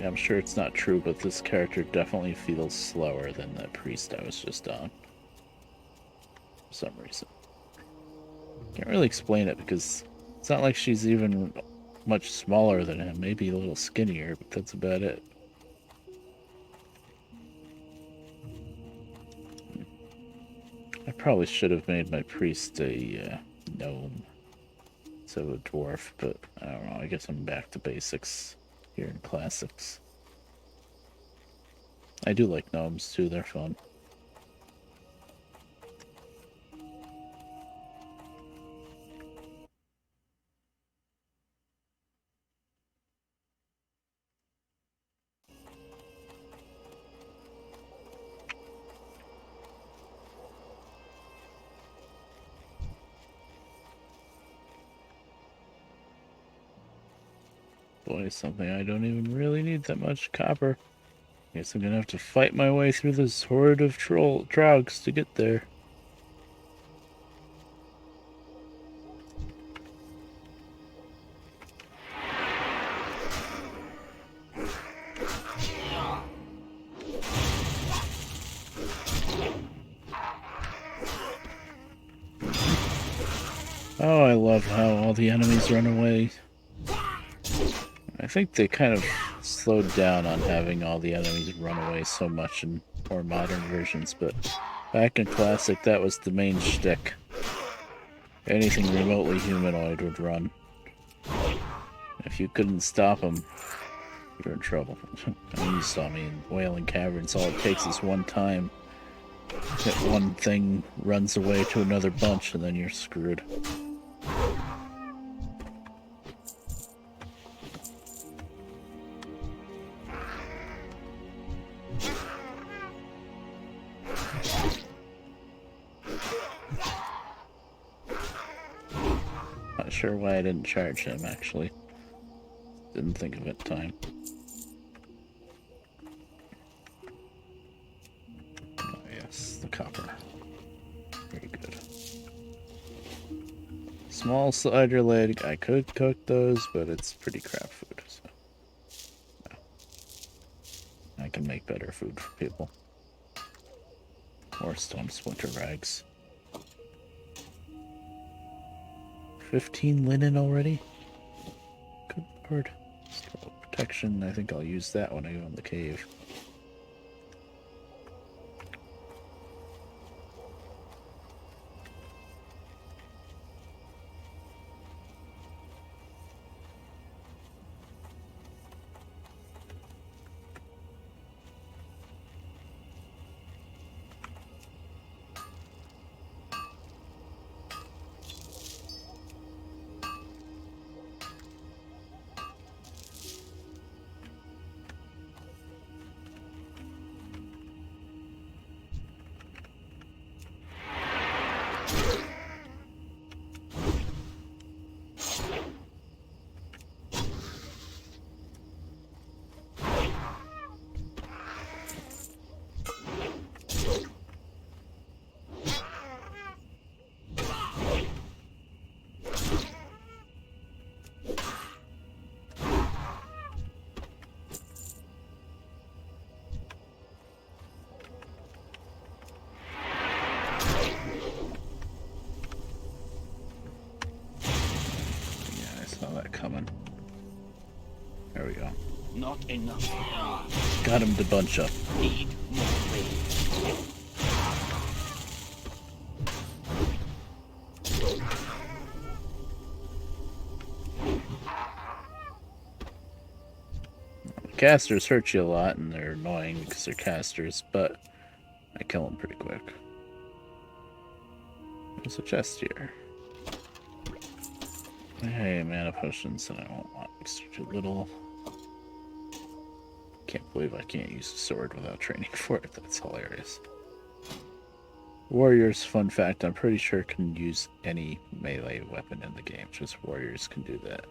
I'm sure it's not true, but this character definitely feels slower than the priest I was just on. For some reason. Can't really explain it because it's not like she's even much smaller than him. Maybe a little skinnier, but that's about it. I probably should have made my priest a gnome instead of a dwarf, but I don't know. I guess I'm back to basics here in classics. I do like gnomes too, they're fun. Boy, something I don't even really need that much copper. Guess I'm gonna have to fight my way through this horde of trogs to get there. love how all the enemies run away. I think they kind of slowed down on having all the enemies run away so much in more modern versions, but back in Classic, that was the main shtick. Anything remotely humanoid would run. If you couldn't stop them, you're in trouble. I mean, you saw me in Wailing Caverns. All it takes is one time that one thing runs away to another bunch, and then you're screwed. Not sure why I didn't charge him, actually. Didn't think of it in time. Oh, yes, the copper. Very good. Small cider leg. I could cook those, but it's pretty crap food, so. No. I can make better food for people. More stone splinter rags. 15 linen already? Good lord. Spell protection. I think I'll use that when I go in the cave. Coming. There we go. Not enough. Got him to bunch up. Need more rain. Casters hurt you a lot, and they're annoying because they're casters, but I kill them pretty quick. There's a chest here. Hey, mana potions, and I won't want extra too little. Can't believe I can't use a sword without training for it. That's hilarious. Warriors, fun fact, I'm pretty sure can use any melee weapon in the game. Just warriors can do that.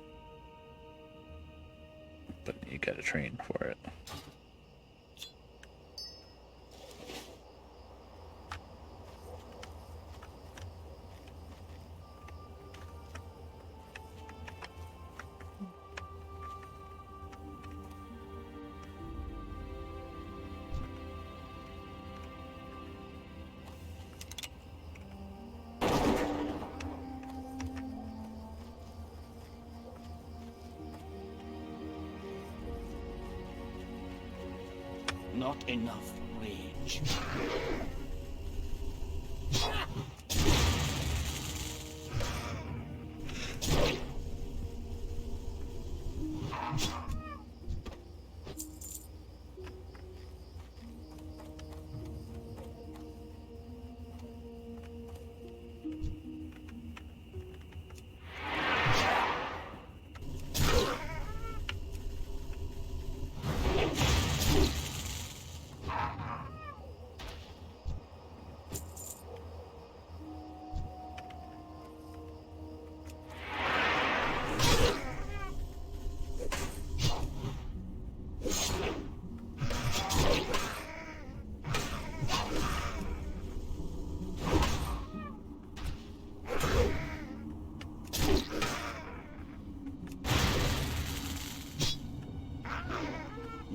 But you gotta train for it. Not enough rage.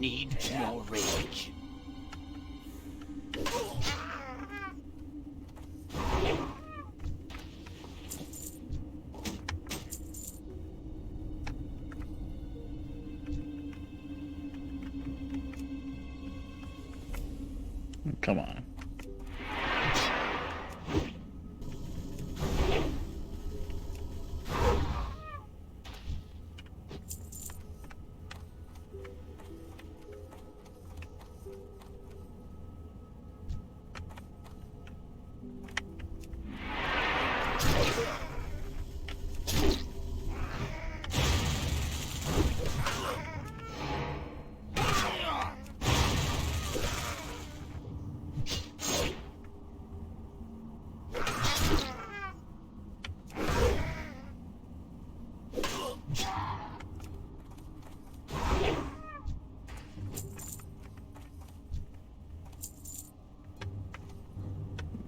Need more rage. Come on.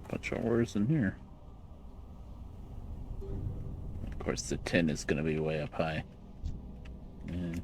Bunch of ores in here. Of course, the tin is going to be way up high. Yeah.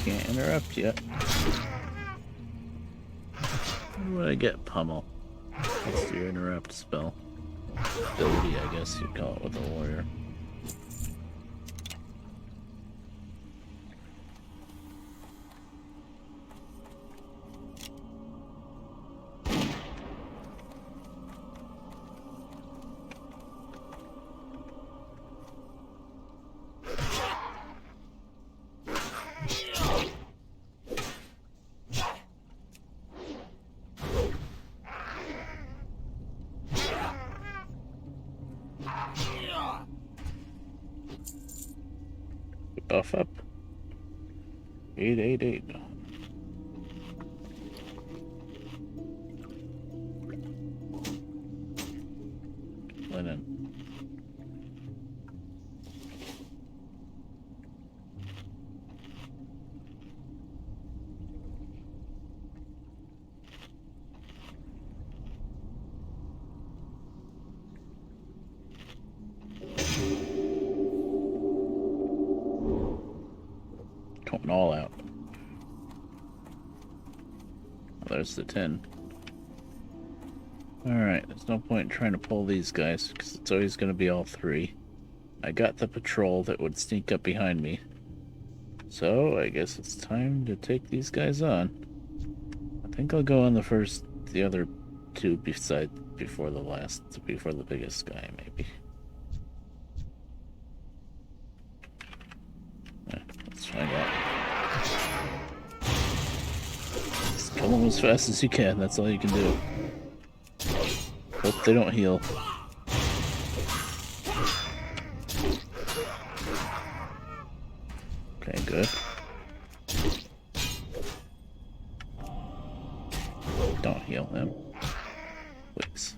Can't interrupt yet. What would I get? Pummel. What's your interrupt spell? Ability, I guess you'd call it with a warrior. Buff up. 888. Linen. Coming all out. Well, there's the 10. Alright, there's no point in trying to pull these guys, because it's always going to be all three. I got the patrol that would sneak up behind me. So, I guess it's time to take these guys on. I think I'll go on the other two before the biggest guy, maybe. Let's find out. Just kill them as fast as you can, that's all you can do. Hope they don't heal. Okay, good. Don't heal him. Please.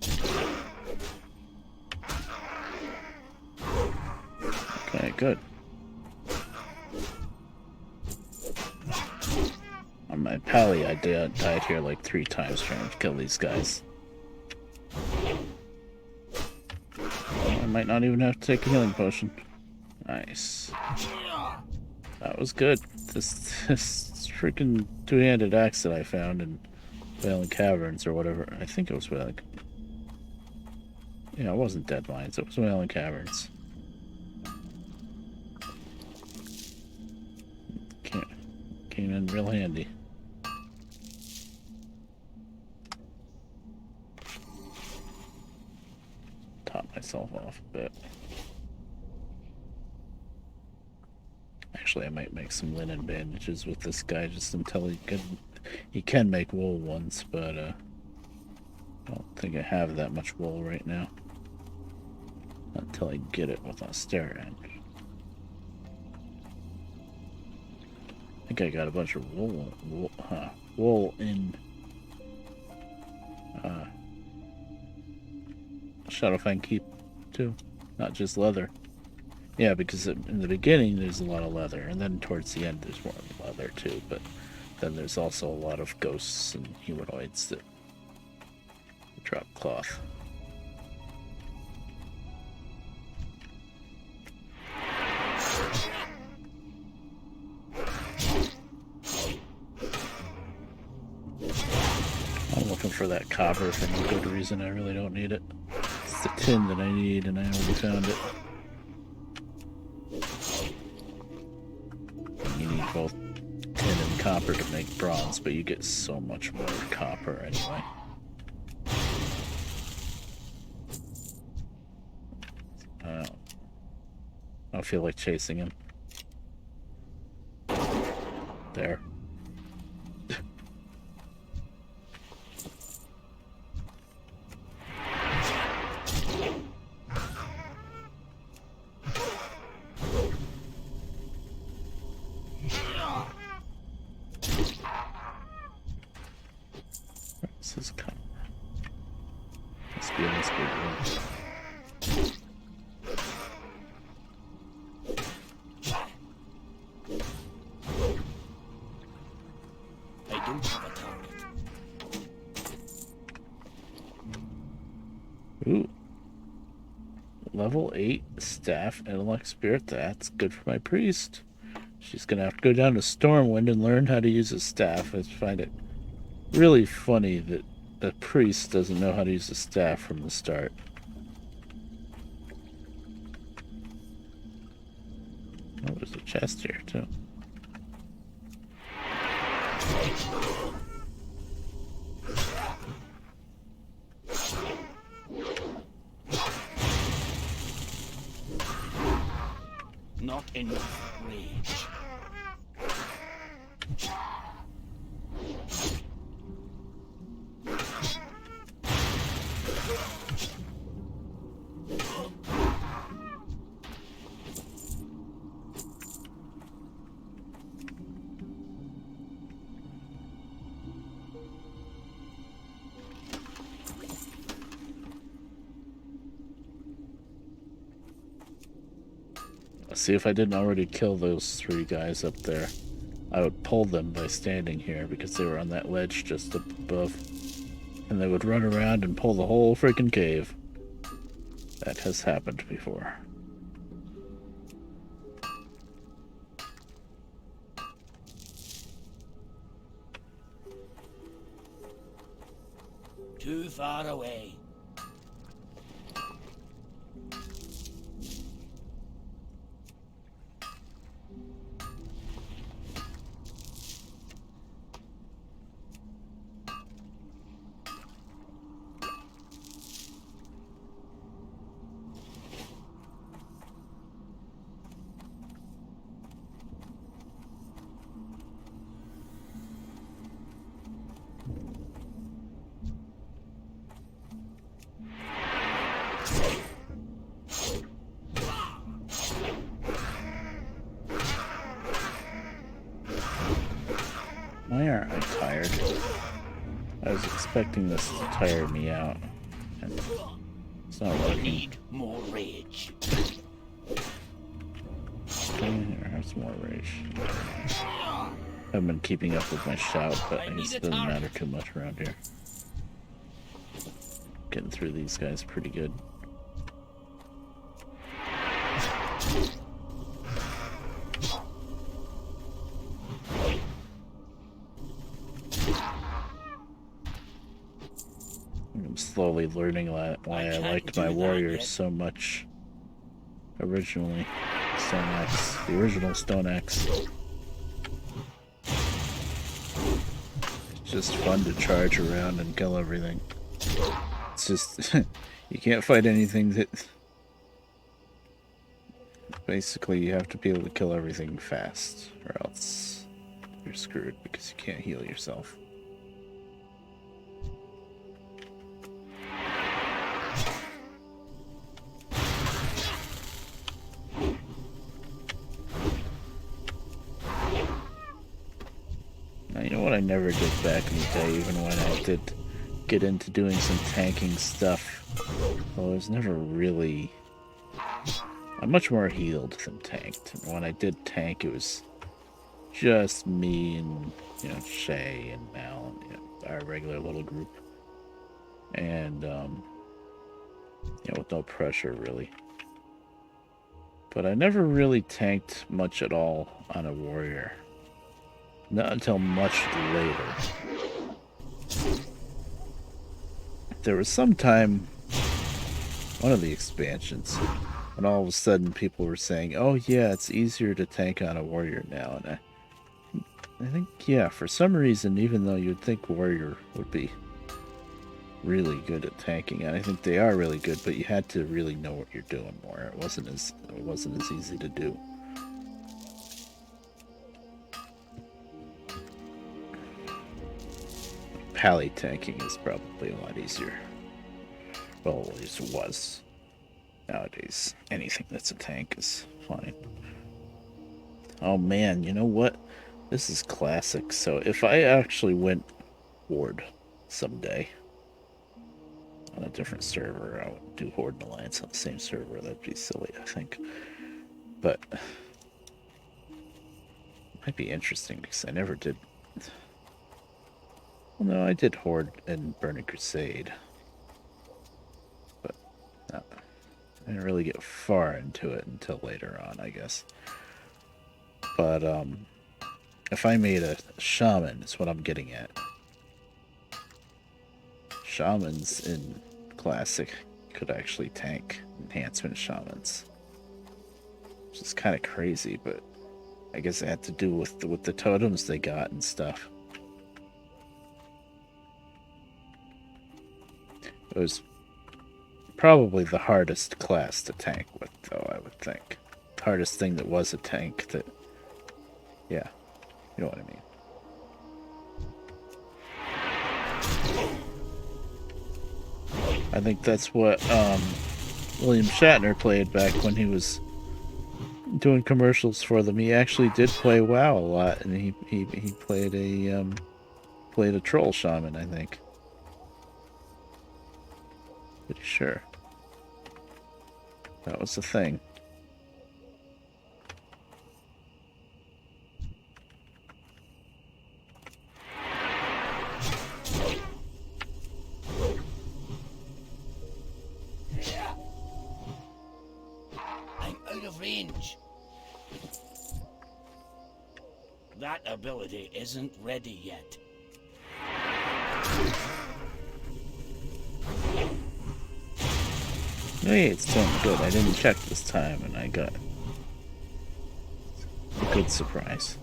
Okay, good. On my pally, I died here like 3 times trying to kill these guys. I might not even have to take a healing potion. Nice. That was good. This freaking 2-handed axe that I found in Wailing Caverns or whatever. I think it was Wailing. Yeah, it wasn't Dead Mines. It was Wailing Caverns. Came in real handy. myself off a bit. Actually, I might make some linen bandages with this guy just until he can make wool ones, but I don't think I have that much wool right now. Not until I get it with Austerity. I think I got a bunch of wool in Shadowfang Keep too, not just leather. Yeah, because in the beginning there's a lot of leather, and then towards the end there's more leather too, but then there's also a lot of ghosts and humanoids that drop cloth. I'm looking for that copper for no good reason. I really don't need it. It's the tin that I need, and I already found it. You need both tin and copper to make bronze, but you get so much more copper anyway. I don't feel like chasing him. There. This is kind of... Must be in this big room. I don't have a target. Ooh. Level 8 staff intellect spirit. That's good for my priest. She's gonna have to go down to Stormwind and learn how to use a staff. I find it really funny that a priest doesn't know how to use a staff from the start. Oh, there's a chest here too. Not enough rage. See, if I didn't already kill those 3 guys up there, I would pull them by standing here because they were on that ledge just up above. And they would run around and pull the whole freaking cave. That has happened before. Too far away. Why aren't I tired? I was expecting this to tire me out. And it's not I working. need more rage. Okay, here, have some more rage. I've been keeping up with my shout, but I guess it doesn't matter too much around here. Getting through these guys pretty good. I'm slowly learning why I liked my warriors so much originally. Stone Axe, the original Stone Axe. It's just fun to charge around and kill everything. It's just, you can't fight anything that Basically, you have to be able to kill everything fast, or else you're screwed because you can't heal yourself. Now, you know what I never did back in the day, even when I did get into doing some tanking stuff? Well, I was never really... I'm much more healed than tanked. And when I did tank, it was just me and, you know, Shay and Mal and, you know, our regular little group. And, you know, with no pressure, really. But I never really tanked much at all on a warrior. Not until much later. There was some time, one of the expansions, and all of a sudden people were saying, oh yeah, it's easier to tank on a warrior now. And I think, yeah, for some reason, even though you'd think warrior would be really good at tanking, and I think they are really good, but you had to really know what you're doing more. It wasn't as easy to do. Pally tanking is probably a lot easier. Well, at least it was. Nowadays, anything that's a tank is fine. Oh man, you know what? This is classic. So if I actually went Horde someday on a different server, I would do Horde and Alliance on the same server. That'd be silly, I think. But it might be interesting because I never did. Well, no, I did Horde and Burning Crusade. But I didn't really get far into it until later on, I guess. But, if I made a shaman, is what I'm getting at. Shamans in Classic could actually tank enhancement shamans. Which is kind of crazy, but I guess it had to do with the totems they got and stuff. It was probably the hardest class to tank with, though, I would think. The hardest thing that was a tank that... Yeah, you know what I mean. I think that's what William Shatner played back when he was doing commercials for them. He actually did play WoW a lot, and he played a troll shaman, I think. Pretty sure that was the thing. I'm out of range. That ability isn't ready yet. Hey, it's doing good. I didn't check this time, and I got a good surprise.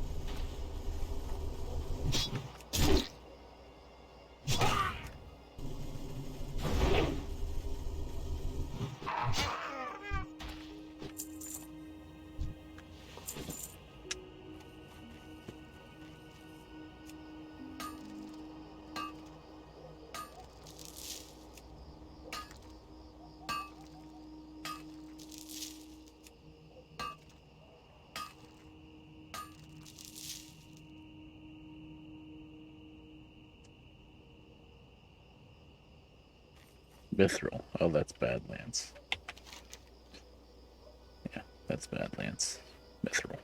Mithril. Oh, that's Badlands. Yeah, that's Badlands. Mithril.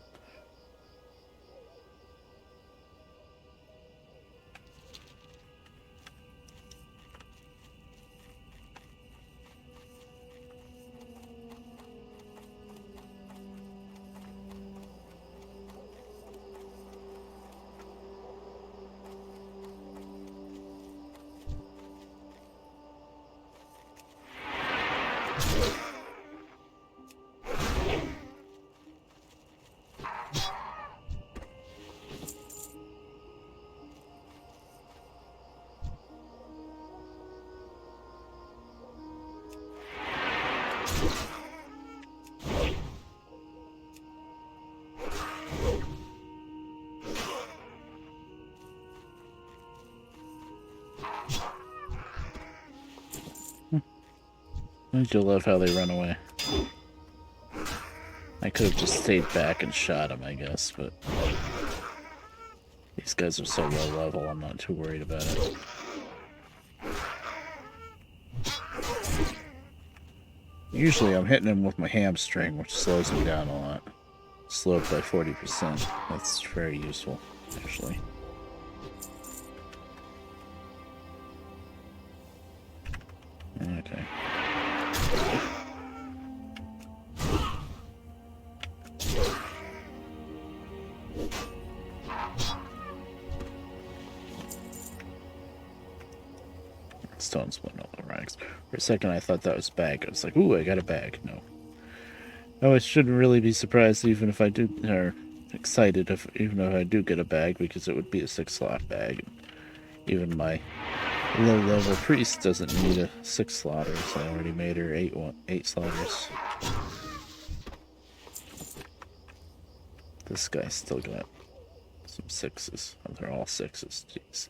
Don't you love how they run away? I could have just stayed back and shot him, I guess, but these guys are so low level, I'm not too worried about it. Usually I'm hitting him with my hamstring, which slows him down a lot. Slowed by 40%. That's very useful, actually. Okay. Stone split all the rags. For a second I thought that was a bag. I was like, ooh, I got a bag. No. Oh, I shouldn't really be surprised even if I do, or excited even if I do get a bag, because it would be a 6-slot bag. Even my low-level priest doesn't need a 6-slotter, so I already made her 8 slotters. This guy's still got some 6s. Oh, they're all 6s. Jeez.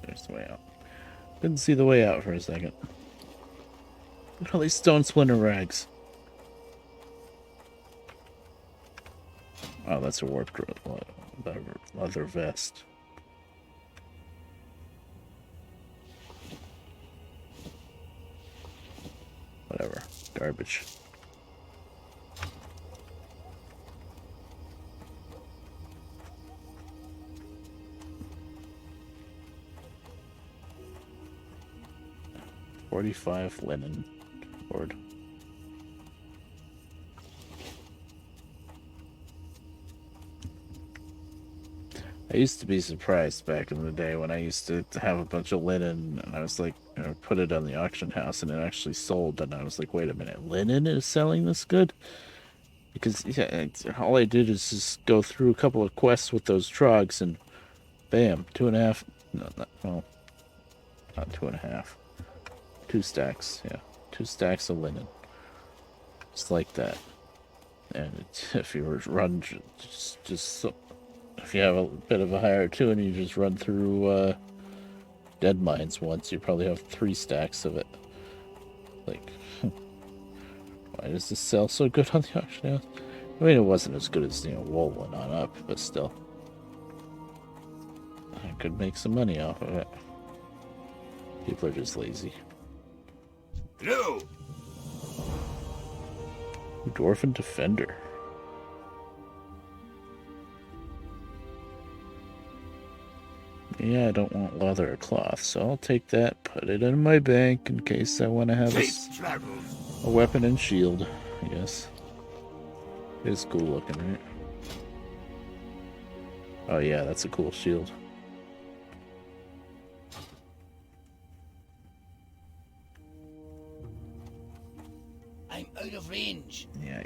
There's the way out. Couldn't see the way out for a second. Look at all these stone splinter rags. Oh, that's a warped leather vest. Whatever. Garbage. $45 linen board. I used to be surprised back in the day when I used to have a bunch of linen and I was like, put it on the auction house and it actually sold, and I was like, wait a minute, linen is selling this good? Because yeah, all I did is just go through a couple of quests with those trogs and bam, 2.5, no, well, not 2.5, 2 stacks, yeah, 2 stacks of linen. Just like that. And if you were run just if you have a bit of a higher tune, you just run through dead mines once, you probably have 3 stacks of it. Like, why does this sell so good on the auction house? I mean, it wasn't as good as, WoW went on up, but still. I could make some money off of it. People are just lazy. No. Dwarven Defender. Yeah, I don't want leather or cloth, so I'll take that, put it in my bank in case I want to have a weapon and shield, I guess. It's cool looking, right? Oh yeah, that's a cool shield. I'm out of range. Yeah.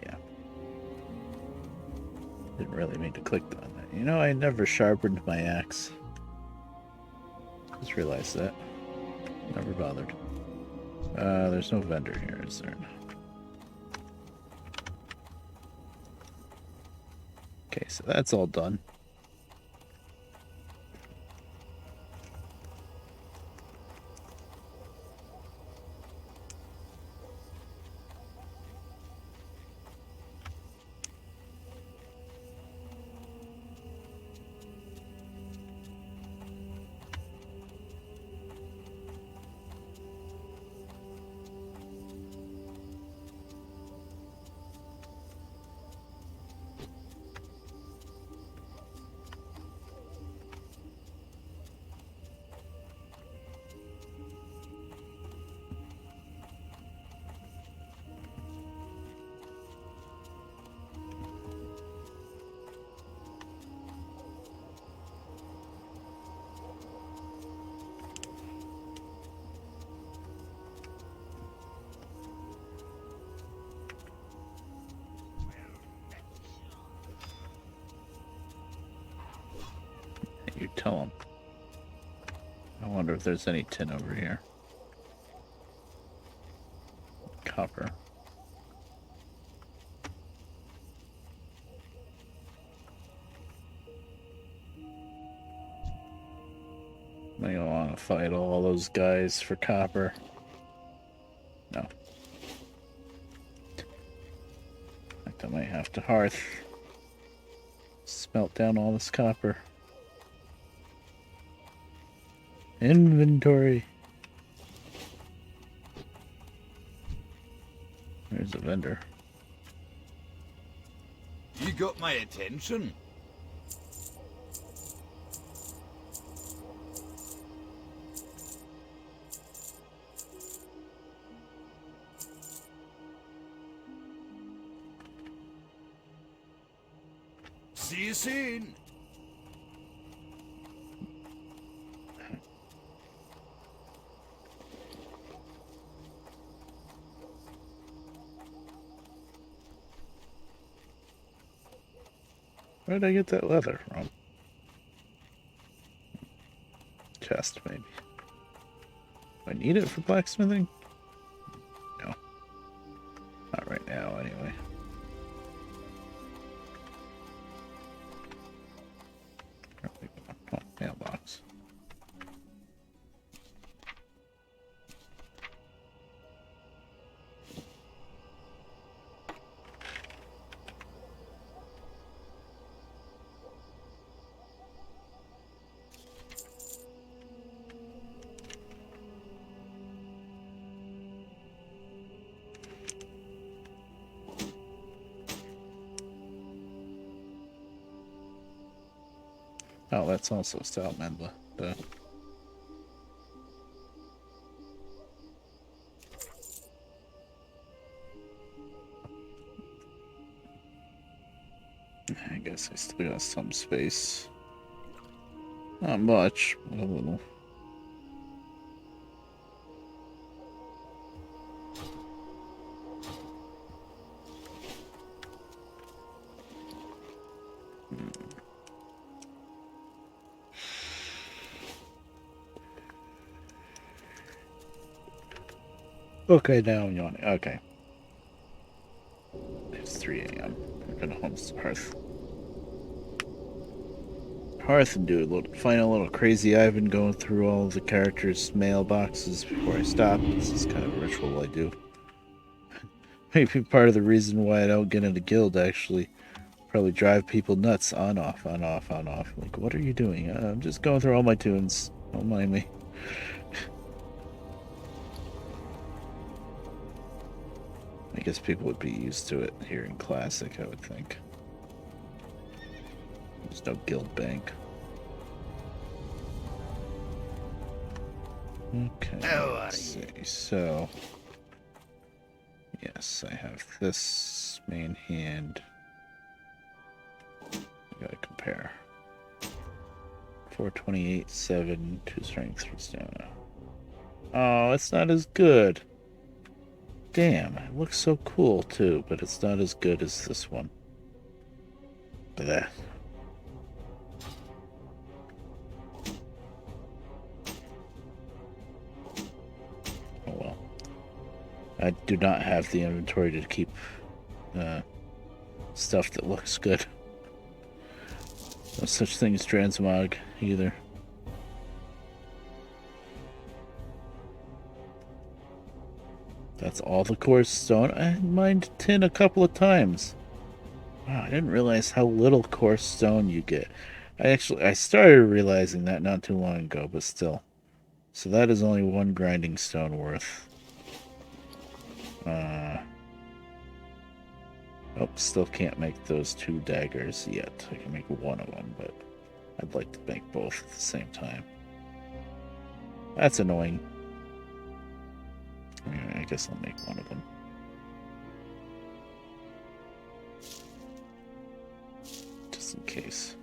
Didn't really mean to click on that. I never sharpened my axe. Just realized that. Never bothered. There's no vendor here, is there? Okay, so that's all done. You tell them. I wonder if there's any tin over here. Copper. fight all those guys for copper. No. In fact, I might have to hearth. Smelt down all this copper. Inventory. There's a vendor. You got my attention. See you soon. Where did I get that leather from? Chest, maybe. Do I need it for blacksmithing? No. Not right now, anyway. Oh, mailbox. Oh, that's also Salamandra. I guess I still got some space. Not much, but a little. Okay, now I'm yawning. Okay. It's 3 a.m. I'm gonna hearth and do a little, find a little crazy Ivan going through all of the characters' mailboxes before I stop. This is kind of a ritual I do. Maybe part of the reason why I don't get into guild, actually. Probably drive people nuts. On, off, on, off, on, off. Like, what are you doing? I'm just going through all my tunes. Don't mind me. I guess people would be used to it here in Classic, I would think. There's no guild bank. Okay, let's see. So, yes, I have this main hand. I gotta compare. 428, 7, 2 strength, 3 stamina. Oh, it's not as good. Damn, it looks so cool too, but it's not as good as this one. Blech. Oh well. I do not have the inventory to keep stuff that looks good. No such thing as transmog either. That's all the coarse stone. I mined tin a couple of times. Wow, I didn't realize how little coarse stone you get. I started realizing that not too long ago, but still. So that is only 1 grinding stone worth. Oh, still can't make those 2 daggers yet. I can make 1 of them, but I'd like to make both at the same time. That's annoying. I guess I'll make 1 of them. Just in case.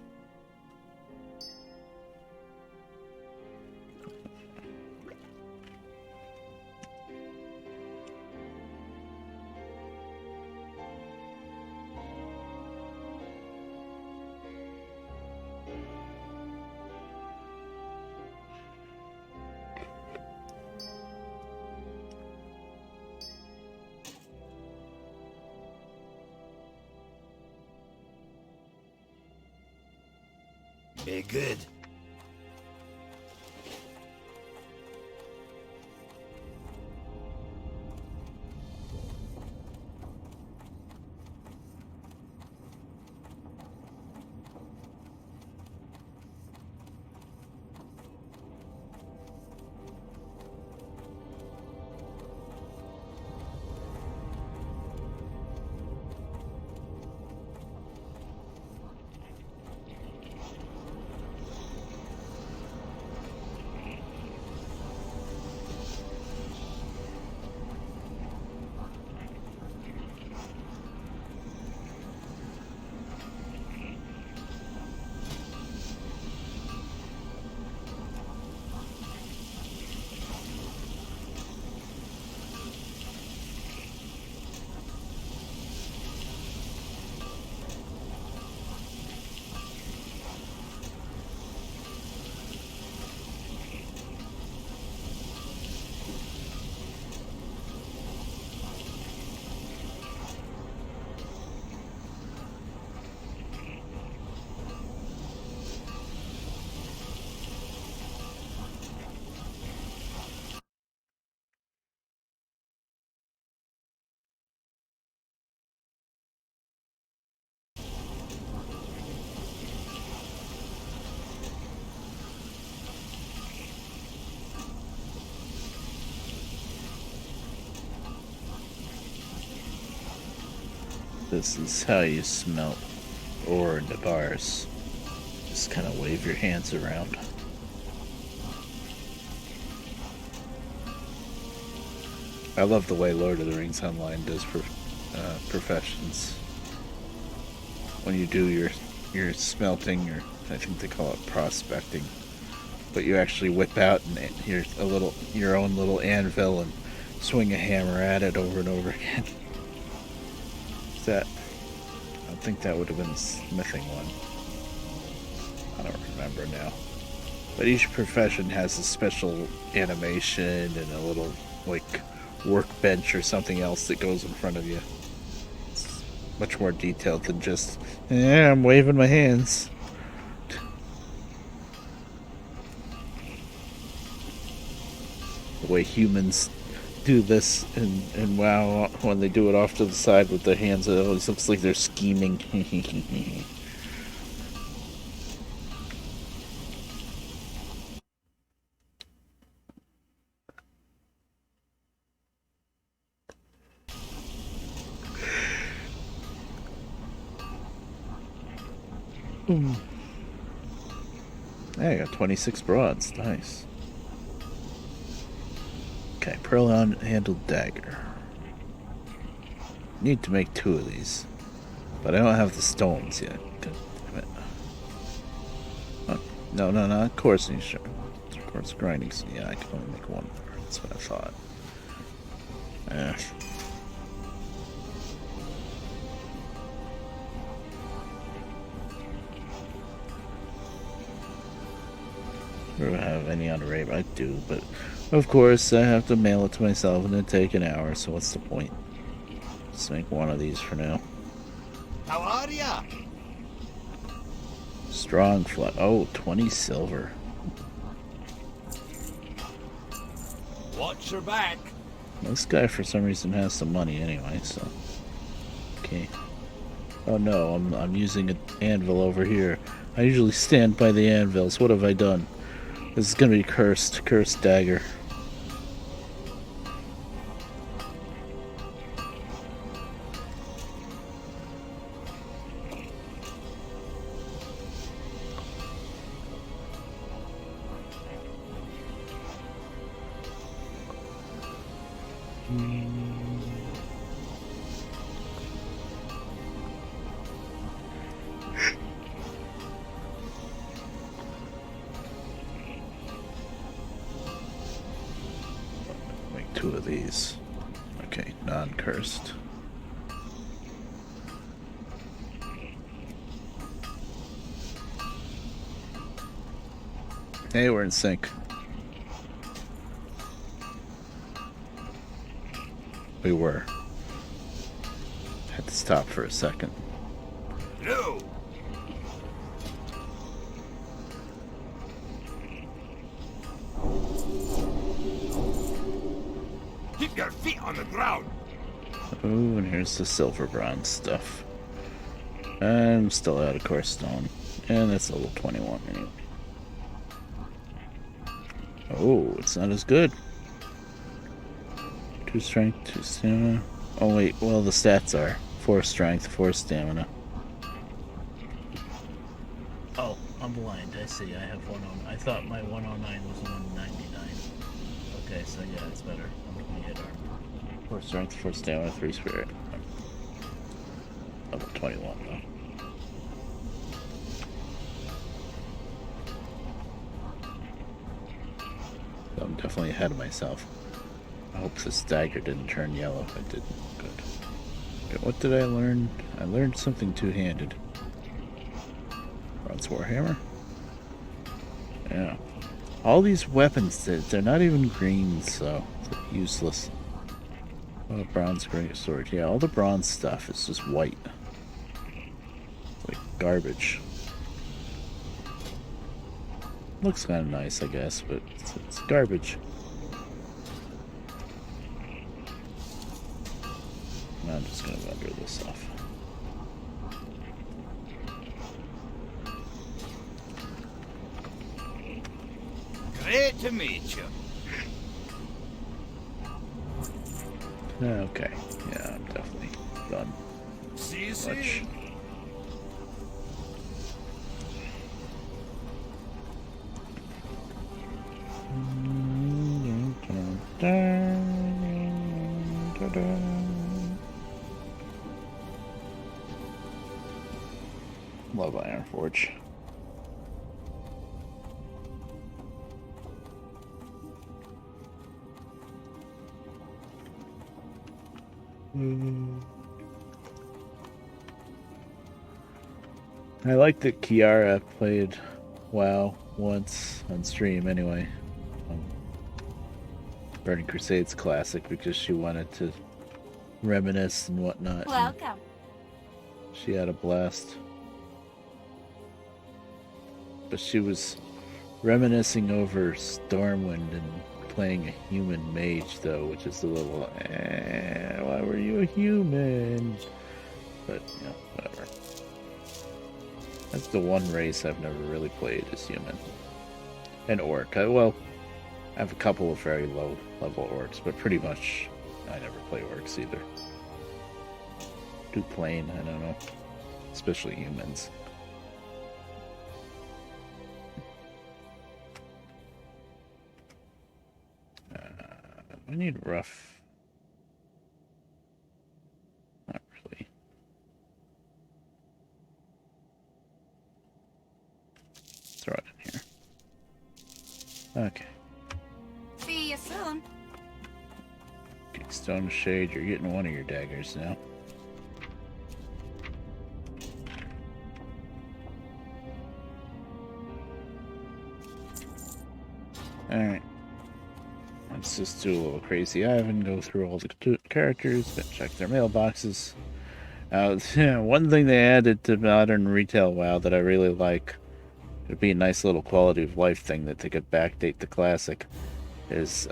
Be good. This is how you smelt ore into bars. Just kind of wave your hands around. I love the way Lord of the Rings Online does professions. When you do your smelting, or I think they call it prospecting, but you actually whip out and here's your own little anvil and swing a hammer at it over and over again. I don't think that would have been the smithing one. I don't remember now. But each profession has a special animation and a little like workbench or something else that goes in front of you. It's much more detailed than just, I'm waving my hands. The way humans do this in WoW, when they do it off to the side with their hands, it always looks like they're scheming. Hey, I got 26 broads. Nice. Okay, pearl-handled dagger. Need to make 2 of these, but I don't have the stones yet. God damn it. Oh, no, not coursing. Sure. Coarse grinding. Yeah, I can only make 1 more. That's what I thought. Do I have any on raid? I do, but of course I have to mail it to myself and it'd take an hour, so what's the point? Let's make 1 of these for now. How are ya? Strong flat. Oh, 20 silver. Watch your back. This guy for some reason has some money anyway, so. Okay. Oh no, I'm using an anvil over here. I usually stand by the anvils. What have I done? This is gonna be cursed. Cursed dagger. Make 2 of these. Okay, non-cursed. Hey, we're in sync. We were. Had to stop for a second. No. Keep your feet on the ground. Ooh, and here's the silver bronze stuff. I'm still out of course stone. And that's level 21 anyway. Oh, it's not as good. 2 strength, 2 stamina. Oh wait, well the stats are 4 strength, 4 stamina. Oh, I'm blind. I see. I have 109. I thought my 109 was 199. Okay, so yeah, it's better. I'm 28 armor. 4 strength, 4 stamina, 3 spirit. Level 21 though. So I'm definitely ahead of myself. I hope this dagger didn't turn yellow. It didn't. Good. Okay, what did I learn? I learned something two-handed. Bronze Warhammer? Yeah. All these weapons, they're not even green, so it's useless. Oh, bronze great sword. Yeah, all the bronze stuff is just white. It's like garbage. Looks kind of nice, I guess, but it's garbage. I'm just gonna render this off. Great to meet you. Okay, yeah, I'm definitely done. See you Much. soon. Love Iron Forge. I like that Kiara played WoW once on stream anyway. Burning Crusades Classic because she wanted to reminisce and whatnot. And Welcome. she had a blast. But she was reminiscing over Stormwind and playing a human mage though, which is a little why were you a human? But you know, whatever. That's the one race I've never really played is human. And orc. I have a couple of very low level orcs, but pretty much I never play orcs either. Too plain, I don't know. Especially humans. I need rough. Not really. Throw it in here. Okay. See you soon. Okay, Stone Shade, you're getting one of your daggers now. Alright. Let's just do a little crazy Ivan, go through all the characters, check their mailboxes. One thing they added to modern retail WoW that I really like, it'd be a nice little quality of life thing that they could backdate the classic, is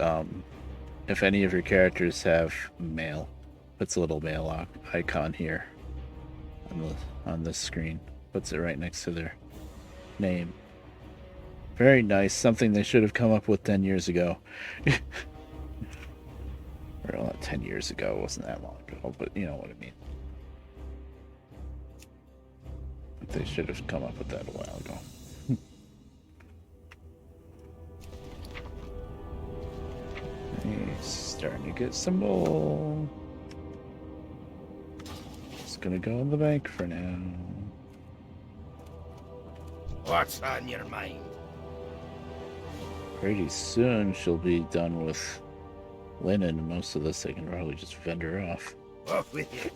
if any of your characters have mail, puts a little mail icon here on this screen, puts it right next to their name. Very nice, something they should have come up with 10 years ago. Or not 10 years ago, it wasn't that long ago, but you know what I mean. They should have come up with that a while ago. He's starting to get some more. Just gonna go in the bank for now. What's on your mind? Pretty soon she'll be done with linen, and most of this I can probably just vend her off. Off with you.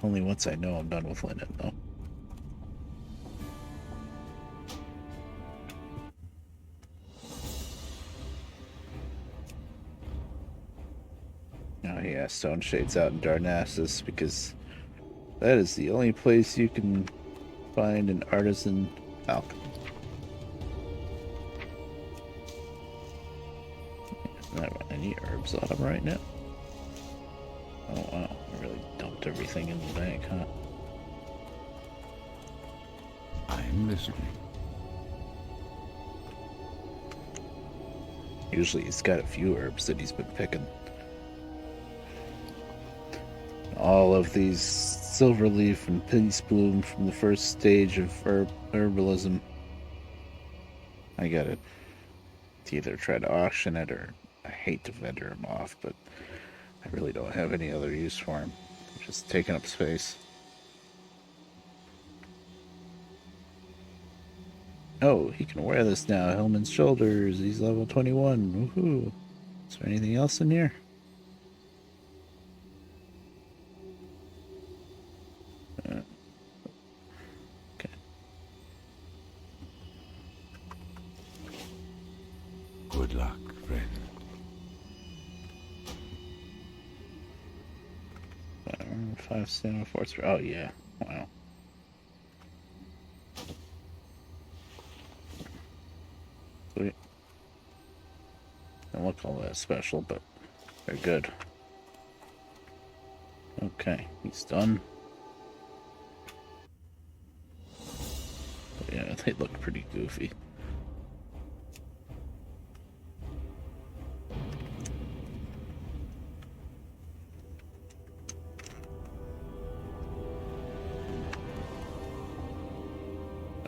Only once I know I'm done with linen, though. Oh yeah, Stone Shade's out in Darnassus because that is the only place you can find an artisan alchemy. I don't have any herbs on them right now. Oh wow, I really dumped everything in the bank, huh? I'm listening. Usually he's got a few herbs that he's been picking. All of these silverleaf and peace bloom from the first stage of herbalism. I gotta either try to auction it or I hate to vendor them off, but I really don't have any other use for him. Just taking up space. Oh, he can wear this now. Hellman's shoulders. He's level 21. Woohoo. Is there anything else in here? Okay. Good luck, friend. 5 stamina, 4 strength. Oh, yeah. Wow. Sweet. Don't look all that special, but they're good. Okay, he's done. But yeah, they look pretty goofy.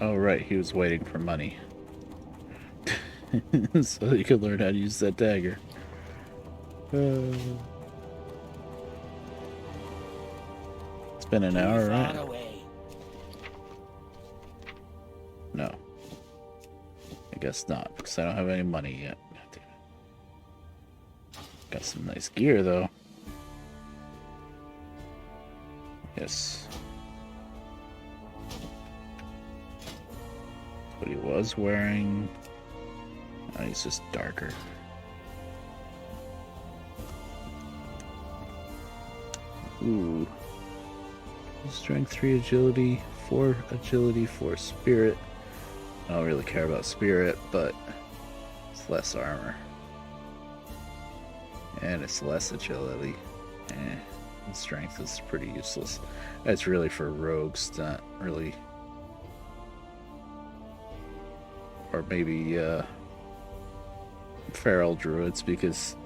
Oh, right, he was waiting for money. So he could learn how to use that dagger. It's been an hour, Far right? away. No. I guess not, because I don't have any money yet. God damn it. Got some nice gear, though. Yes. That's what he was wearing. Oh, he's just darker. Ooh. Strength 3 agility, 4 agility, 4 spirit. I don't really care about spirit, but it's less armor. And it's less agility. And strength is pretty useless. It's really for rogues, not really. Or maybe feral druids, because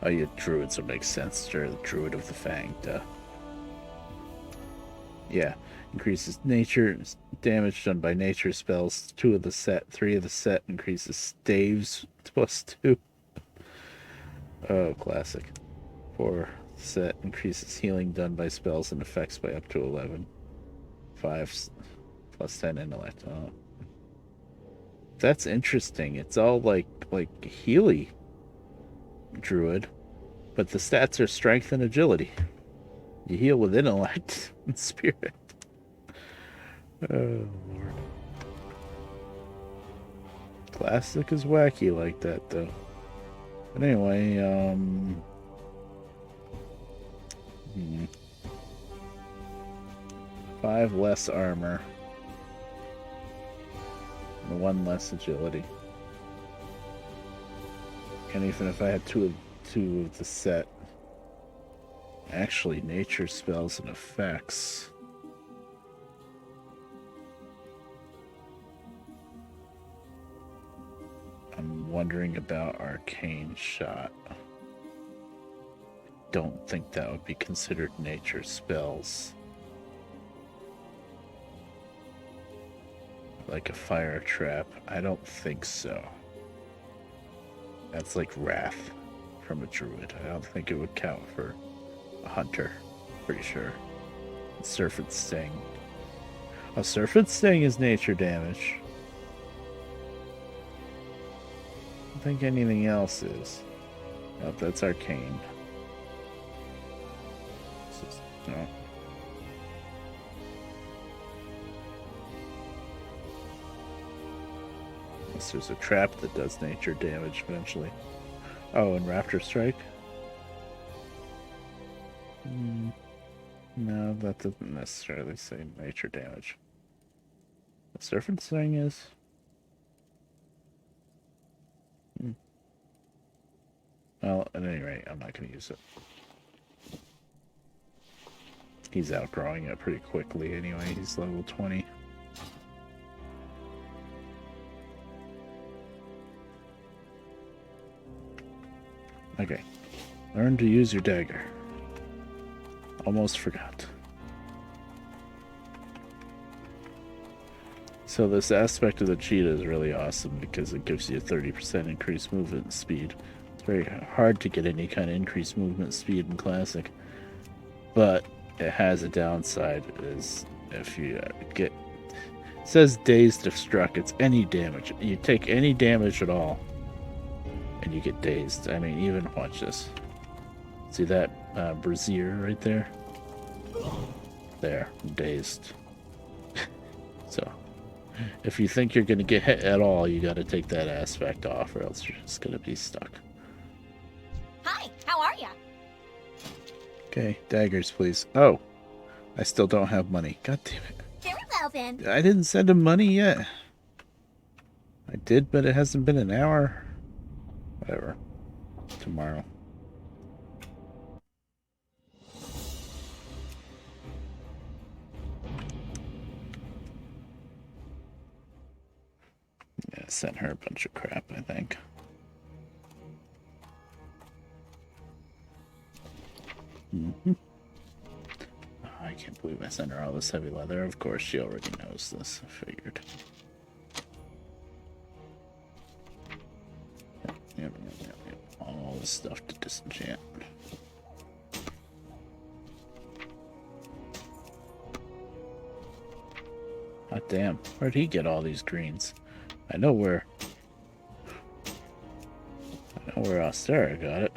oh yeah, druids would make sense. They're the druid of the Fang, duh. Yeah, increases nature damage done by nature spells. 2 of the set, 3 of the set increases staves +2. Oh, classic. 4 set increases healing done by spells and effects by up to 11. 5 plus 10 intellect. Oh. That's interesting. It's all like Healy druid, but the stats are strength and agility. You heal with intellect and spirit. Oh lord. Classic is wacky like that though. But anyway, 5 less armor. And 1 less agility. And even if I had two of the set, actually nature spells and effects. I'm wondering about arcane shot. Don't think that would be considered nature spells. Like a fire trap? I don't think so. That's like wrath from a druid. I don't think it would count for a hunter. Pretty sure. Surf and Sting. Oh, Surf and Sting is nature damage. I don't think anything else is. Oh, that's arcane. No. Unless there's a trap that does nature damage eventually. Oh, and Raptor Strike? No, that doesn't necessarily say nature damage. The Serpent Sting is. Well, at any rate, I'm not going to use it. He's outgrowing it pretty quickly anyway. He's level 20. Okay. Learn to use your dagger. Almost forgot. So this aspect of the cheetah is really awesome because it gives you a 30% increased movement speed. It's very hard to get any kind of increased movement speed in Classic. But it has a downside, is if you get... It says dazed if struck. It's any damage. You take any damage at all, and you get dazed. I mean, even watch this. See that brazier right there? There, dazed. So, if you think you're going to get hit at all, you got to take that aspect off, or else you're just going to be stuck. Hi, how are ya? Okay, daggers, please. Oh, I still don't have money. God damn it. Very well then. I didn't send him money yet. I did, but it hasn't been an hour. Whatever. Tomorrow. Yeah, I sent her a bunch of crap, I think. can't believe I sent her all this heavy leather. Of course, she already knows this. I figured. Yep. All this stuff to disenchant. God damn, where'd he get all these greens? I know where Ostera got it.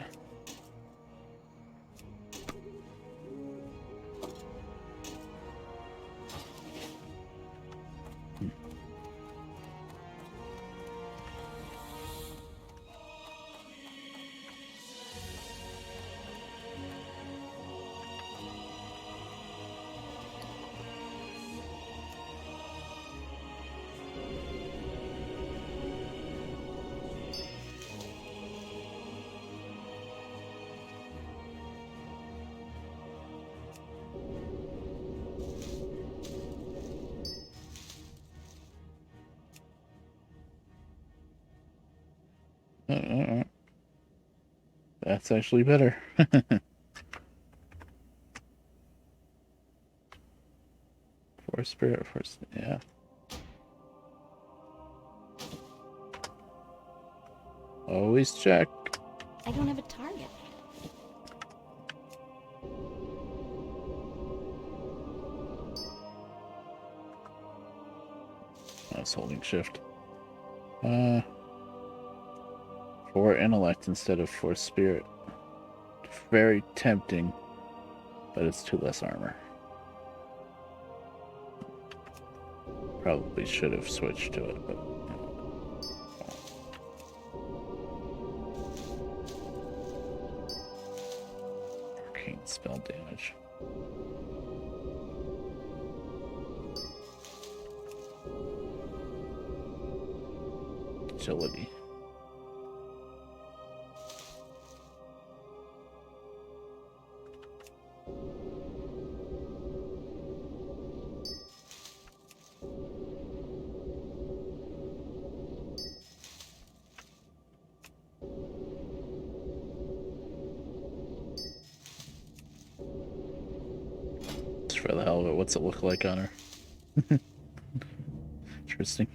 That's actually better. Force spirit, yeah. Always check. I don't have a target. I was holding shift. For intellect instead of for spirit. Very tempting, but it's 2 less armor. Probably should have switched to it, but arcane spell damage. Agility. For the hell of it, what's it look like on her? Interesting.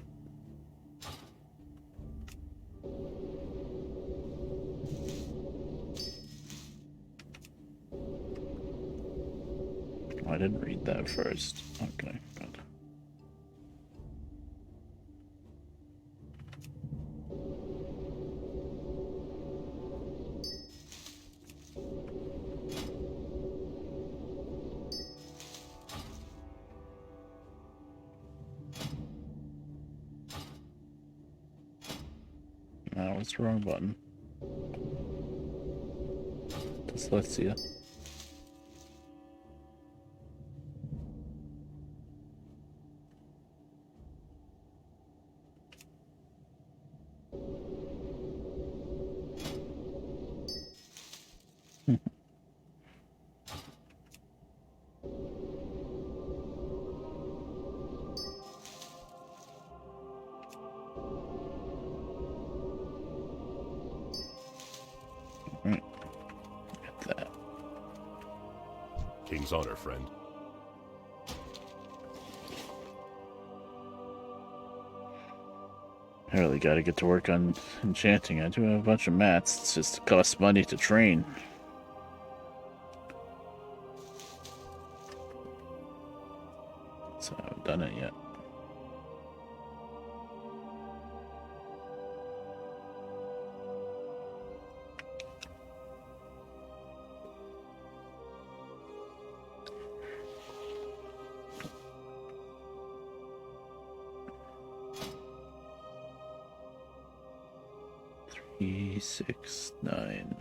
Oh, I didn't read that first. Okay, good. No, it's the wrong button. Dyslexia. Right. Get that. King's honor, friend. I really gotta get to work on enchanting. I do have a bunch of mats. It's just it costs money to train. So I haven't done it yet. E69.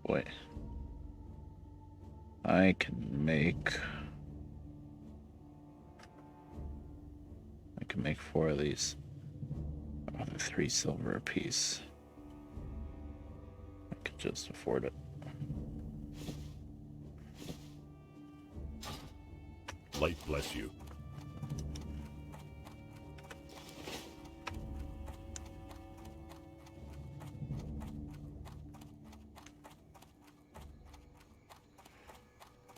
Boy. I can make 4 of these. Oh, they're 3 silver apiece. I could just afford it. Light bless you.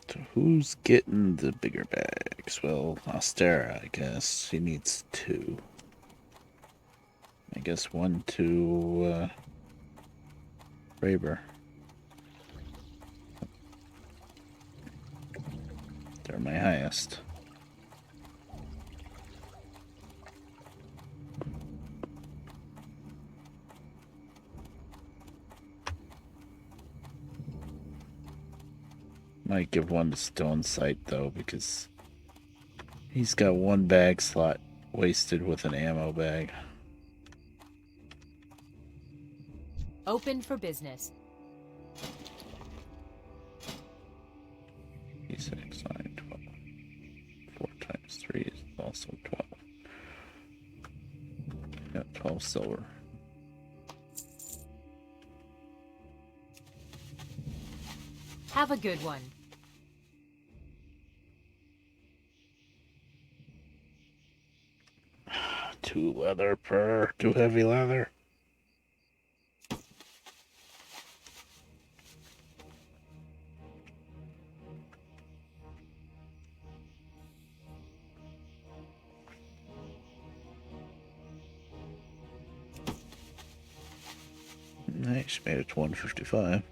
So who's getting the bigger bags? Well, Ostera, I guess. She needs 2. I guess 1 to Raber. They're my highest. Might give 1 to Stone Sight though, because he's got 1 bag slot wasted with an ammo bag. Open for business. D6, 9, 12. 4 times 3 is also 12. Yeah, 12 silver. Have a good one. Two leather per, 2 heavy leather. Nice, made it to 155.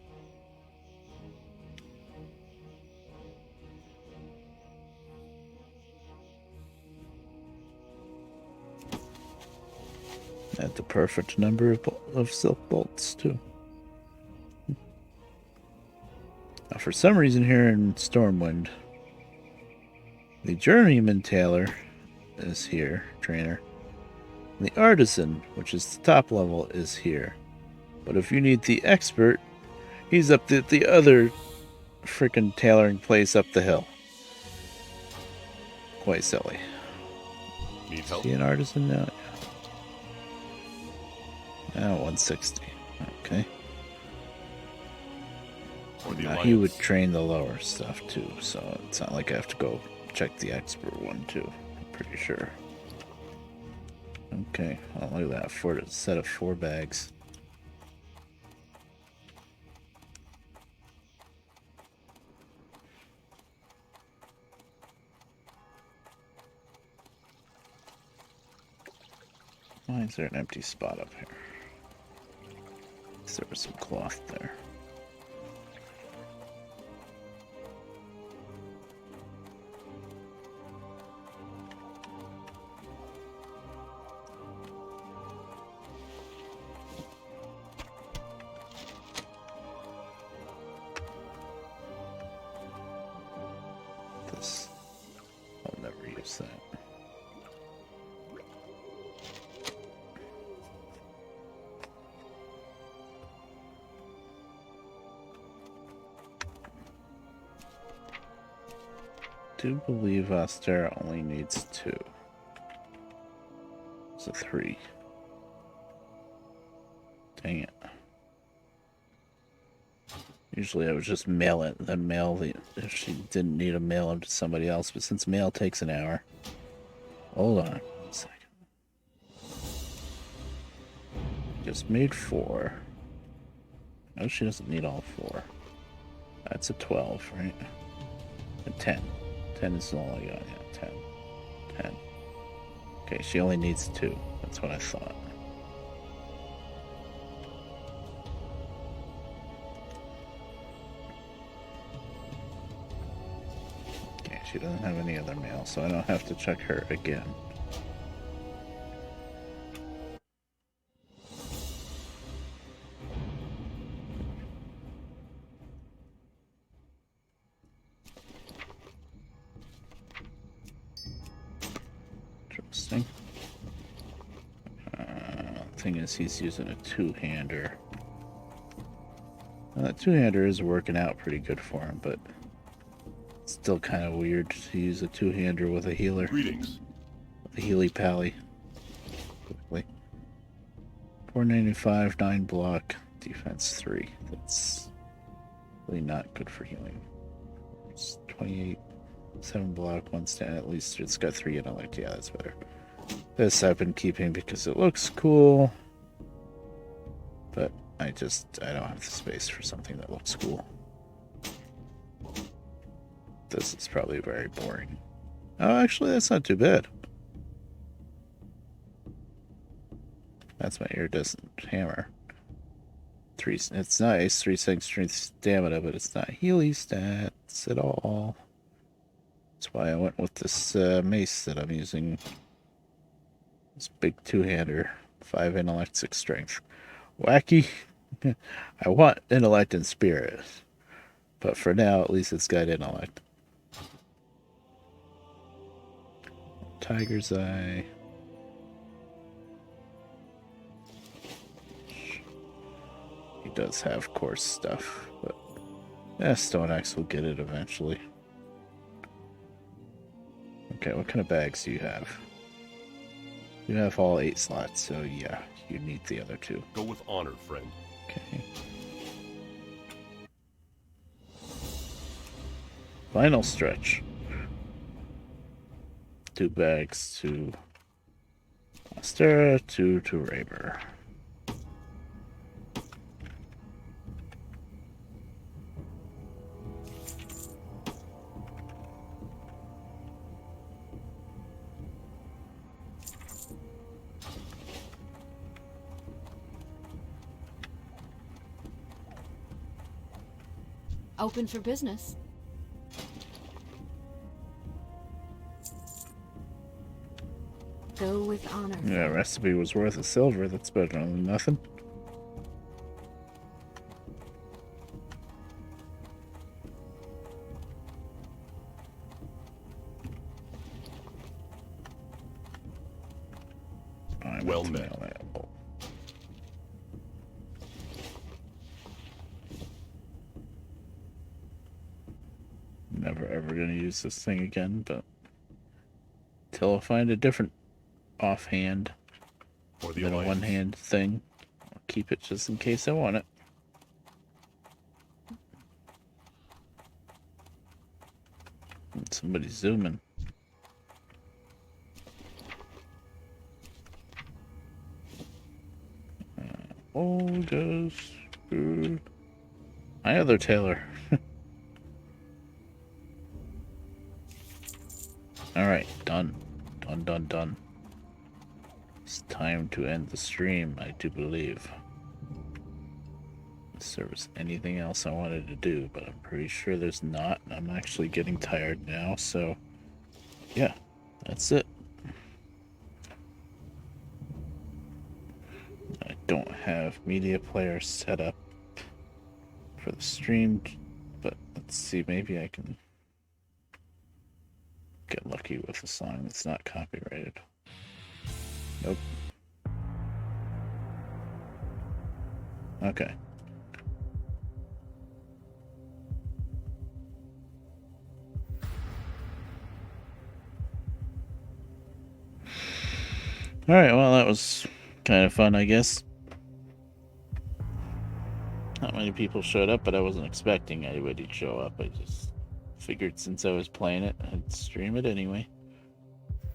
At the perfect number of silk bolts, too. Now, for some reason here in Stormwind, the journeyman tailor is here, trainer. And the artisan, which is the top level, is here. But if you need the expert, he's up at the other freaking tailoring place up the hill. Quite silly. Need help? Is he an artisan now? Now 160. Okay. For the Now he would Alliance. train the lower stuff too, so it's not like I have to go check the expert one too. I'm pretty sure. Okay, well, look at that. For a set of 4 bags. Why is there an empty spot up here? There was some cloth there. This, I'll never use that. I do believe Ostera only needs 2. It's a 3. Dang it. Usually I would just mail it, then mail the, if she didn't need to mail them to somebody else, but since mail takes an hour. Hold on a second. Just made 4. No, she doesn't need all 4. That's a 12, right? A 10. 10 is all I got, yeah, 10. 10. Okay, she only needs 2. That's what I thought. Okay, she doesn't have any other mail, so I don't have to check her again. Interesting. Thing is, he's using a 2-hander. Well, that 2-hander is working out pretty good for him, but Still kind of weird to use a two-hander with a healer. Greetings. With a Healy Pally. Quickly. 495, 9 block, defense 3. That's really not good for healing. It's 28, 7 block, 1 stand. At least it's got 3 intellect. Yeah, that's better. This I've been keeping because it looks cool. But I don't have the space for something that looks cool. This is probably very boring. Oh, actually, that's not too bad. That's my iridescent hammer. It's nice. 3 second strength stamina, but it's not Healy stats at all. That's why I went with this mace that I'm using. This big two-hander. 5 intellect, 6 strength. Wacky. I want intellect and spirit. But for now, at least it's got intellect. Tiger's Eye. He does have coarse stuff, but Stone Axe will get it eventually. Okay, what kind of bags do you have? You have all 8 slots, so yeah, you need the other 2. Go with honor, friend. Okay. Final stretch. 2 bags to Astera, 2 to Raber. Open for business. Go with honor. Yeah, recipe was worth a silver. That's better than nothing. Well met. Never ever gonna use this thing again, but till I find a different offhand For the than a Alliance. one-hand thing, I'll keep it just in case I want it. Somebody's zooming. Oh, goes. My other tailor. Alright, done. Done. It's time to end the stream, I do believe. If there was anything else I wanted to do, but I'm pretty sure there's not. I'm actually getting tired now, so yeah, that's it. I don't have media player set up for the stream, but let's see, maybe I can get lucky with a song that's not copyrighted. Nope. Okay. Alright, well, that was kind of fun, I guess. Not many people showed up, but I wasn't expecting anybody to show up. I just figured since I was playing it, I'd stream it anyway.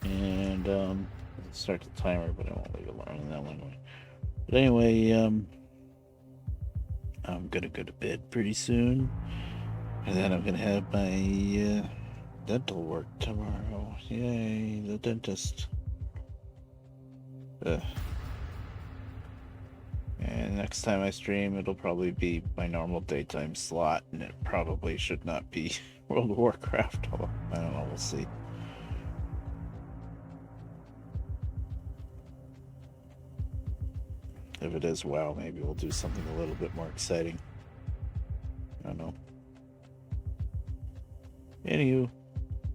And, start the timer, but I won't leave it long that long way. But anyway, I'm gonna go to bed pretty soon. And then I'm gonna have my, dental work tomorrow. Yay, the dentist. And next time I stream, it'll probably be my normal daytime slot, and it probably should not be World of Warcraft. Although, I don't know, we'll see. If it is WoW, maybe we'll do something a little bit more exciting. I don't know. Anywho,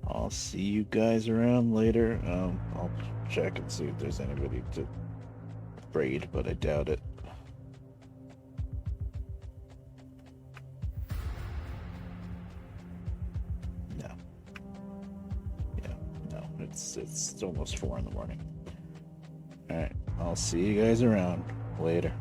I'll see you guys around later. I'll check and see if there's anybody to raid, but I doubt it. No. It's almost 4 in the morning. All right, I'll see you guys around later.